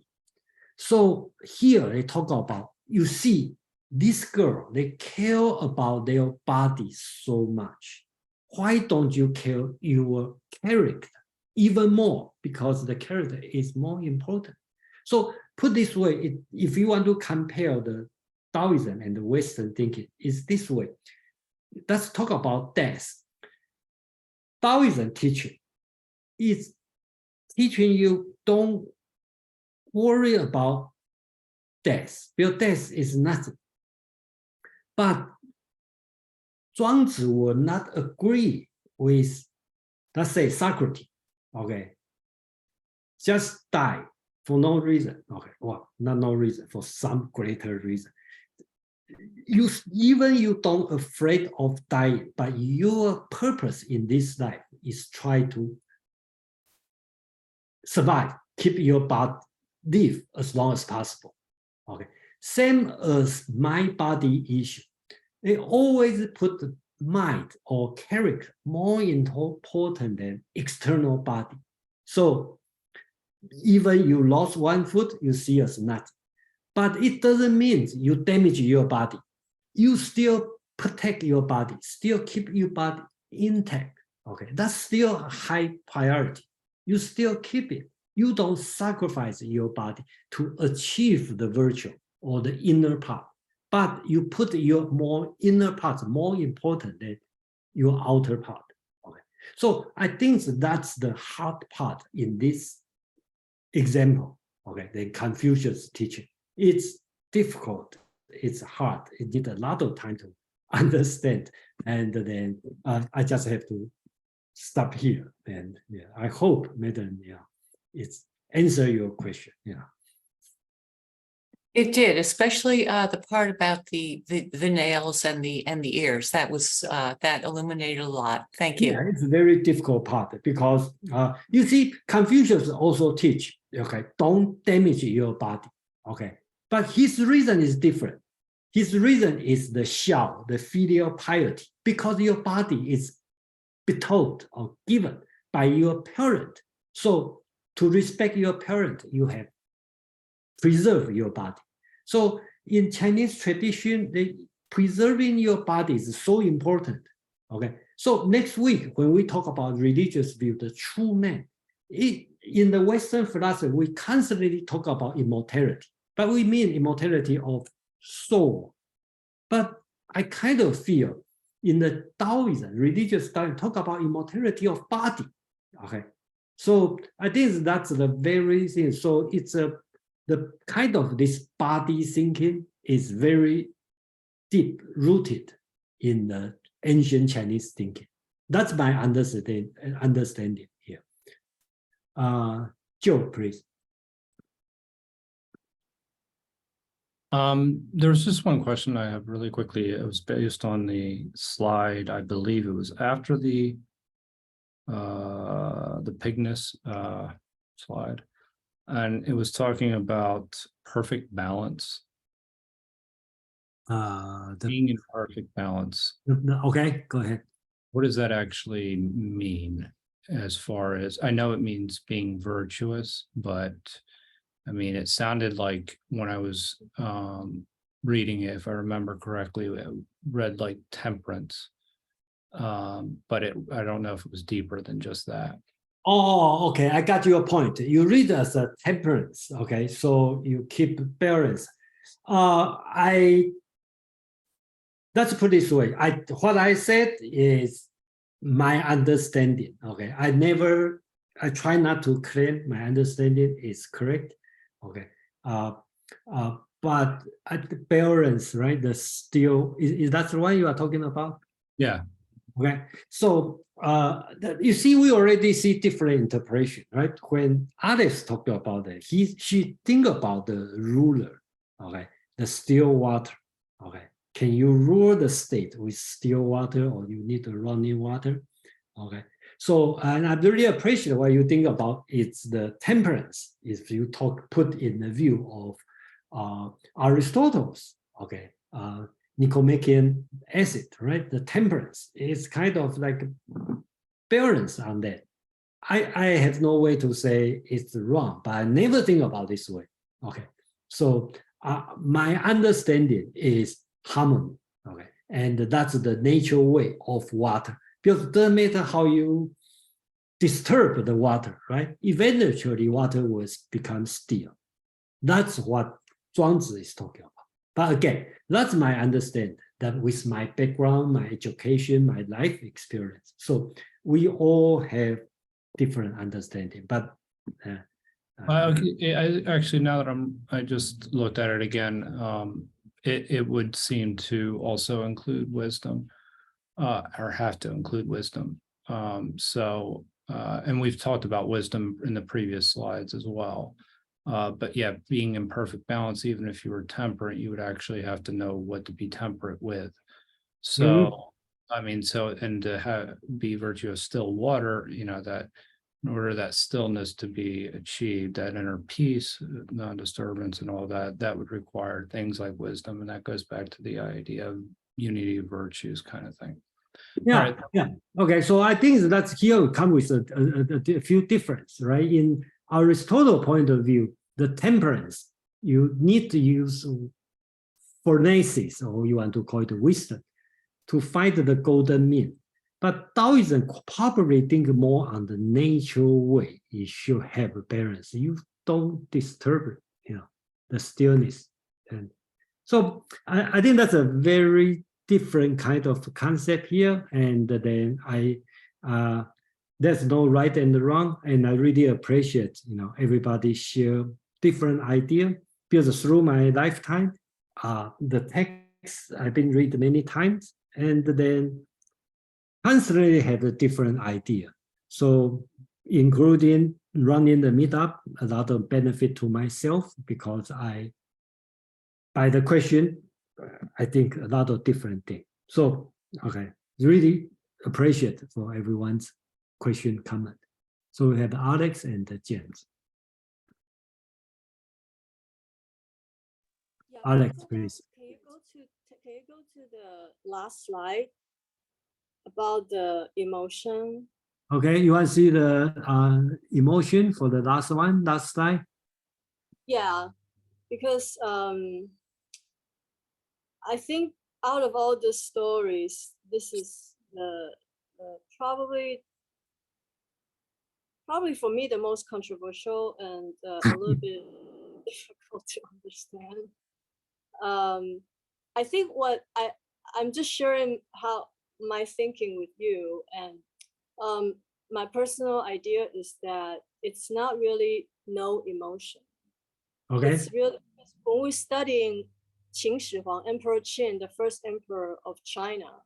So here they talk about, you see, this girl, they care about their body so much. Why don't you care your character even more? Because the character is more important. So put this way, if you want to compare the Taoism and the Western thinking, is this way. Let's talk about death. Taoism teaching is teaching you don't worry about death, because death is nothing. But Zhuangzi will not agree with, let's say, Socrates, okay? Just die for no reason, okay? Well, not no reason, for some greater reason. You don't afraid of dying, but your purpose in this life is try to survive, keep your body, live as long as possible. Okay, same as my body issue. They always put the mind or character more important than external body. So even you lost one foot, you see as nothing. But it doesn't mean you damage your body. You still protect your body, still keep your body intact. Okay, that's still a high priority. You still keep it. You don't sacrifice your body to achieve the virtue or the inner part, but you put your more inner parts more important than your outer part. Okay, so I think that's the hard part in this example. Okay, the Confucius teaching. It's difficult, it's hard, it needs a lot of time to understand, and then I just have to stop here. And yeah, I hope, Madam, yeah, it's answer your question. Yeah. It did, especially the part about the nails and the ears. That was that illuminated a lot. Thank you. Yeah, it's a very difficult part because you see, Confucius also teach, okay, don't damage your body. Okay, but his reason is different. His reason is the xiao, the filial piety, because your body is bestowed or given by your parent. So to respect your parent, you have preserve your body. So in Chinese tradition, preserving your body is so important. Okay, so next week when we talk about religious view, the true man, in the Western philosophy, we constantly talk about immortality, but we mean immortality of soul. But I kind of feel in the Taoism, religious Taoism, talk about immortality of body. Okay, so I think that's the very thing. So it's the kind of this body thinking is very deep rooted in the ancient Chinese thinking. That's my understanding here. Joe, please. There's just one question I have really quickly. It was based on the slide. I believe it was after the pigness slide, and it was talking about perfect balance. Being in perfect balance. Okay, go ahead. What does that actually mean? As far as I know, it means being virtuous, but I mean, it sounded like when I was reading it, if I remember correctly, I read like temperance, but I don't know if it was deeper than just that. Oh, okay, I got your point. You read as a temperance, okay, so you keep balance. Let's put it this way. What I said is my understanding, okay. I try not to claim my understanding is correct, okay. But at the balance, right, the still, is that the one you are talking about? Yeah. Okay, so you see, we already see different interpretation, right? When Alex talked about it, she think about the ruler, okay, the still water, okay. Can you rule the state with still water, or you need the running water? Okay, so and I really appreciate what you think about it's the temperance. If you put in the view of Aristotle's, okay, Nicomachean acid, right? The temperance is kind of like balance on that. I have no way to say it's wrong, but I never think about this way. Okay, so my understanding is harmony. Okay, and that's the natural way of water, because it doesn't matter how you disturb the water, right? Eventually, water will become still. That's what Zhuangzi is talking about. But again, that's my understanding, that with my background, my education, my life experience. So we all have different understanding, but I actually, now that I just looked at it again, it would seem to also include wisdom, or have to include wisdom. And we've talked about wisdom in the previous slides as well. But yeah, being in perfect balance, even if you were temperate, you would actually have to know what to be temperate with. So, I mean, and to be virtuous still water, you know, that in order that stillness to be achieved, that inner peace, non-disturbance and all that, that would require things like wisdom. And that goes back to the idea of unity of virtues kind of thing. yeah, Right. yeah. Okay, so I think that's here we come with a few differences, right? In Aristotle's point of view, the temperance, you need to use phronesis, or you want to call it wisdom, to find the golden mean. But Taoism probably think more on the natural way. You should have a balance. You don't disturb, you know, the stillness. And so I think that's a very different kind of concept here. And then there's no right and wrong. And I really appreciate, you know, everybody share different idea, because through my lifetime, the text I've been read many times, and then constantly have a different idea. So including running the meetup, a lot of benefit to myself, because by the question, I think a lot of different things. So, okay, really appreciate for everyone's question, comment. So we have Alex and James. Yeah, Alex, so please. Can you go to the last slide about the emotion? Okay, you want to see the emotion for the last slide? Yeah, because I think out of all the stories, this is the probably for me the most controversial and a little bit difficult to understand. I think what I'm just sharing how my thinking with you, and my personal idea is that it's not really no emotion. Okay. It's really, when we're studying Qin Shi Huang, Emperor Qin, the first emperor of China,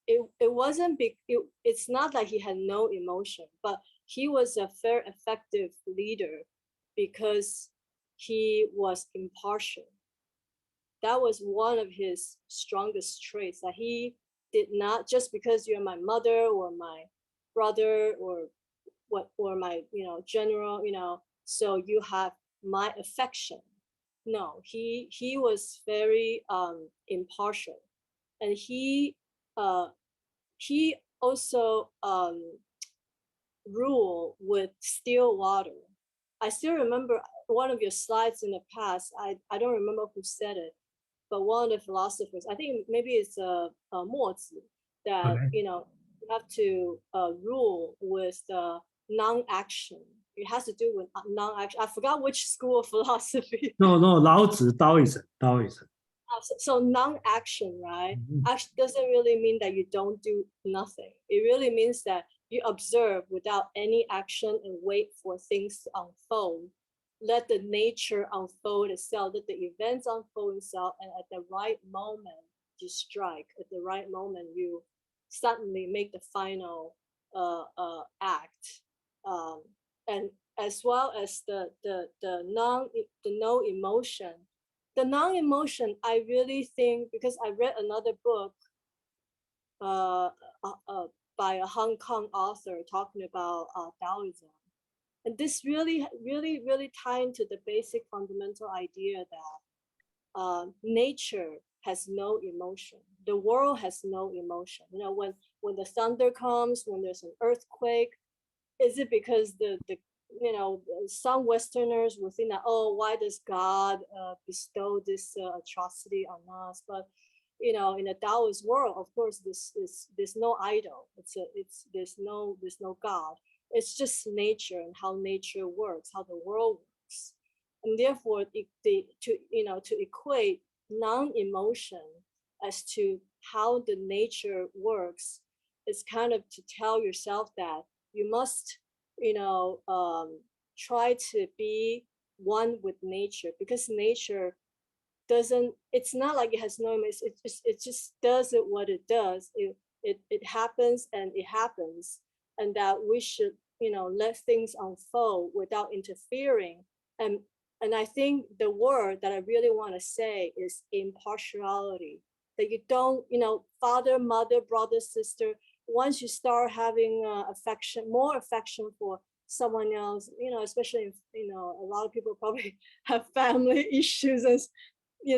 it wasn't big. It's not like he had no emotion, but he was a very effective leader because he was impartial. That was one of his strongest traits, that he did not, just because you're my mother or my brother or my general, so you have my affection. No, he was very impartial, and he also ruled with still water. I still remember one of your slides in the past. I don't remember who said it, but one of the philosophers, I think maybe it's Mozi, that Okay. you have to rule with non-action. It has to do with non-action. I forgot which school of philosophy. No, Lao Tzu, Taoism. So non-action, right? Action doesn't really mean that you don't do nothing. It really means that you observe without any action and wait for things to unfold. Let the nature unfold itself, let the events unfold itself, and at the right moment, you strike at the right moment, you suddenly make the final act, and as well as the no emotion. The non-emotion, I really think, because I read another book by a Hong Kong author talking about Taoism, and this really tie into the basic fundamental idea that nature has no emotion. The world has no emotion. You know, when the thunder comes, when there's an earthquake, is it because the you know, some Westerners will think that, oh, why does God bestow this atrocity on us? But you know, in a Taoist world, of course, there's no idol. There's no God. It's just nature and how nature works, how the world works, and therefore, to equate non-emotion as to how the nature works is kind of to tell yourself that you must, try to be one with nature, because nature doesn't, it's not like it has no emotion. It just does it what it does. It happens and it happens, and that we should, let things unfold without interfering. And I think the word that I really want to say is impartiality. That you don't, father, mother, brother, sister, once you start having more affection for someone else, especially if, a lot of people probably have family issues and,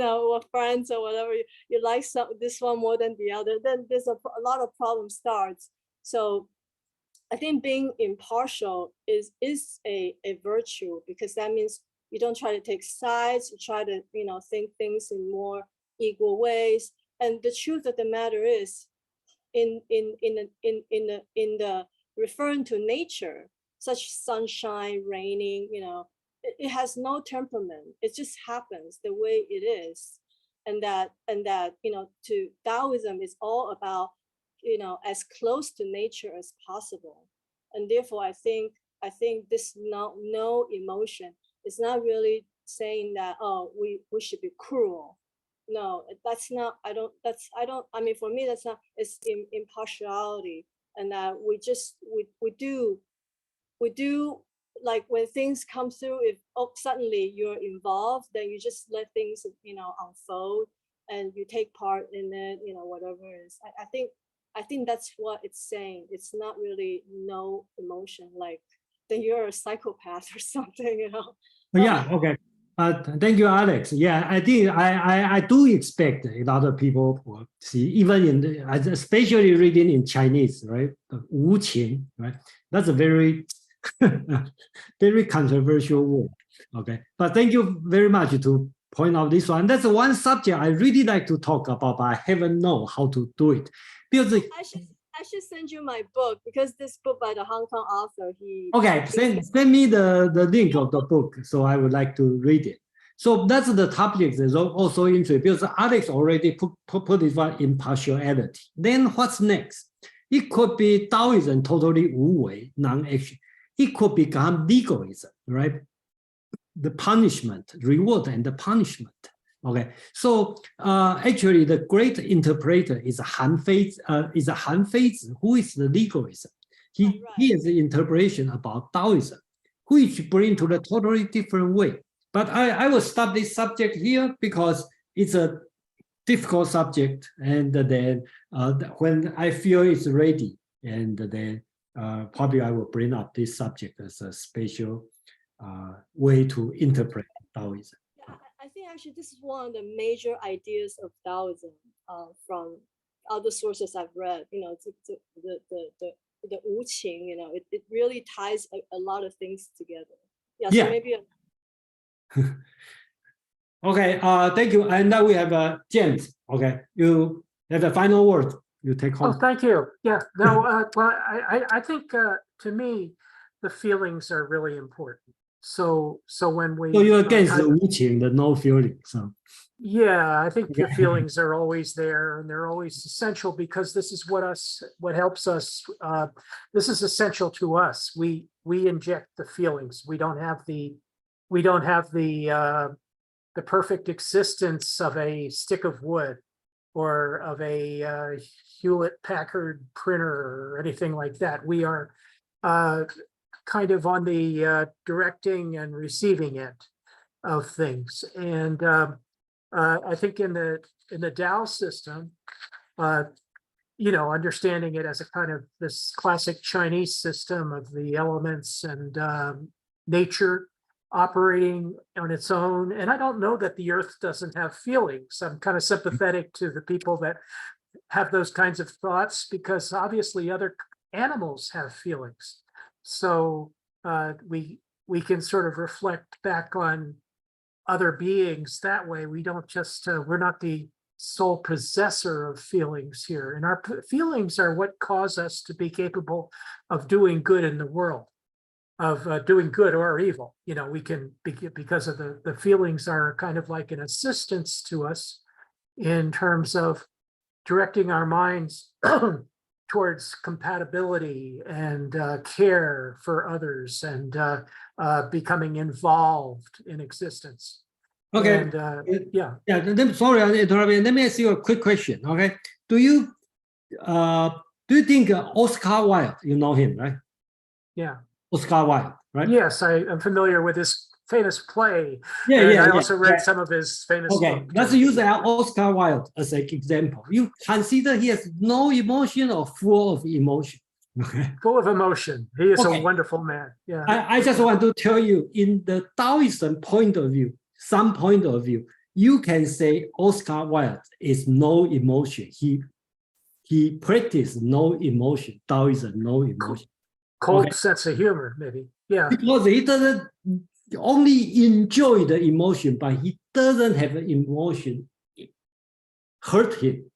or friends or whatever, you like this one more than the other, then there's a lot of problems starts. So I think being impartial is a virtue, because that means you don't try to take sides, you try to, think things in more equal ways. And the truth of the matter is, in the referring to nature, such sunshine, raining, it has no temperament. It just happens the way it is. And that, to Taoism is all about, as close to nature as possible. And therefore, I think this no emotion is not really saying that, oh, we should be cruel. No, that's not, I mean, for me, that's not, it's impartiality. And that we do, like when things come through, if suddenly you're involved, then you just let things, unfold, and you take part in it, whatever it is. I think that's what it's saying. It's not really no emotion, like then you're a psychopath or something, Yeah, okay. Thank you, Alex. Yeah, I think I do expect a lot of people will see, even especially reading in Chinese, right? The 无情, right? That's a very, very controversial word. Okay, but thank you very much to point out this one. That's one subject I really like to talk about, but I haven't know how to do it. Because I should send you my book, because this book by the Hong Kong author, okay, send me the link of the book, so I would like to read it. So that's the topic that's also interesting, because Alex already put this one impartiality. Then what's next? It could be Taoism, totally 无为, non-action. It could become legalism, right? The punishment, reward and the punishment. Okay, so actually the great interpreter is Han Feizi, who is the legalism. He is the interpretation about Taoism, which bring to the totally different way. But I will stop this subject here because it's a difficult subject, and then when I feel it's ready, and then probably I will bring up this subject as a special way to interpret Taoism. I think actually this is one of the major ideas of Taoism from other sources I've read. The 无情, it really ties a lot of things together. Yeah. So maybe. Okay. Thank you. And now we have James. Okay, you have the final word. You take home. Oh, thank you. Yeah. No. Well, I think to me, the feelings are really important. So when we. So you're against the 无情, the no feeling. So. Yeah, I think the feelings are always there, and they're always essential, because this is what helps us. This is essential to us. We inject the feelings. We don't have the perfect existence of a stick of wood or of a Hewlett Packard printer or anything like that. We are kind of on the directing and receiving end of things. And I think in the Tao system, understanding it as a kind of this classic Chinese system of the elements and nature operating on its own. And I don't know that the earth doesn't have feelings. I'm kind of sympathetic to the people that have those kinds of thoughts, because obviously other animals have feelings. So we can sort of reflect back on other beings that way. We don't just, we're not the sole possessor of feelings here. And our feelings are what cause us to be capable of doing good in the world, of doing good or evil. We can, because of the feelings are kind of like an assistance to us in terms of directing our minds towards compatibility and care for others and becoming involved in existence. Okay. And, yeah. Yeah. Sorry, I interrupted. Let me ask you a quick question. Okay. Do you think Oscar Wilde? You know him, right? Yeah. Oscar Wilde, right? Yes, I am familiar with his famous play. Yeah, and yeah. I yeah, also read yeah. some of his famous Okay, book, let's too. use Oscar Wilde as an example. You consider he has no emotion or full of emotion. Okay. Full of emotion. He is Okay. a wonderful man. Yeah. I just want to tell you, in the Taoism point of view, some point of view, you can say Oscar Wilde is no emotion. He practiced no emotion. Taoism, no emotion. Cold Okay. sense of humor, maybe. Yeah. Because he doesn't only enjoy the emotion, but he doesn't have an emotion hurt him.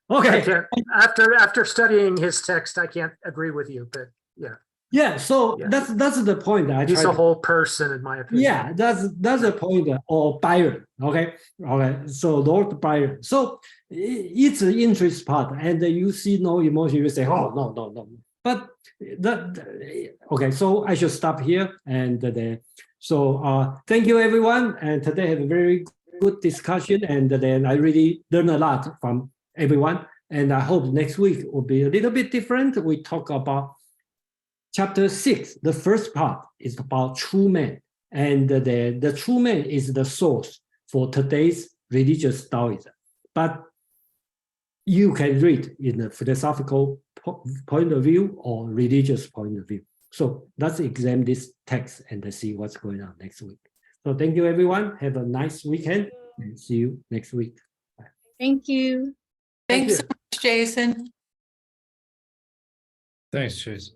I Okay. can't, after studying his text, I can't agree with you, but yeah, Yeah. So Yeah. that's the point that I he's try a to. whole person, in my opinion. Yeah, that's the point. Or Byron. Okay. So Lord Byron. So it's an interest part, and you see no emotion, you say, oh no. But okay. So I should stop here, and thank you everyone. And today have a very good discussion, and then I really learned a lot from everyone. And I hope next week will be a little bit different. We talk about Chapter 6, the first part is about true man. And the true man is the source for today's religious Taoism. But you can read in a philosophical point of view or religious point of view. So let's examine this text and see what's going on next week. So thank you, everyone. Have a nice weekend and see you next week. Thank you. Thank Thanks you. so much, Jason. Thanks, Chase.